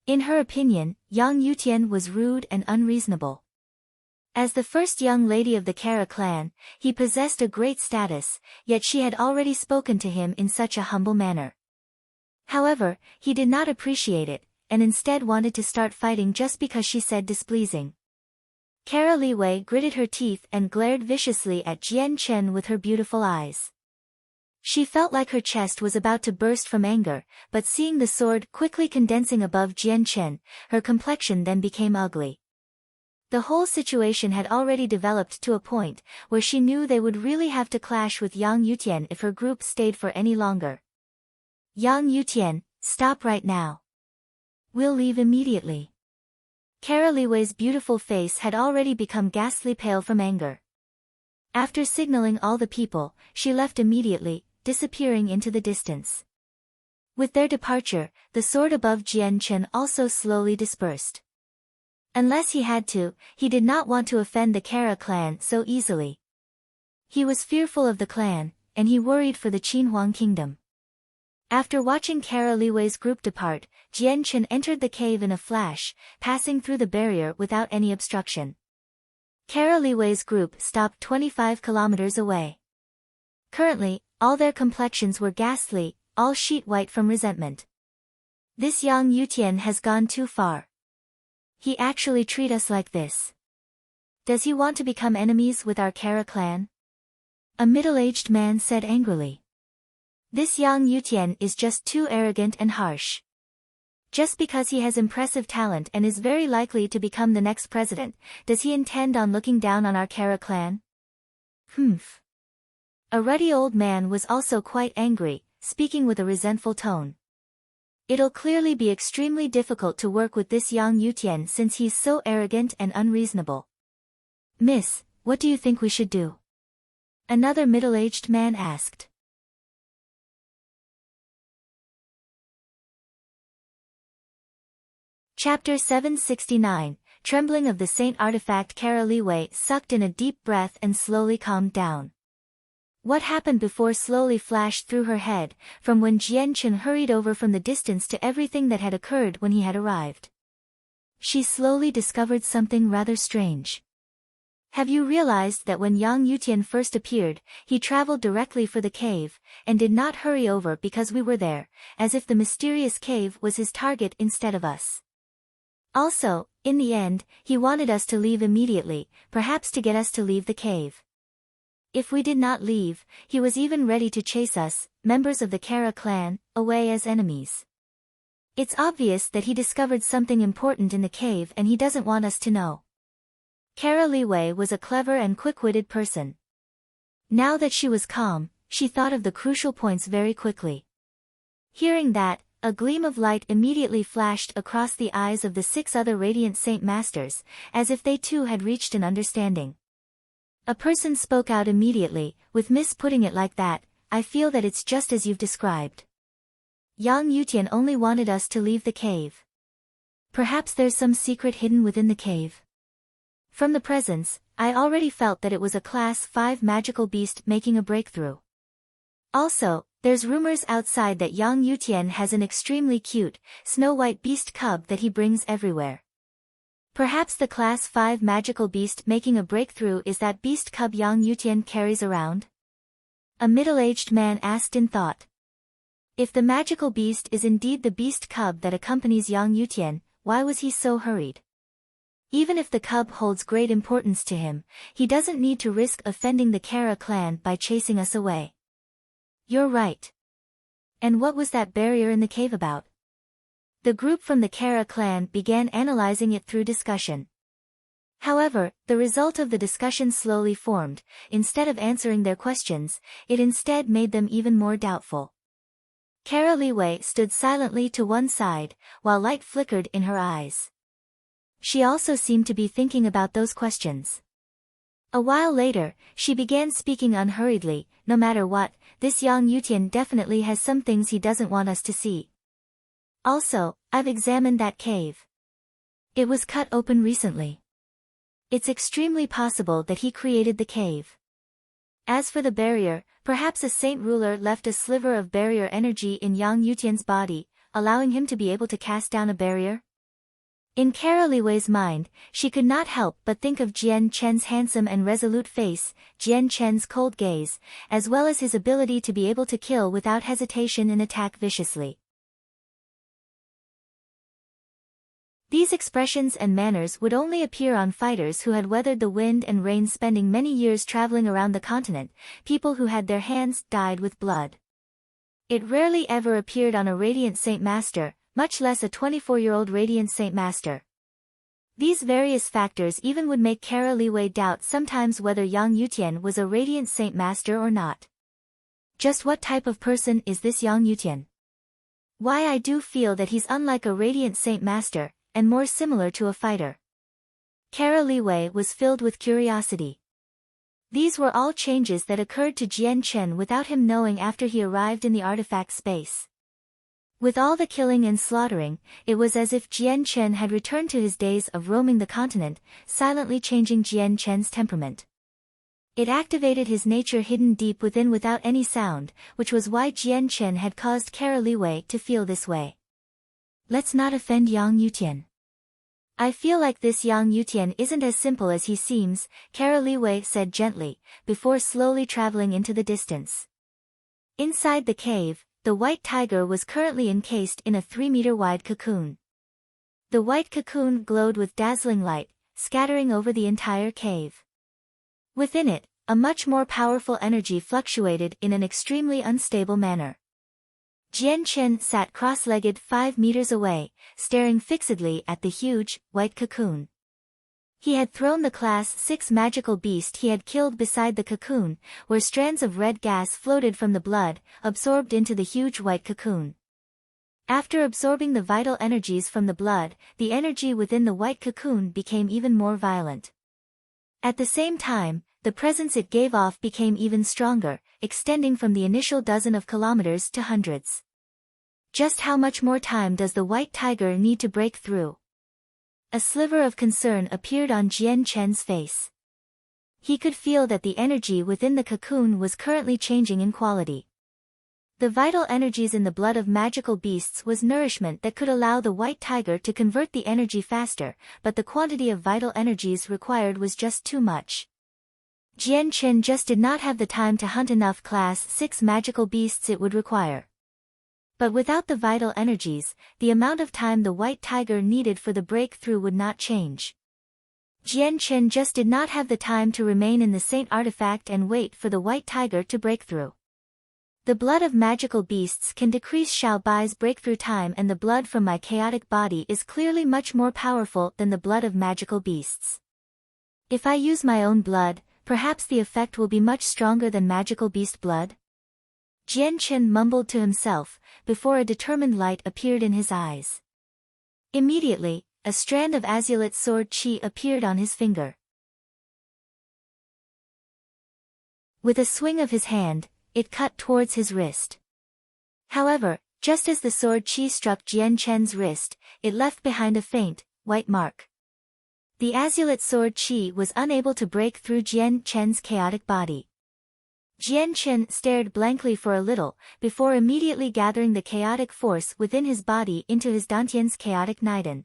In her opinion, Yang Yutian was rude and unreasonable. As the first young lady of the Kara clan, he possessed a great status, yet she had already spoken to him in such a humble manner. However, he did not appreciate it, and instead wanted to start fighting just because she said displeasing. Kara Liwei gritted her teeth and glared viciously at Jian Chen with her beautiful eyes. She felt like her chest was about to burst from anger, but seeing the sword quickly condensing above Jian Chen, her complexion then became ugly. The whole situation had already developed to a point where she knew they would really have to clash with Yang Yutian if her group stayed for any longer. Yang Yutian, stop right now. We'll leave immediately. Kara Liwei's beautiful face had already become ghastly pale from anger. After signaling all the people, she left immediately, disappearing into the distance. With their departure, the sword above Jian Chen also slowly dispersed. Unless he had to, he did not want to offend the Kara clan so easily. He was fearful of the clan, and he worried for the Qinhuang kingdom. After watching Kara Liwei's group depart, Jian Chen entered the cave in a flash, passing through the barrier without any obstruction. Kara Liwei's group stopped 25 kilometers away. Currently, all their complexions were ghastly, all sheet white from resentment. This Yang Yutian has gone too far. He actually treat us like this. Does he want to become enemies with our Kara clan? A middle-aged man said angrily. This Yang Yutian is just too arrogant and harsh. Just because he has impressive talent and is very likely to become the next president, does he intend on looking down on our Kara clan? Humph. A ruddy old man was also quite angry, speaking with a resentful tone. It'll clearly be extremely difficult to work with this Yang Yutian since he's so arrogant and unreasonable. Miss, what do you think we should do? Another middle-aged man asked. Chapter 769, Trembling of the Saint Artifact. Kara Liwei sucked in a deep breath and slowly calmed down. What happened before slowly flashed through her head, from when Jian Chen hurried over from the distance to everything that had occurred when he had arrived. She slowly discovered something rather strange. Have you realized that when Yang Yutian first appeared, he traveled directly for the cave, and did not hurry over because we were there, as if the mysterious cave was his target instead of us? Also, in the end, he wanted us to leave immediately, perhaps to get us to leave the cave. If we did not leave, he was even ready to chase us, members of the Kara clan, away as enemies. It's obvious that he discovered something important in the cave and he doesn't want us to know. Kara Liwei was a clever and quick-witted person. Now that she was calm, she thought of the crucial points very quickly. Hearing that, A gleam of light immediately flashed across the eyes of the 6 other Radiant Saint Masters, as if they too had reached an understanding. A person spoke out immediately, with Miss putting it like that, I feel that it's just as you've described. Yang Yutian only wanted us to leave the cave. Perhaps there's some secret hidden within the cave. From the presence, I already felt that it was a Class 5 magical beast making a breakthrough. Also, there's rumors outside that Yang Yutian has an extremely cute, snow-white beast cub that he brings everywhere. Perhaps the Class 5 magical beast making a breakthrough is that beast cub Yang Yutian carries around? A middle-aged man asked in thought. If the magical beast is indeed the beast cub that accompanies Yang Yutian, why was he so hurried? Even if the cub holds great importance to him, he doesn't need to risk offending the Kara clan by chasing us away. You're right. And what was that barrier in the cave about? The group from the Kara clan began analyzing it through discussion. However, the result of the discussion slowly formed. Instead of answering their questions, it instead made them even more doubtful. Kara Liwei stood silently to one side, while light flickered in her eyes. She also seemed to be thinking about those questions. A while later, she began speaking unhurriedly. No matter what, this Yang Yutian definitely has some things he doesn't want us to see. Also, I've examined that cave. It was cut open recently. It's extremely possible that he created the cave. As for the barrier, perhaps a saint ruler left a sliver of barrier energy in Yang Yutian's body, allowing him to be able to cast down a barrier? In Kara Liwei's mind, she could not help but think of Jian Chen's handsome and resolute face, Jian Chen's cold gaze, as well as his ability to be able to kill without hesitation and attack viciously. These expressions and manners would only appear on fighters who had weathered the wind and rain, spending many years traveling around the continent, people who had their hands dyed with blood. It rarely ever appeared on a Radiant Saint Master, much less a 24-year-old Radiant Saint Master. These various factors even would make Kara Liwei doubt sometimes whether Yang Yutian was a Radiant Saint Master or not. Just what type of person is this Yang Yutian? Why, I do feel that he's unlike a Radiant Saint Master, and more similar to a fighter. Kara Liwei was filled with curiosity. These were all changes that occurred to Jian Chen without him knowing after he arrived in the artifact space. With all the killing and slaughtering, it was as if Jian Chen had returned to his days of roaming the continent, silently changing Jian Chen's temperament. It activated his nature hidden deep within without any sound, which was why Jian Chen had caused Kara Liwei to feel this way. Let's not offend Yang Yutian. I feel like this Yang Yutian isn't as simple as he seems, Kara Liwei said gently, before slowly traveling into the distance. Inside the cave, the white tiger was currently encased in a 3-meter-wide cocoon. The white cocoon glowed with dazzling light, scattering over the entire cave. Within it, a much more powerful energy fluctuated in an extremely unstable manner. Jian Chen sat cross-legged 5 meters away, staring fixedly at the huge, white cocoon. He had thrown the Class 6 magical beast he had killed beside the cocoon, where strands of red gas floated from the blood, absorbed into the huge white cocoon. After absorbing the vital energies from the blood, the energy within the white cocoon became even more violent. At the same time, the presence it gave off became even stronger, extending from the initial dozen of kilometers to hundreds. Just how much more time does the white tiger need to break through? A sliver of concern appeared on Jian Chen's face. He could feel that the energy within the cocoon was currently changing in quality. The vital energies in the blood of magical beasts was nourishment that could allow the white tiger to convert the energy faster, but the quantity of vital energies required was just too much. Jian Chen just did not have the time to hunt enough Class 6 magical beasts it would require. But without the vital energies, the amount of time the white tiger needed for the breakthrough would not change. Jian Chen just did not have the time to remain in the Saint Artifact and wait for the white tiger to break through. The blood of magical beasts can decrease Xiao Bai's breakthrough time, and the blood from my chaotic body is clearly much more powerful than the blood of magical beasts. If I use my own blood, perhaps the effect will be much stronger than magical beast blood? Jian Chen mumbled to himself, before a determined light appeared in his eyes. Immediately, a strand of azulate sword qi appeared on his finger. With a swing of his hand, it cut towards his wrist. However, just as the sword qi struck Jian Chen's wrist, it left behind a faint, white mark. The azulate sword qi was unable to break through Jian Chen's chaotic body. Jian Chen stared blankly for a little, before immediately gathering the chaotic force within his body into his Dantian's chaotic Niden.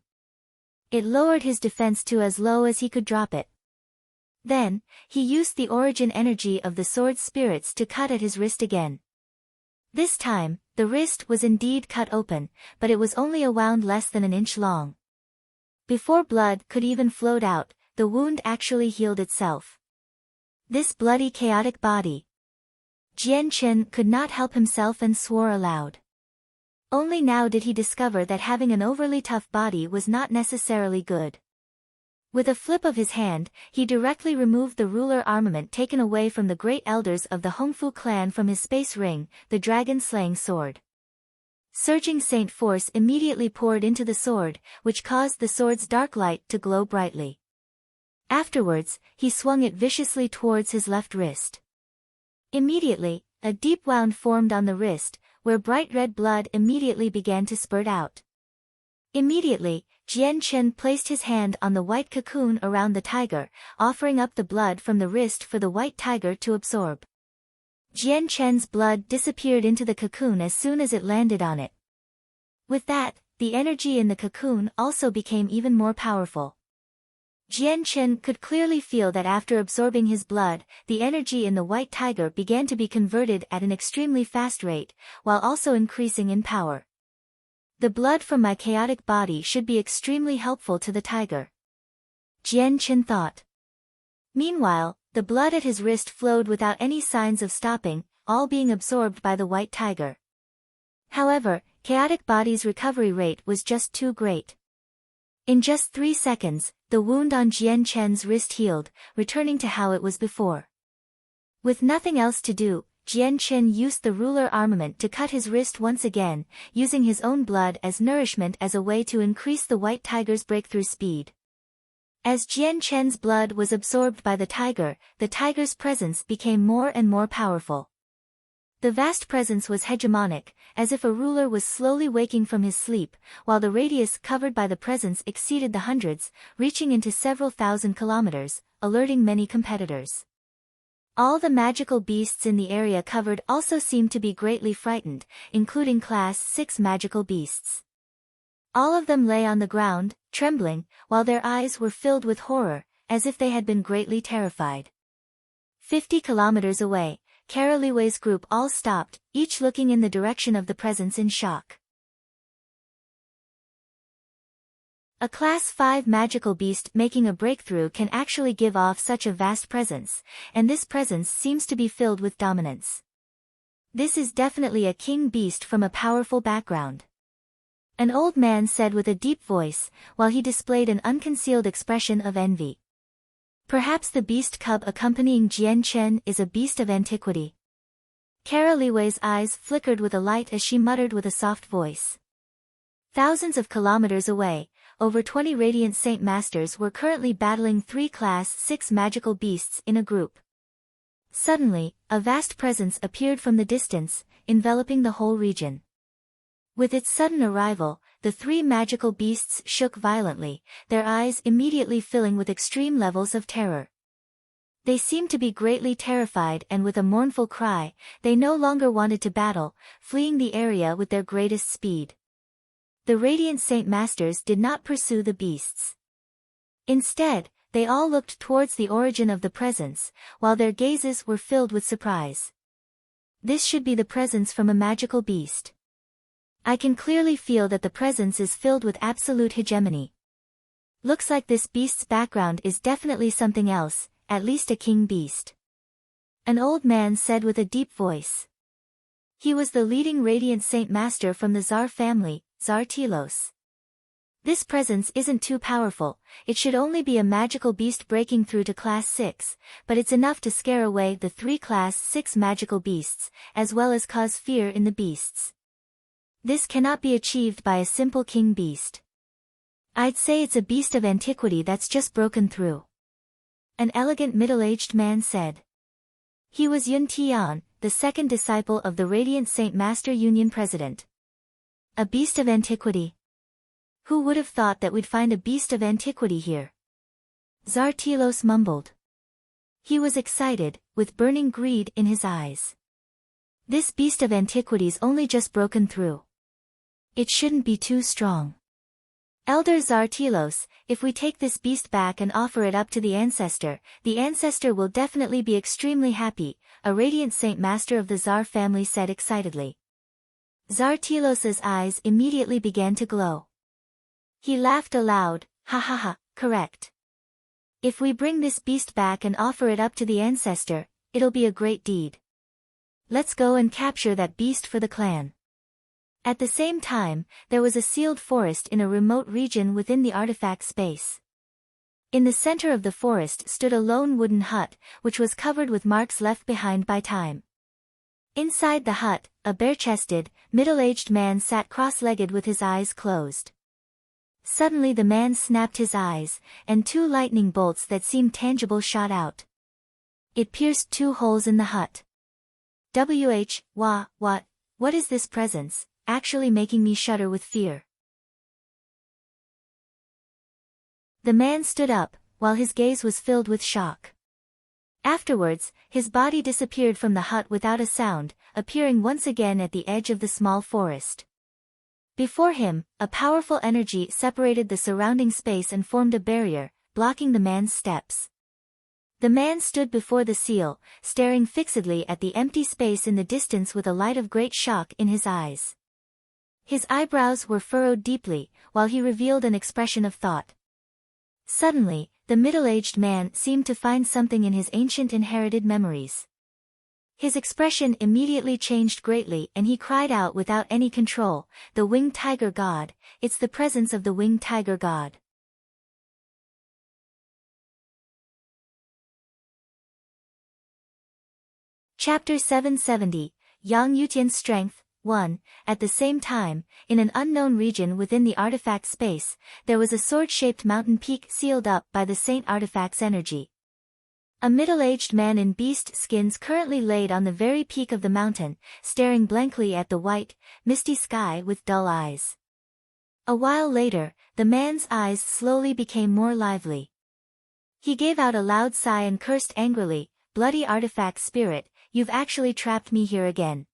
It lowered his defense to as low as he could drop it. Then, he used the origin energy of the sword spirits to cut at his wrist again. This time, the wrist was indeed cut open, but it was only a wound less than an inch long. Before blood could even float out, the wound actually healed itself. This bloody chaotic body. Jian Chen could not help himself and swore aloud. Only now did he discover that having an overly tough body was not necessarily good. With a flip of his hand, he directly removed the ruler armament taken away from the great elders of the Hongfu clan from his space ring, the dragon-slaying sword. Surging saint force immediately poured into the sword, which caused the sword's dark light to glow brightly. Afterwards, he swung it viciously towards his left wrist. Immediately, a deep wound formed on the wrist, where bright red blood immediately began to spurt out. Immediately, Jian Chen placed his hand on the white cocoon around the tiger, offering up the blood from the wrist for the white tiger to absorb. Jian Chen's blood disappeared into the cocoon as soon as it landed on it. With that, the energy in the cocoon also became even more powerful. Jian Chen could clearly feel that after absorbing his blood, the energy in the white tiger began to be converted at an extremely fast rate, while also increasing in power. The blood from my chaotic body should be extremely helpful to the tiger. Jian Chen thought. Meanwhile, the blood at his wrist flowed without any signs of stopping, all being absorbed by the white tiger. However, chaotic body's recovery rate was just too great. In just 3 seconds, the wound on Jian Chen's wrist healed, returning to how it was before. With nothing else to do, Jian Chen used the ruler armament to cut his wrist once again, using his own blood as nourishment as a way to increase the white tiger's breakthrough speed. As Jian Chen's blood was absorbed by the tiger's presence became more and more powerful. The vast presence was hegemonic, as if a ruler was slowly waking from his sleep, while the radius covered by the presence exceeded the hundreds, reaching into several thousand kilometers, alerting many competitors. All the magical beasts in the area covered also seemed to be greatly frightened, including Class 6 magical beasts. All of them lay on the ground, trembling, while their eyes were filled with horror, as if they had been greatly terrified. 50 kilometers away, Kara Liwei's group all stopped, each looking in the direction of the presence in shock. A Class 5 magical beast making a breakthrough can actually give off such a vast presence, and this presence seems to be filled with dominance. This is definitely a king beast from a powerful background. An old man said with a deep voice, while he displayed an unconcealed expression of envy. Perhaps the beast cub accompanying Jian Chen is a beast of antiquity. Kara Liwei's eyes flickered with a light as she muttered with a soft voice. Thousands of kilometers away, over 20 Radiant Saint Masters were currently battling 3 Class 6 magical beasts in a group. Suddenly, a vast presence appeared from the distance, enveloping the whole region. With its sudden arrival, the 3 magical beasts shook violently, their eyes immediately filling with extreme levels of terror. They seemed to be greatly terrified, and with a mournful cry, they no longer wanted to battle, fleeing the area with their greatest speed. The Radiant Saint Masters did not pursue the beasts. Instead, they all looked towards the origin of the presence, while their gazes were filled with surprise. This should be the presence from a magical beast. I can clearly feel that the presence is filled with absolute hegemony. Looks like this beast's background is definitely something else, at least a king beast. An old man said with a deep voice. He was the leading Radiant Saint Master from the Tsar family, Tsar Telos. This presence isn't too powerful, it should only be a magical beast breaking through to Class 6, but it's enough to scare away the 3 Class 6 magical beasts, as well as cause fear in the beasts. This cannot be achieved by a simple king beast. I'd say it's a beast of antiquity that's just broken through. An elegant middle-aged man said. He was Yun Tian, the second disciple of the Radiant Saint Master Union president. A beast of antiquity? Who would have thought that we'd find a beast of antiquity here? Zartilos mumbled. He was excited, with burning greed in his eyes. This beast of antiquity's only just broken through. It shouldn't be too strong. Elder Zartilos, if we take this beast back and offer it up to the ancestor will definitely be extremely happy, a Radiant Saint Master of the Zar family said excitedly. Zartilos's eyes immediately began to glow. He laughed aloud, ha ha ha, correct. If we bring this beast back and offer it up to the ancestor, it'll be a great deed. Let's go and capture that beast for the clan. At the same time, there was a sealed forest in a remote region within the artifact space. In the center of the forest stood a lone wooden hut, which was covered with marks left behind by time. Inside the hut, a bare-chested, middle-aged man sat cross-legged with his eyes closed. Suddenly the man snapped his eyes, and 2 lightning bolts that seemed tangible shot out. It pierced 2 holes in the hut. What is this presence, actually making me shudder with fear? The man stood up, while his gaze was filled with shock. Afterwards, his body disappeared from the hut without a sound, appearing once again at the edge of the small forest. Before him, a powerful energy separated the surrounding space and formed a barrier, blocking the man's steps. The man stood before the seal, staring fixedly at the empty space in the distance with a light of great shock in his eyes. His eyebrows were furrowed deeply, while he revealed an expression of thought. Suddenly, the middle-aged man seemed to find something in his ancient inherited memories. His expression immediately changed greatly and he cried out without any control, "The winged tiger god, it's the presence of the winged tiger god." Chapter 770, Yang Yutian's Strength, 1. At the same time, in an unknown region within the artifact space, there was a sword-shaped mountain peak sealed up by the Saint Artifact's energy. A middle-aged man in beast skins currently laid on the very peak of the mountain, staring blankly at the white, misty sky with dull eyes. A while later, the man's eyes slowly became more lively. He gave out a loud sigh and cursed angrily, "Bloody artifact spirit, you've actually trapped me here again."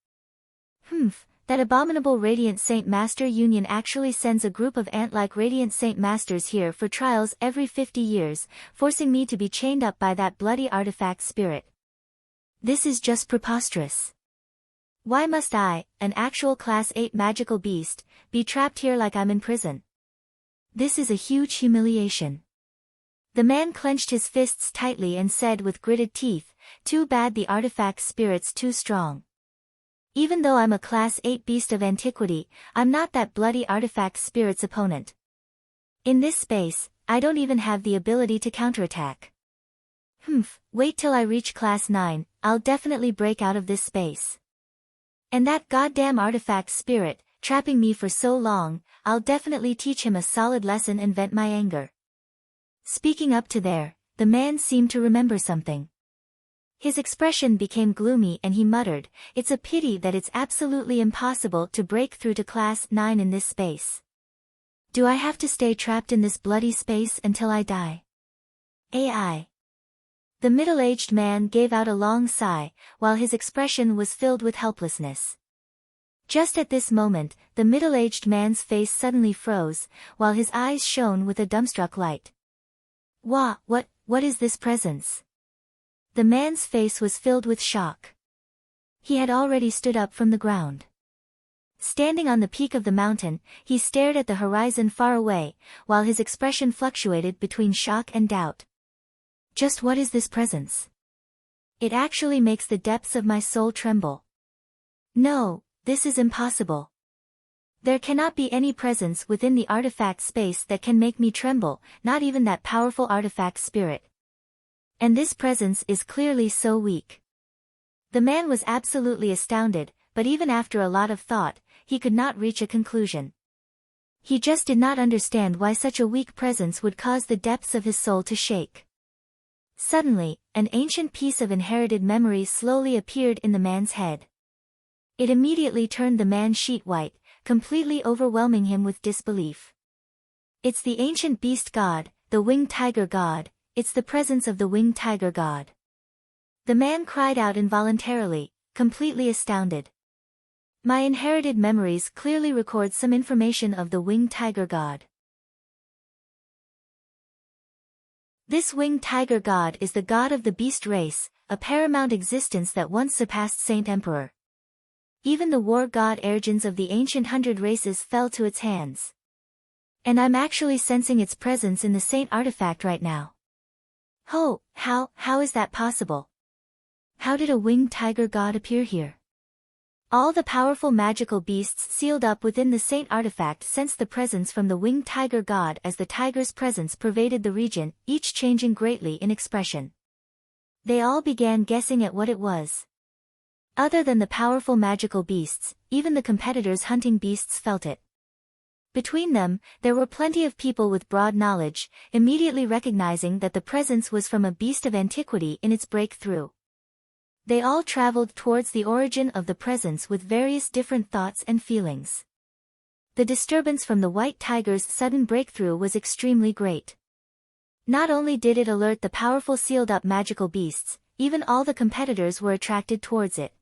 That abominable Radiant Saint Master Union actually sends a group of ant-like Radiant Saint Masters here for trials every 50 years, forcing me to be chained up by that bloody artifact spirit. This is just preposterous. Why must I, an actual Class 8 magical beast, be trapped here like I'm in prison? This is a huge humiliation. The man clenched his fists tightly and said with gritted teeth, "Too bad the artifact spirit's too strong. Even though I'm a Class 8 beast of antiquity, I'm not that bloody artifact spirit's opponent. In this space, I don't even have the ability to counterattack. Wait till I reach Class 9, I'll definitely break out of this space. And that goddamn artifact spirit, trapping me for so long, I'll definitely teach him a solid lesson and vent my anger." Speaking up to there, the man seemed to remember something. His expression became gloomy and he muttered, "It's a pity that it's absolutely impossible to break through to Class 9 in this space. Do I have to stay trapped in this bloody space until I die? AI." The middle-aged man gave out a long sigh, while his expression was filled with helplessness. Just at this moment, the middle-aged man's face suddenly froze, while his eyes shone with a dumbstruck light. What is this presence?" The man's face was filled with shock. He had already stood up from the ground. Standing on the peak of the mountain, he stared at the horizon far away, while his expression fluctuated between shock and doubt. Just what is this presence? It actually makes the depths of my soul tremble. No, this is impossible. There cannot be any presence within the artifact space that can make me tremble, not even that powerful artifact spirit. And this presence is clearly so weak. The man was absolutely astounded, but even after a lot of thought, he could not reach a conclusion. He just did not understand why such a weak presence would cause the depths of his soul to shake. Suddenly, an ancient piece of inherited memory slowly appeared in the man's head. It immediately turned the man sheet white, completely overwhelming him with disbelief. It's the ancient beast god, the winged tiger god, it's the presence of the winged tiger god. The man cried out involuntarily, completely astounded. My inherited memories clearly record some information of the winged tiger god. This winged tiger god is the god of the beast race, a paramount existence that once surpassed Saint Emperor. Even the war god Ergens of the ancient 100 races fell to its hands. And I'm actually sensing its presence in the saint artifact right now. Oh, how is that possible? How did a winged tiger god appear here? All the powerful magical beasts sealed up within the saint artifact sensed the presence from the winged tiger god as the tiger's presence pervaded the region, each changing greatly in expression. They all began guessing at what it was. Other than the powerful magical beasts, even the competitors hunting beasts felt it. Between them, there were plenty of people with broad knowledge, immediately recognizing that the presence was from a beast of antiquity in its breakthrough. They all traveled towards the origin of the presence with various different thoughts and feelings. The disturbance from the white tiger's sudden breakthrough was extremely great. Not only did it alert the powerful sealed-up magical beasts, even all the competitors were attracted towards it.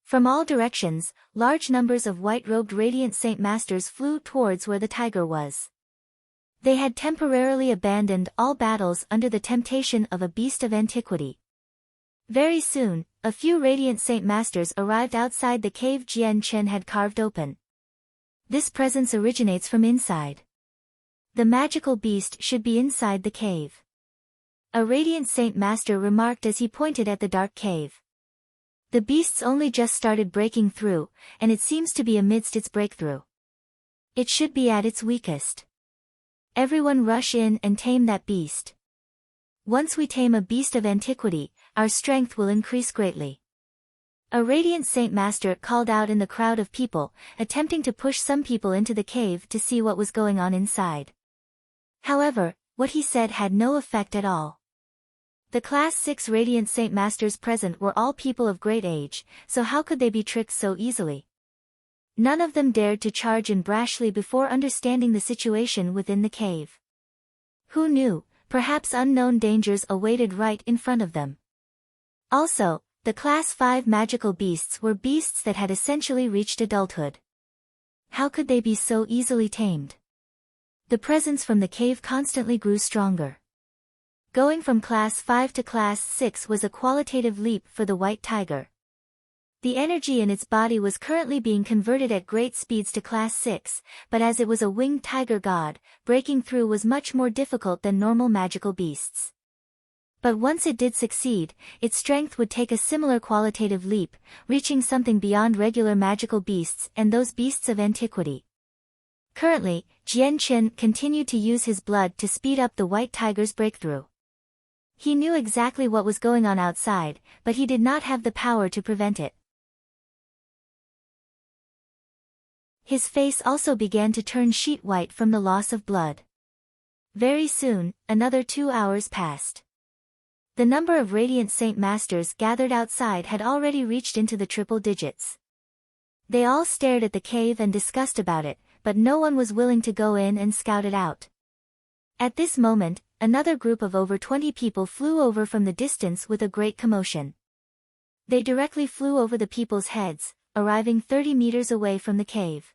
From all directions, large numbers of white-robed radiant saint masters flew towards where the tiger was. They had temporarily abandoned all battles under the temptation of a beast of antiquity. Very soon, a few radiant saint masters arrived outside the cave Jian Chen had carved open. This presence originates from inside. The magical beast should be inside the cave. A radiant saint master remarked as he pointed at the dark cave. The beasts only just started breaking through, and it seems to be amidst its breakthrough. It should be at its weakest. Everyone rush in and tame that beast. Once we tame a beast of antiquity, our strength will increase greatly. A radiant saint master called out in the crowd of people, attempting to push some people into the cave to see what was going on inside. However, what he said had no effect at all. The Class 6 Radiant Saint Masters present were all people of great age, so how could they be tricked so easily? None of them dared to charge in brashly before understanding the situation within the cave. Who knew, perhaps unknown dangers awaited right in front of them. Also, the Class 5 magical beasts were beasts that had essentially reached adulthood. How could they be so easily tamed? The presence from the cave constantly grew stronger. Going from Class 5 to Class 6 was a qualitative leap for the white tiger. The energy in its body was currently being converted at great speeds to Class 6, but as it was a winged tiger god, breaking through was much more difficult than normal magical beasts. But once it did succeed, its strength would take a similar qualitative leap, reaching something beyond regular magical beasts and those beasts of antiquity. Currently, Jian Chen continued to use his blood to speed up the white tiger's breakthrough. He knew exactly what was going on outside, but he did not have the power to prevent it. His face also began to turn sheet white from the loss of blood. Very soon, another 2 hours passed. The number of Radiant Saint Masters gathered outside had already reached into the triple digits. They all stared at the cave and discussed about it, but no one was willing to go in and scout it out. At this moment, another group of over 20 people flew over from the distance with a great commotion. They directly flew over the people's heads, arriving 30 meters away from the cave.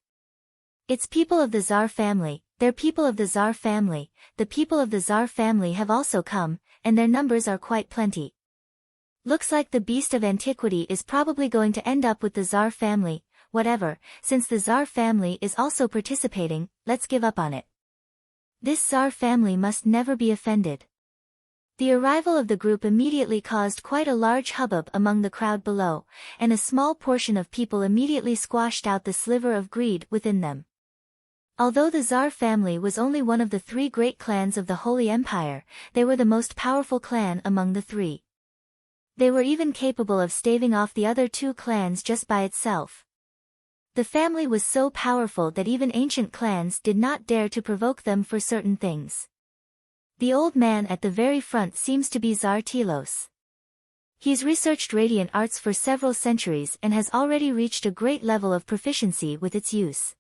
It's people of the Tsar family, they're people of the Tsar family, the people of the Tsar family have also come, and their numbers are quite plenty. Looks like the beast of antiquity is probably going to end up with the Tsar family, whatever, since the Tsar family is also participating, let's give up on it. This Tsar family must never be offended. The arrival of the group immediately caused quite a large hubbub among the crowd below, and a small portion of people immediately squashed out the sliver of greed within them. Although the Tsar family was only one of the three great clans of the Holy Empire, they were the most powerful clan among the three. They were even capable of staving off the other two clans just by itself. The family was so powerful that even ancient clans did not dare to provoke them for certain things. The old man at the very front seems to be Tsar Telos. He's researched radiant arts for several centuries and has already reached a great level of proficiency with its use.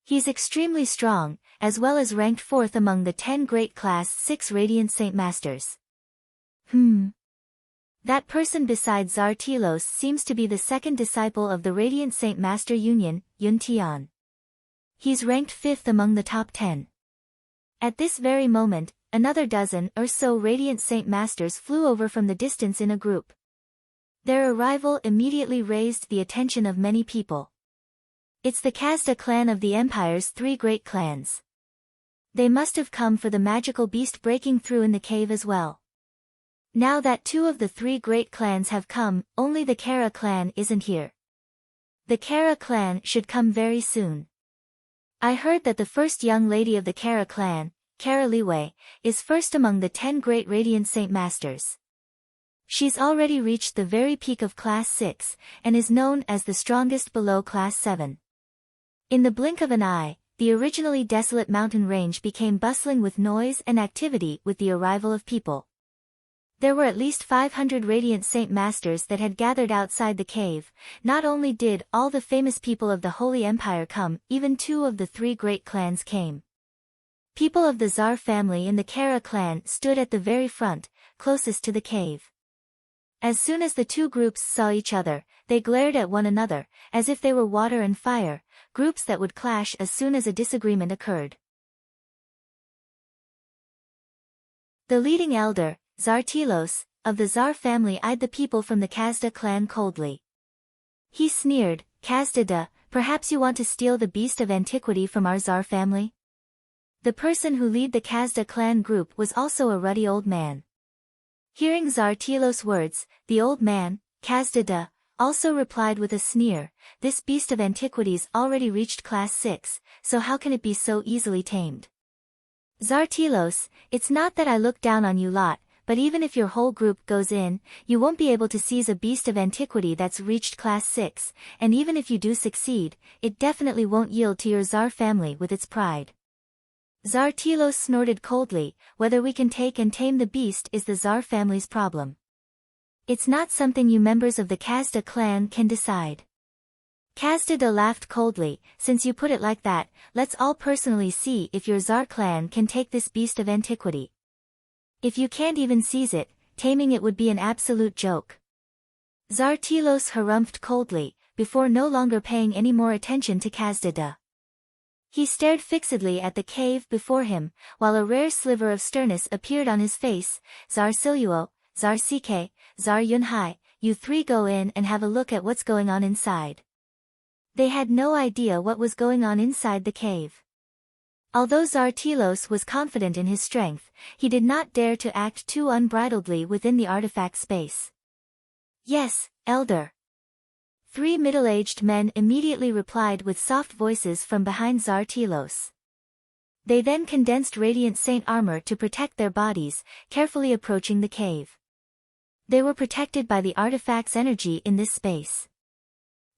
He's extremely strong, as well as ranked 4th among the 10 great class 6 Radiant Saint Masters. That person besides Tsar Telos seems to be the second disciple of the Radiant Saint Master Union, Yun Tian. He's ranked 5th among the top 10. At this very moment, another dozen or so Radiant Saint Masters flew over from the distance in a group. Their arrival immediately raised the attention of many people. It's the Khazda clan of the Empire's three great clans. They must have come for the magical beast breaking through in the cave as well. Now that two of the three great clans have come, only the Kara clan isn't here. The Kara clan should come very soon. I heard that the first young lady of the Kara clan, Kara Liwei, is first among the 10 great Radiant Saint Masters. She's already reached the very peak of Class 6, and is known as the strongest below Class 7. In the blink of an eye, the originally desolate mountain range became bustling with noise and activity with the arrival of people. There were at least 500 Radiant Saint Masters that had gathered outside the cave. Not only did all the famous people of the Holy Empire come, even two of the three great clans came. People of the Tsar family and the Kara clan stood at the very front, closest to the cave. As soon as the two groups saw each other, they glared at one another, as if they were water and fire, groups that would clash as soon as a disagreement occurred. The leading elder, Tsar Telos, of the Tsar family eyed the people from the Khazda clan coldly. He sneered, "Khazda, perhaps you want to steal the beast of antiquity from our Tsar family?" The person who led the Khazda clan group was also a ruddy old man. Hearing Tsar Telos' words, the old man, Khazda, also replied with a sneer, "This beast of antiquities already reached Class 6, so how can it be so easily tamed?" Tsar Telos, it's not that I look down on you lot, but even if your whole group goes in, you won't be able to seize a beast of antiquity that's reached Class 6, and even if you do succeed, it definitely won't yield to your Tsar family with its pride. Tsar Telos snorted coldly, "Whether we can take and tame the beast is the Tsar family's problem. It's not something you members of the Khazda clan can decide." Khazda laughed coldly, "Since you put it like that, let's all personally see if your Tsar clan can take this beast of antiquity. If you can't even seize it, taming it would be an absolute joke." Tsar Telos harumphed coldly, before no longer paying any more attention to Khazda. He stared fixedly at the cave before him, while a rare sliver of sternness appeared on his face. "Tsar Siluo, Tsar CK, Tsar Yunhai, you three go in and have a look at what's going on inside." They had no idea what was going on inside the cave. Although Tsar Telos was confident in his strength, he did not dare to act too unbridledly within the artifact space. "Yes, Elder." Three middle-aged men immediately replied with soft voices from behind Tsar Telos. They then condensed Radiant Saint armor to protect their bodies, carefully approaching the cave. They were protected by the artifact's energy in this space.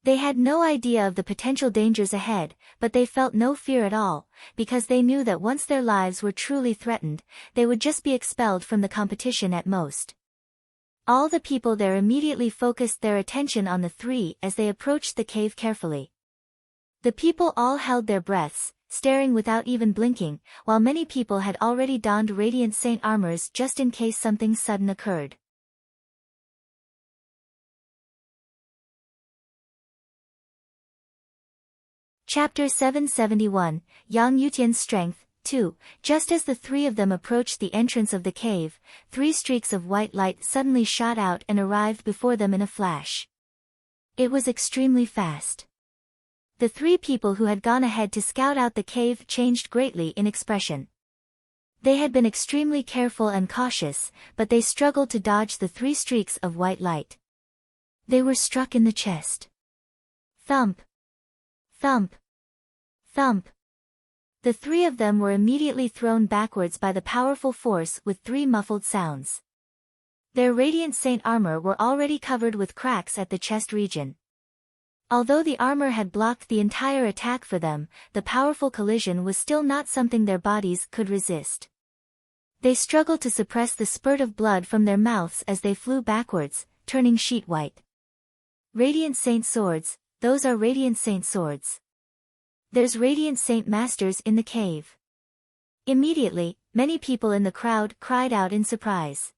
They had no idea of the potential dangers ahead, but they felt no fear at all, because they knew that once their lives were truly threatened, they would just be expelled from the competition at most. All the people there immediately focused their attention on the three as they approached the cave carefully. The people all held their breaths, staring without even blinking, while many people had already donned Radiant Saint armors just in case something sudden occurred. Chapter 771, Yang Yutian's Strength, 2. Just as the three of them approached the entrance of the cave, 3 streaks of white light suddenly shot out and arrived before them in a flash. It was extremely fast. The 3 people who had gone ahead to scout out the cave changed greatly in expression. They had been extremely careful and cautious, but they struggled to dodge the 3 streaks of white light. They were struck in the chest. Thump! Thump! Thump! The 3 of them were immediately thrown backwards by the powerful force with 3 muffled sounds. Their radiant saint armor were already covered with cracks at the chest region. Although the armor had blocked the entire attack for them, the powerful collision was still not something their bodies could resist. They struggled to suppress the spurt of blood from their mouths as they flew backwards, turning sheet white. Radiant Saint swords, those are Radiant Saint swords. There's Radiant Saint masters in the cave. Immediately, many people in the crowd cried out in surprise.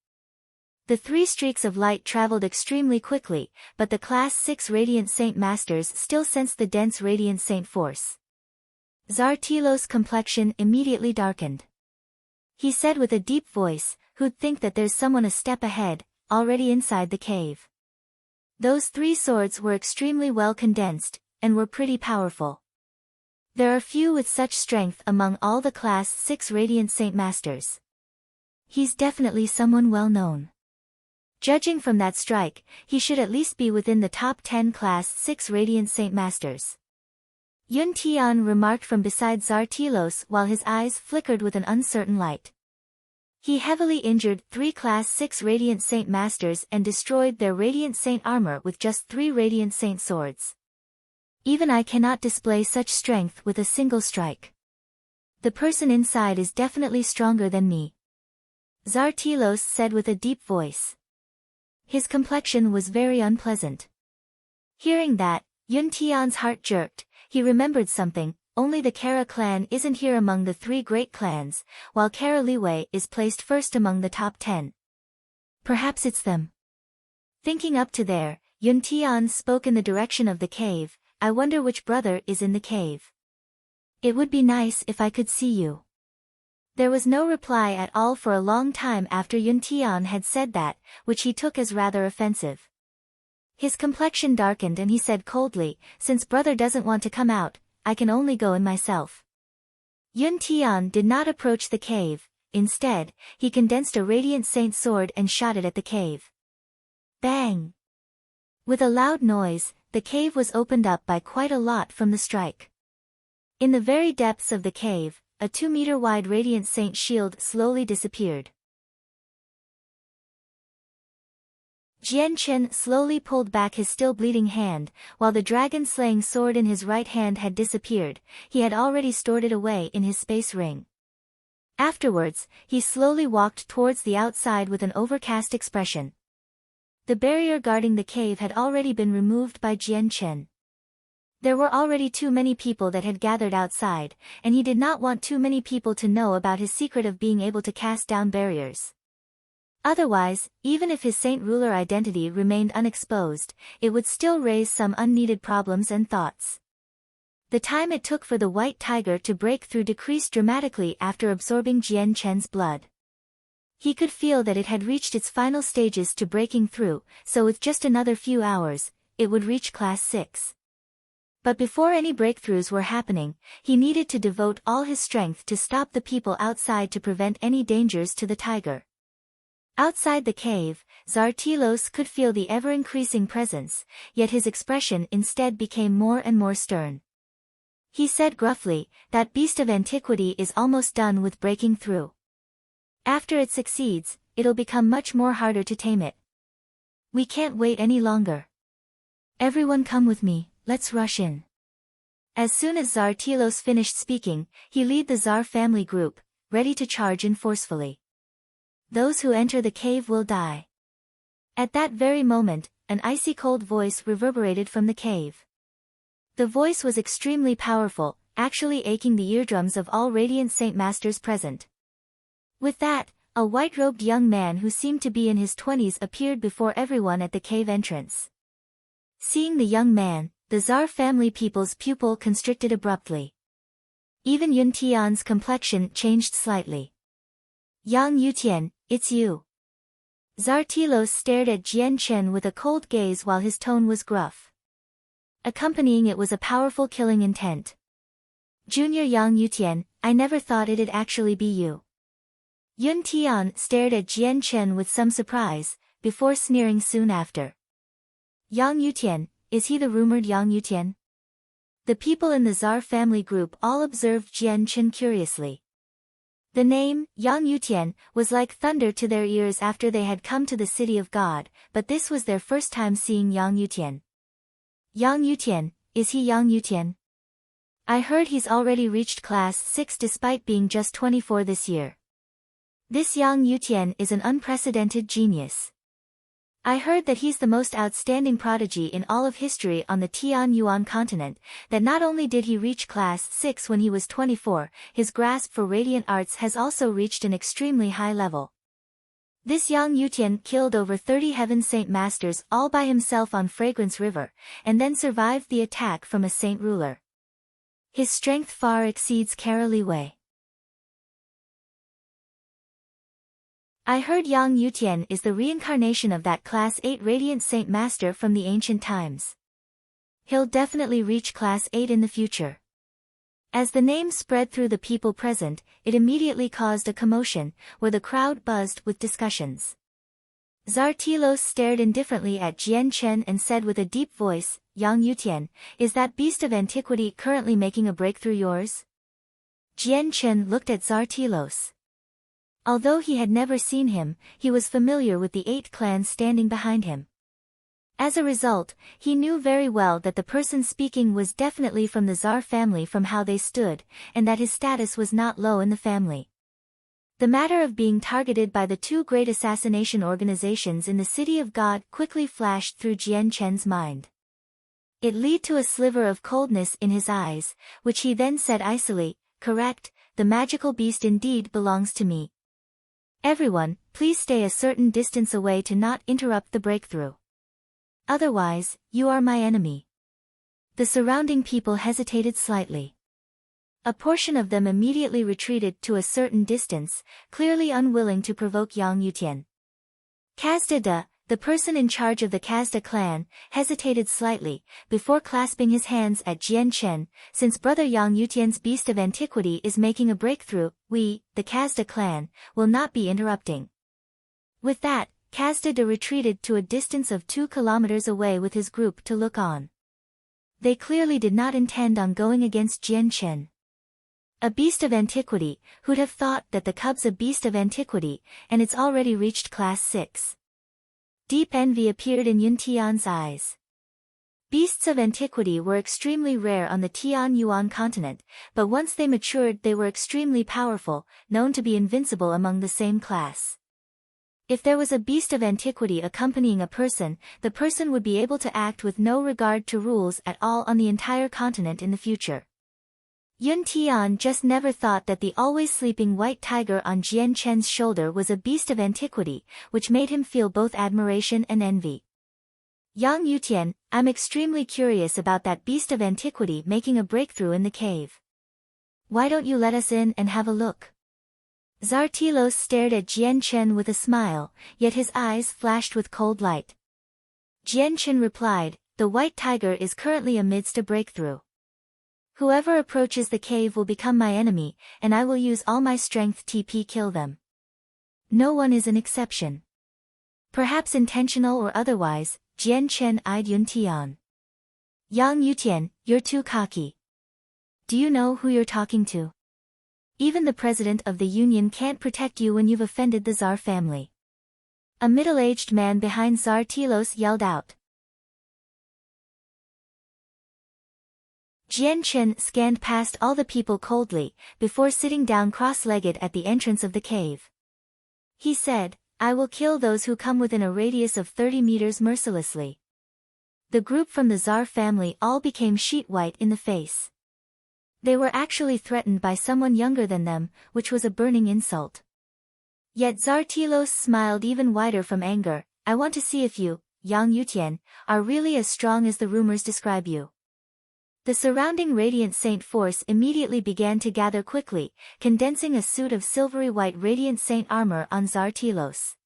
The 3 streaks of light traveled extremely quickly, but the Class 6 Radiant Saint Masters still sensed the dense Radiant Saint force. Zartilos' complexion immediately darkened. He said with a deep voice, "Who'd think that there's someone a step ahead, already inside the cave?" Those 3 swords were extremely well condensed, and were pretty powerful. There are few with such strength among all the Class 6 Radiant Saint Masters. He's definitely someone well known. Judging from that strike, he should at least be within the top 10 Class 6 Radiant Saint Masters. Yun Tian remarked from beside Zartilos while his eyes flickered with an uncertain light. He heavily injured 3 Class 6 Radiant Saint Masters and destroyed their Radiant Saint armor with just 3 Radiant Saint swords. Even I cannot display such strength with a single strike. The person inside is definitely stronger than me, Zartilos said with a deep voice. His complexion was very unpleasant. Hearing that, Yun Tian's heart jerked. He remembered something. Only the Kara clan isn't here among the 3 great clans, while Kara Liwei is placed first among the top 10. Perhaps it's them. Thinking up to there, Yun Tian spoke in the direction of the cave. I wonder which brother is in the cave. It would be nice if I could see you. There was no reply at all for a long time after Yun Tian had said that, which he took as rather offensive. His complexion darkened and he said coldly, "Since brother doesn't want to come out, I can only go in myself." Yun Tian did not approach the cave. Instead, he condensed a Radiant Saint sword and shot it at the cave. Bang! With a loud noise, the cave was opened up by quite a lot from the strike. In the very depths of the cave, a 2-meter-wide Radiant Saint shield slowly disappeared. Jian Chen slowly pulled back his still-bleeding hand, while the dragon-slaying sword in his right hand had disappeared. He had already stored it away in his space ring. Afterwards, he slowly walked towards the outside with an overcast expression. The barrier guarding the cave had already been removed by Jian Chen. There were already too many people that had gathered outside, and he did not want too many people to know about his secret of being able to cast down barriers. Otherwise, even if his Saint Ruler identity remained unexposed, it would still raise some unneeded problems and thoughts. The time it took for the white tiger to break through decreased dramatically after absorbing Jian Chen's blood. He could feel that it had reached its final stages to breaking through, so with just another few hours, it would reach Class 6. But before any breakthroughs were happening, he needed to devote all his strength to stop the people outside to prevent any dangers to the tiger. Outside the cave, Zartilos could feel the ever-increasing presence, yet his expression instead became more and more stern. He said gruffly, "That beast of antiquity is almost done with breaking through. After it succeeds, it'll become much more harder to tame it. We can't wait any longer. Everyone come with me, let's rush in." As soon as Zartilos finished speaking, he led the Zar family group, ready to charge in forcefully. "Those who enter the cave will die." At that very moment, an icy cold voice reverberated from the cave. The voice was extremely powerful, actually aching the eardrums of all Radiant Saint Masters present. With that, a white-robed young man who seemed to be in his 20s appeared before everyone at the cave entrance. Seeing the young man, the Zar family people's pupil constricted abruptly. Even Yun Tian's complexion changed slightly. "Yang Yutian, it's you." Zartilos stared at Jian Chen with a cold gaze while his tone was gruff. Accompanying it was a powerful killing intent. "Junior Yang Yutian, I never thought it'd actually be you." Yun Tian stared at Jian Chen with some surprise, before sneering soon after. Yang Yutian, is he the rumored Yang Yutian? The people in the Tsar family group all observed Jian Chen curiously. The name, Yang Yutian, was like thunder to their ears after they had come to the city of God, but this was their first time seeing Yang Yutian. Yang Yutian, is he Yang Yutian? I heard he's already reached class 6 despite being just 24 this year. This Yang Yutian is an unprecedented genius. I heard that he's the most outstanding prodigy in all of history on the Tianyuan continent, that not only did he reach class 6 when he was 24, his grasp for radiant arts has also reached an extremely high level. This Yang Yutian killed over 30 Heaven Saint Masters all by himself on Fragrance River, and then survived the attack from a saint ruler. His strength far exceeds Carolee Wei. I heard Yang Yutian is the reincarnation of that Class 8 Radiant Saint Master from the ancient times. He'll definitely reach Class 8 in the future. As the name spread through the people present, it immediately caused a commotion, where the crowd buzzed with discussions. Zartilos stared indifferently at Jian Chen and said with a deep voice, Yang Yutian, is that beast of antiquity currently making a breakthrough yours? Jian Chen looked at Zartilos. Although he had never seen him, he was familiar with the 8 clans standing behind him. As a result, he knew very well that the person speaking was definitely from the Tsar family from how they stood, and that his status was not low in the family. The matter of being targeted by the 2 great assassination organizations in the City of God quickly flashed through Jian Chen's mind. It led to a sliver of coldness in his eyes, which he then said icily, correct, the magical beast indeed belongs to me. Everyone, please stay a certain distance away to not interrupt the breakthrough. Otherwise, you are my enemy. The surrounding people hesitated slightly. A portion of them immediately retreated to a certain distance, clearly unwilling to provoke Yang Yutian. Kazda Da, the person in charge of the Kazda clan, hesitated slightly, before clasping his hands at Jian Chen, since brother Yang Yutian's beast of antiquity is making a breakthrough, we, the Kazda clan, will not be interrupting. With that, Kazda Da retreated to a distance of 2 kilometers away with his group to look on. They clearly did not intend on going against Jian Chen. A beast of antiquity, who'd have thought that the cub's a beast of antiquity, and it's already reached class 6. Deep envy appeared in Yun Tian's eyes. Beasts of antiquity were extremely rare on the Tianyuan continent, but once they matured they were extremely powerful, known to be invincible among the same class. If there was a beast of antiquity accompanying a person, the person would be able to act with no regard to rules at all on the entire continent in the future. Yun Tian just never thought that the always sleeping white tiger on Jian Chen's shoulder was a beast of antiquity, which made him feel both admiration and envy. Yang Yutian, I'm extremely curious about that beast of antiquity making a breakthrough in the cave. Why don't you let us in and have a look? Zartilos stared at Jian Chen with a smile, yet his eyes flashed with cold light. Jian Chen replied, the white tiger is currently amidst a breakthrough. Whoever approaches the cave will become my enemy, and I will use all my strength to kill them. No one is an exception. Perhaps intentional or otherwise, Jian Chen eyed Yun Tian. Yang Yutian, you're too cocky. Do you know who you're talking to? Even the president of the union can't protect you when you've offended the Tsar family. A middle-aged man behind Tsar Telos yelled out. Jian Chen scanned past all the people coldly, before sitting down cross-legged at the entrance of the cave. He said, I will kill those who come within a radius of 30 meters mercilessly. The group from the Tsar family all became sheet white in the face. They were actually threatened by someone younger than them, which was a burning insult. Yet Tsar Telos smiled even wider from anger. I want to see if you, Yang Yutian, are really as strong as the rumors describe you. The surrounding radiant saint force immediately began to gather quickly, condensing a suit of silvery white radiant saint armor on Tsar Telos.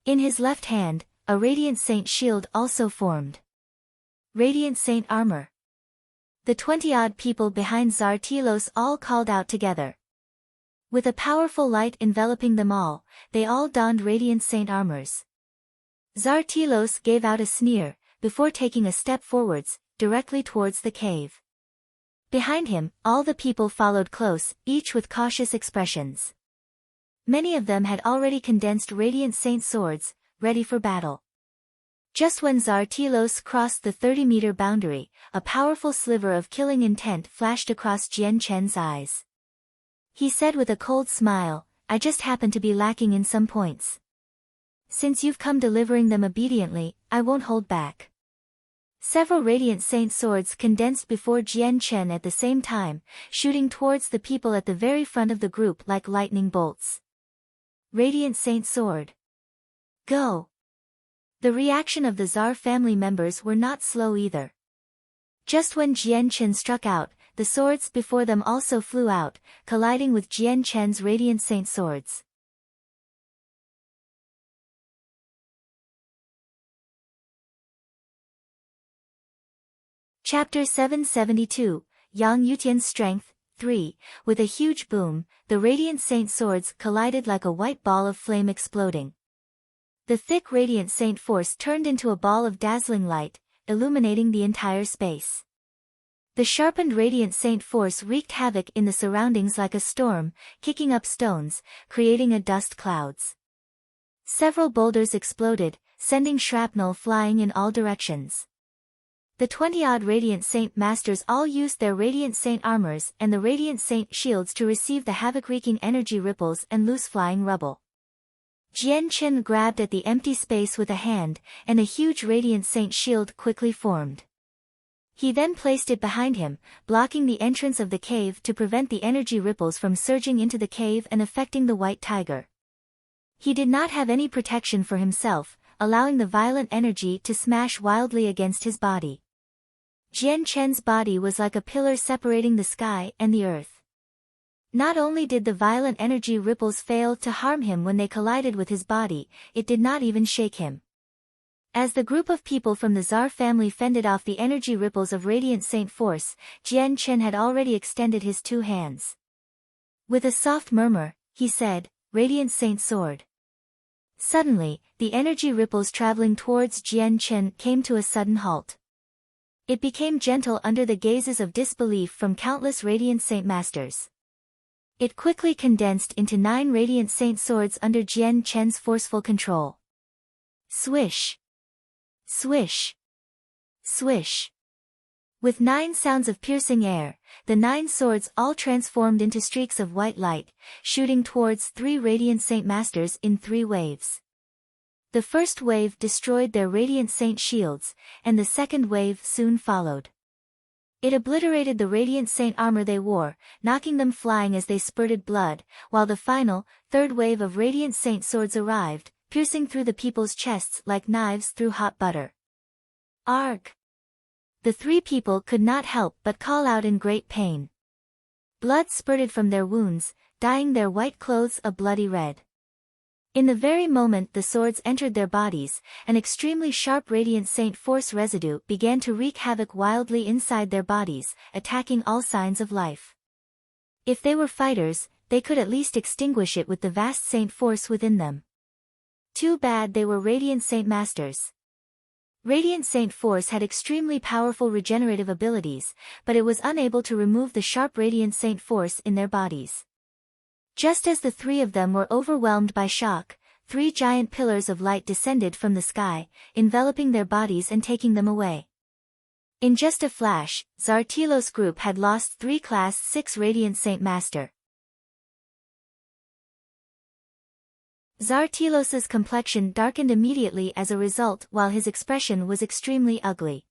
In his left hand, a radiant saint shield also formed. Radiant saint armor. The 20-odd people behind Tsar Telos all called out together. With a powerful light enveloping them all, they all donned radiant saint armors. Tsar Telos gave out a sneer, before taking a step forwards, directly towards the cave. Behind him, all the people followed close, each with cautious expressions. Many of them had already condensed radiant saint swords, ready for battle. Just when Tsar Telos crossed the 30-meter boundary, a powerful sliver of killing intent flashed across Jian Chen's eyes. He said with a cold smile, "I just happen to be lacking in some points. Since you've come delivering them obediently, I won't hold back." Several radiant saint swords condensed before Jian Chen at the same time, shooting towards the people at the very front of the group like lightning bolts. Radiant saint sword. Go! The reaction of the Tsar family members were not slow either. Just when Jian Chen struck out, the swords before them also flew out, colliding with Jian Chen's radiant saint swords. Chapter 772, Yang Yutian's Strength, 3. With a huge boom, the radiant saint swords collided like a white ball of flame exploding. The thick radiant saint force turned into a ball of dazzling light, illuminating the entire space. The sharpened radiant saint force wreaked havoc in the surroundings like a storm, kicking up stones, creating a dust clouds. Several boulders exploded, sending shrapnel flying in all directions. The 20-odd Radiant Saint Masters all used their Radiant Saint armors and the Radiant Saint shields to receive the havoc-wreaking energy ripples and loose-flying rubble. Jian Chen grabbed at the empty space with a hand, and a huge Radiant Saint shield quickly formed. He then placed it behind him, blocking the entrance of the cave to prevent the energy ripples from surging into the cave and affecting the White Tiger. He did not have any protection for himself, allowing the violent energy to smash wildly against his body. Jian Chen's body was like a pillar separating the sky and the earth. Not only did the violent energy ripples fail to harm him when they collided with his body, it did not even shake him. As the group of people from the Tsar family fended off the energy ripples of Radiant Saint Force, Jian Chen had already extended his two hands. With a soft murmur, he said, "Radiant Saint Sword." Suddenly, the energy ripples traveling towards Jian Chen came to a sudden halt. It became gentle under the gazes of disbelief from countless Radiant Saint Masters. It quickly condensed into 9 Radiant Saint Swords under Jian Chen's forceful control. Swish! Swish! Swish! With 9 sounds of piercing air, the 9 swords all transformed into streaks of white light, shooting towards 3 Radiant Saint Masters in 3 waves. The first wave destroyed their Radiant Saint shields, and the second wave soon followed. It obliterated the Radiant Saint armor they wore, knocking them flying as they spurted blood, while the final, third wave of Radiant Saint swords arrived, piercing through the people's chests like knives through hot butter. Arg! The 3 people could not help but call out in great pain. Blood spurted from their wounds, dyeing their white clothes a bloody red. In the very moment the swords entered their bodies, an extremely sharp Radiant Saint Force residue began to wreak havoc wildly inside their bodies, attacking all signs of life. If they were fighters, they could at least extinguish it with the vast Saint Force within them. Too bad they were Radiant Saint Masters. Radiant Saint Force had extremely powerful regenerative abilities, but it was unable to remove the sharp Radiant Saint Force in their bodies. Just as the 3 of them were overwhelmed by shock, 3 giant pillars of light descended from the sky, enveloping their bodies and taking them away. In just a flash, Tsar Telos' group had lost 3 Class 6 Radiant Saint Master. Tsar Telos's complexion darkened immediately as a result, while his expression was extremely ugly.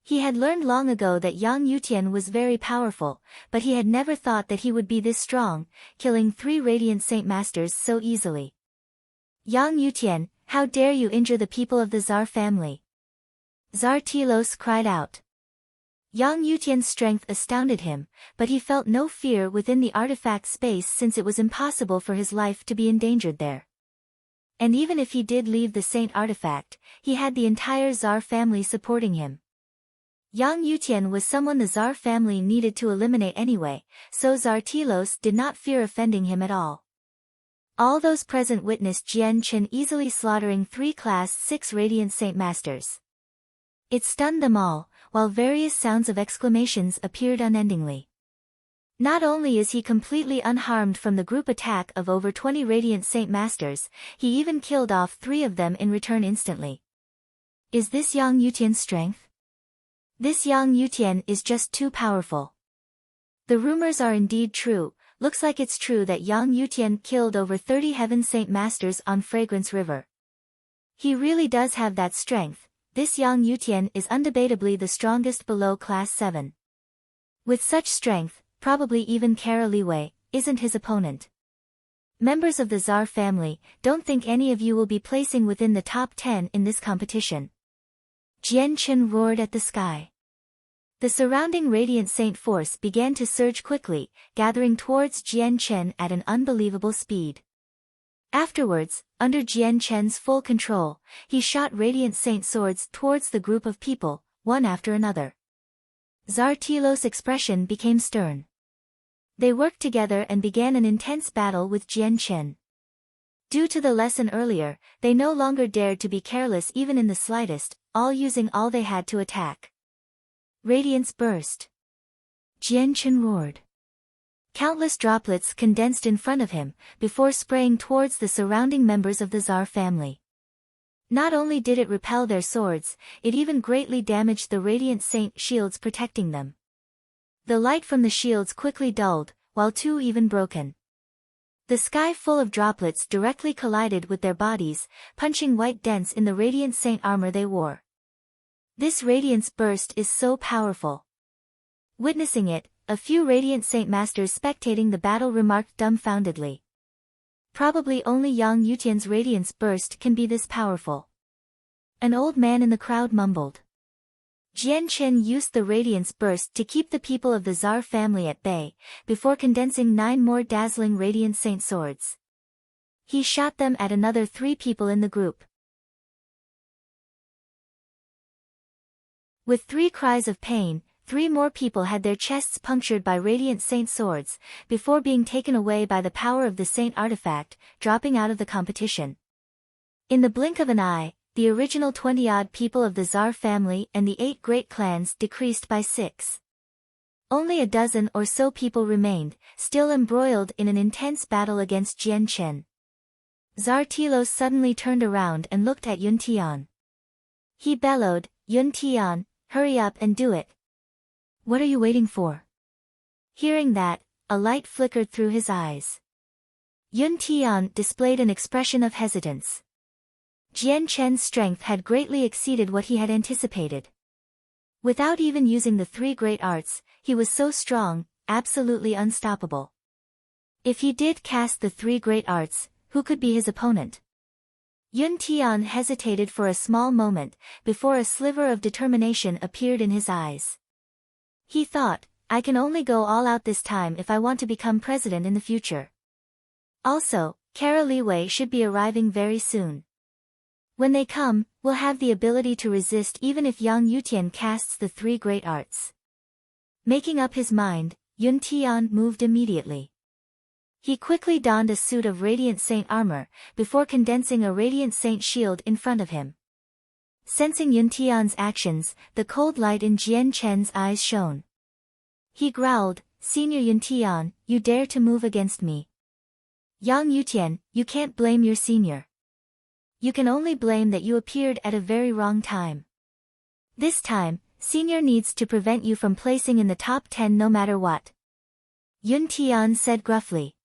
He had learned long ago that Yang Yutian was very powerful, but he had never thought that he would be this strong, killing 3 Radiant Saint Masters so easily. Yang Yutian, how dare you injure the people of the Tsar family? Tsar Telos cried out. Yang Yutian's strength astounded him, but he felt no fear within the artifact space since it was impossible for his life to be endangered there. And even if he did leave the Saint artifact, he had the entire Tsar family supporting him. Yang Yutian was someone the Tsar family needed to eliminate anyway, so Tsar Telos did not fear offending him at all. All those present witnessed Jian Chen easily slaughtering 3 Class 6 Radiant Saint Masters. It stunned them all, while various sounds of exclamations appeared unendingly. Not only is he completely unharmed from the group attack of over 20 Radiant Saint Masters, he even killed off 3 of them in return instantly. Is this Yang Yutian's strength? This Yang Yutian is just too powerful. The rumors are indeed true. Looks like it's true that Yang Yutian killed over 30 Heaven Saint Masters on Fragrance River. He really does have that strength. This Yang Yutian is undebatably the strongest below Class 7. With such strength, probably even Kara Liwei isn't his opponent. Members of the Tsar family, don't think any of you will be placing within the top 10 in this competition. Jian Chen roared at the sky. The surrounding Radiant Saint force began to surge quickly, gathering towards Jian Chen at an unbelievable speed. Afterwards, under Jian Chen's full control, he shot Radiant Saint swords towards the group of people, one after another. Tsar Telos' expression became stern. They worked together and began an intense battle with Jian Chen. Due to the lesson earlier, they no longer dared to be careless even in the slightest, all using all they had to attack. Radiance burst. Jian Chen roared. Countless droplets condensed in front of him, before spraying towards the surrounding members of the Tsar family. Not only did it repel their swords, it even greatly damaged the Radiant Saint shields protecting them. The light from the shields quickly dulled, while 2 even broken. The sky full of droplets directly collided with their bodies, punching white dents in the Radiant Saint armor they wore. This radiance burst is so powerful. Witnessing it, a few Radiant Saint Masters spectating the battle remarked dumbfoundedly. Probably only Yang Yutian's radiance burst can be this powerful. An old man in the crowd mumbled. Jian Chen used the radiance burst to keep the people of the Tsar family at bay, before condensing 9 more dazzling Radiant Saint swords. He shot them at another 3 people in the group. With 3 cries of pain, 3 more people had their chests punctured by Radiant Saint swords, before being taken away by the power of the Saint artifact, dropping out of the competition. In the blink of an eye, the original 20-odd people of the Tsar family and the 8 great clans decreased by 6. Only a dozen or so people remained, still embroiled in an intense battle against Jian Chen. Tsar Telos suddenly turned around and looked at Yun Tian. He bellowed, "Yun Tian, hurry up and do it. What are you waiting for?" Hearing that, a light flickered through his eyes. Yun Tian displayed an expression of hesitance. Jian Chen's strength had greatly exceeded what he had anticipated. Without even using the 3 great arts, he was so strong, absolutely unstoppable. If he did cast the 3 great arts, who could be his opponent? Yun Tian hesitated for a small moment, before a sliver of determination appeared in his eyes. He thought, I can only go all out this time if I want to become president in the future. Also, Kara Liwei should be arriving very soon. When they come, we'll have the ability to resist even if Yang Yutian casts the 3 great arts. Making up his mind, Yun Tian moved immediately. He quickly donned a suit of Radiant Saint armor, before condensing a Radiant Saint shield in front of him. Sensing Yun Tian's actions, the cold light in Jian Chen's eyes shone. He growled, "Senior Yun Tian, you dare to move against me? Yang Yutian, you can't blame your senior. You can only blame that you appeared at a very wrong time. This time, senior needs to prevent you from placing in the top 10 no matter what." Yun Tian said gruffly.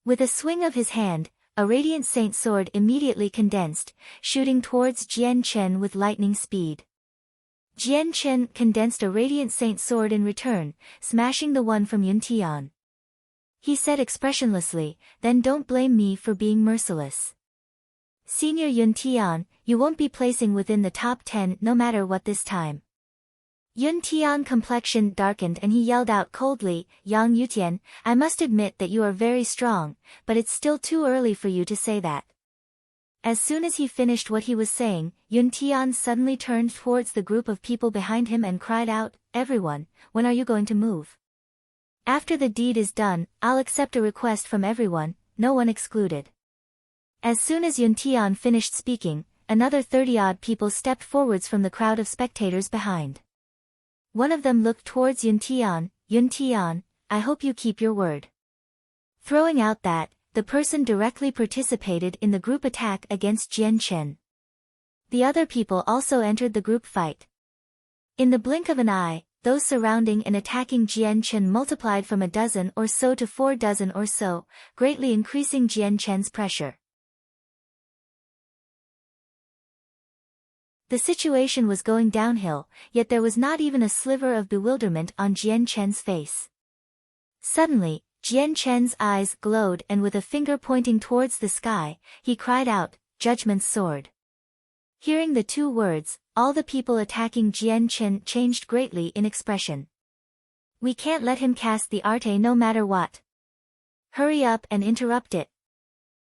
With a swing of his hand, a Radiant Saint sword immediately condensed, shooting towards Jian Chen with lightning speed. Jian Chen condensed a Radiant Saint sword in return, smashing the one from Yun Tian. He said expressionlessly, "Then don't blame me for being merciless. Senior Yun Tian, you won't be placing within the top 10 no matter what this time." Yun Tian's complexion darkened and he yelled out coldly, "Yang Yutian, I must admit that you are very strong, but it's still too early for you to say that. As soon as he finished what he was saying, Yun Tian suddenly turned towards the group of people behind him and cried out, "Everyone, when are you going to move? After the deed is done, I'll accept a request from everyone, no one excluded." As soon as Yun Tian finished speaking, another 30-odd people stepped forwards from the crowd of spectators behind. One of them looked towards Yun Tian, "I hope you keep your word." Throwing out that, the person directly participated in the group attack against Jian Chen. The other people also entered the group fight. In the blink of an eye, those surrounding and attacking Jian Chen multiplied from a dozen or so to 4 dozen or so, greatly increasing Jian Chen's pressure. The situation was going downhill, yet there was not even a sliver of bewilderment on Jian Chen's face. Suddenly, Jian Chen's eyes glowed and with a finger pointing towards the sky, he cried out, "Judgment's sword." Hearing the 2 words, all the people attacking Jian Chen changed greatly in expression. "We can't let him cast the arte no matter what. Hurry up and interrupt it."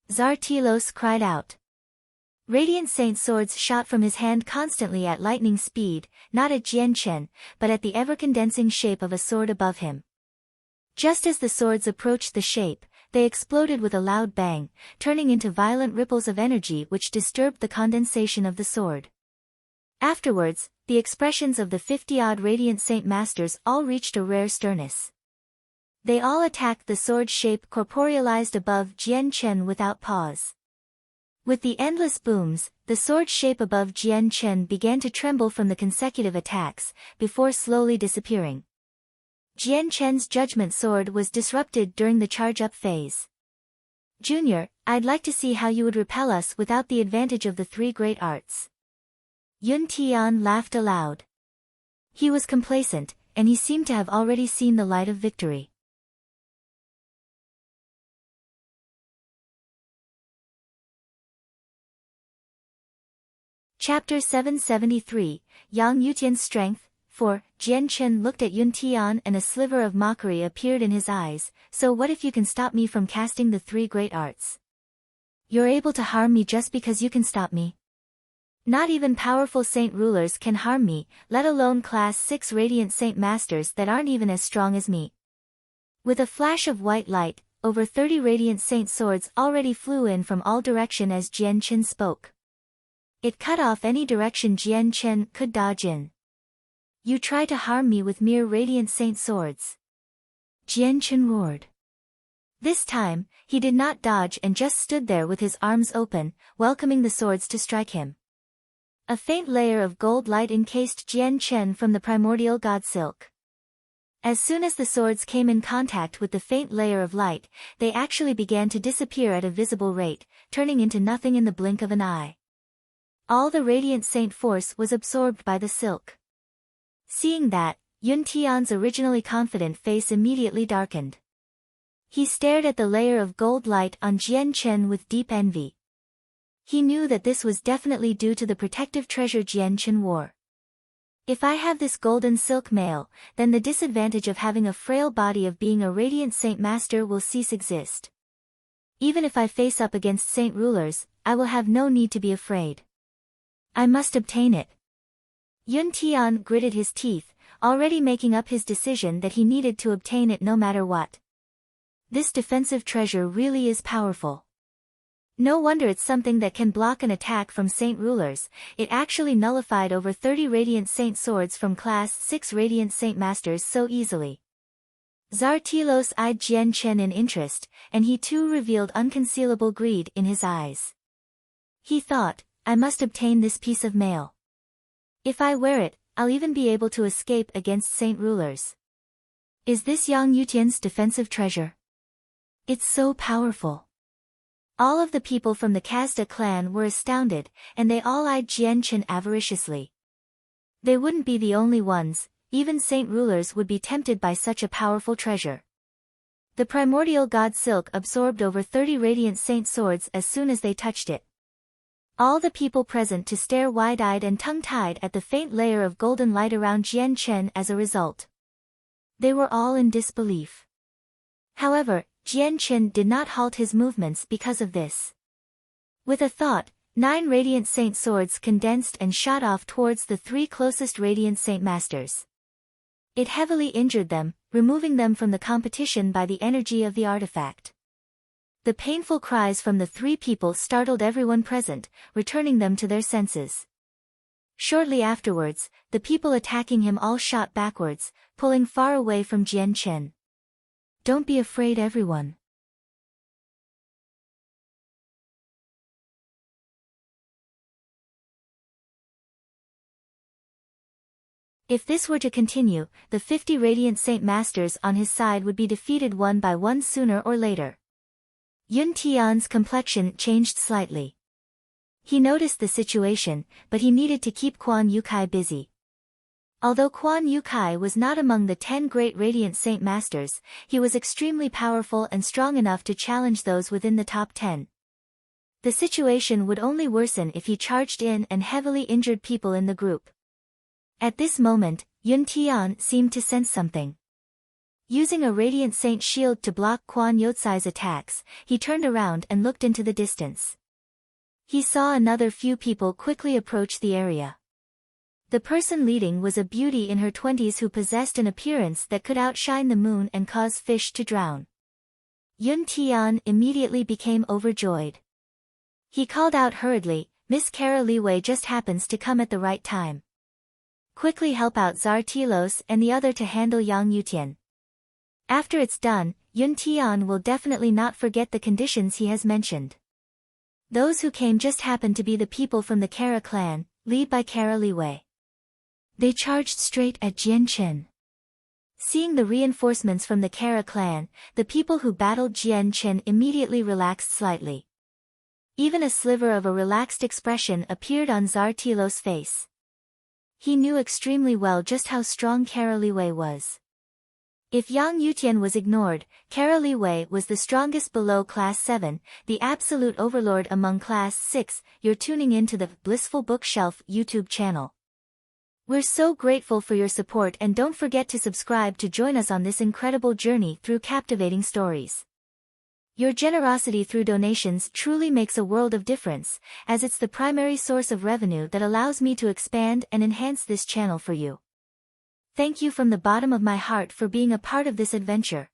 Zartilos cried out. Radiant Saint swords shot from his hand constantly at lightning speed, not at Jian Chen, but at the ever-condensing shape of a sword above him. Just as the swords approached the shape, they exploded with a loud bang, turning into violent ripples of energy which disturbed the condensation of the sword. Afterwards, the expressions of the 50-odd Radiant Saint Masters all reached a rare sternness. They all attacked the sword shape corporealized above Jian Chen without pause. With the endless booms, the sword shape above Jian Chen began to tremble from the consecutive attacks, before slowly disappearing. Jian Chen's judgment sword was disrupted during the charge-up phase. "Junior, I'd like to see how you would repel us without the advantage of the 3 great arts." Yun Tian laughed aloud. He was complacent, and he seemed to have already seen the light of victory. Chapter 773, Yang Yutian's Strength. 4. Jian Chen looked at Yun Tian and a sliver of mockery appeared in his eyes. "So what if you can stop me from casting the 3 great arts? You're able to harm me just because you can stop me? Not even powerful saint rulers can harm me, let alone class 6 Radiant Saint Masters that aren't even as strong as me." With a flash of white light, over 30 Radiant Saint swords already flew in from all direction as Jian Chen spoke. It cut off any direction Jian Chen could dodge in. "You try to harm me with mere Radiant Saint swords?" Jian Chen roared. This time, he did not dodge and just stood there with his arms open, welcoming the swords to strike him. A faint layer of gold light encased Jian Chen from the primordial god silk. As soon as the swords came in contact with the faint layer of light, they actually began to disappear at a visible rate, turning into nothing in the blink of an eye. All the Radiant Saint force was absorbed by the silk. Seeing that, Yun Tian's originally confident face immediately darkened. He stared at the layer of gold light on Jian Chen with deep envy. He knew that this was definitely due to the protective treasure Jian Chen wore. "If I have this golden silk mail, then the disadvantage of having a frail body of being a Radiant Saint Master will cease exist. Even if I face up against saint rulers, I will have no need to be afraid. I must obtain it." Yun Tian gritted his teeth, already making up his decision that he needed to obtain it no matter what. This defensive treasure really is powerful. No wonder it's something that can block an attack from saint rulers. It actually nullified over 30 Radiant Saint swords from class 6 Radiant Saint Masters so easily. Zartilos eyed Jian Chen in interest, and he too revealed unconcealable greed in his eyes. He thought, "I must obtain this piece of mail. If I wear it, I'll even be able to escape against saint rulers. Is this Yang Yutian's defensive treasure? It's so powerful." All of the people from the Kazda clan were astounded, and they all eyed Jian Chen avariciously. They wouldn't be the only ones, even saint rulers would be tempted by such a powerful treasure. The primordial god silk absorbed over 30 Radiant Saint swords as soon as they touched it. All the people present to stare wide-eyed and tongue-tied at the faint layer of golden light around Jian Chen as a result. They were all in disbelief. However, Jian Chen did not halt his movements because of this. With a thought, 9 Radiant Saint swords condensed and shot off towards the 3 closest Radiant Saint Masters. It heavily injured them, removing them from the competition by the energy of the artifact. The painful cries from the 3 people startled everyone present, returning them to their senses. Shortly afterwards, the people attacking him all shot backwards, pulling far away from Jian Chen. Don't be afraid, everyone. If this were to continue, the 50 Radiant Saint Masters on his side would be defeated one by one sooner or later. Yun Tian's complexion changed slightly. He noticed the situation, but he needed to keep Quan Yukai busy. Although Quan Yukai was not among the 10 great Radiant Saint Masters, he was extremely powerful and strong enough to challenge those within the top 10. The situation would only worsen if he charged in and heavily injured people in the group. At this moment, Yun Tian seemed to sense something. Using a Radiant Saint shield to block Quan Yotsai's attacks, he turned around and looked into the distance. He saw another few people quickly approach the area. The person leading was a beauty in her 20s who possessed an appearance that could outshine the moon and cause fish to drown. Yun Tian immediately became overjoyed. He called out hurriedly, "Miss Kara Liwei just happens to come at the right time. Quickly help out Czar Tilos and the other to handle Yang Yutian. After it's done, Yun Tian will definitely not forget the conditions he has mentioned." Those who came just happened to be the people from the Kara clan, led by Kara Liwei. They charged straight at Jian Chen. Seeing the reinforcements from the Kara clan, the people who battled Jian Chen immediately relaxed slightly. Even a sliver of a relaxed expression appeared on Czar Tilos' face. He knew extremely well just how strong Kara Liwei was. If Yang Yutian was ignored, Kara Liwei was the strongest below Class 7, the absolute overlord among Class 6. You're tuning into the Blissful Bookshelf YouTube channel. We're so grateful for your support, and don't forget to subscribe to join us on this incredible journey through captivating stories. Your generosity through donations truly makes a world of difference, as it's the primary source of revenue that allows me to expand and enhance this channel for you. Thank you from the bottom of my heart for being a part of this adventure.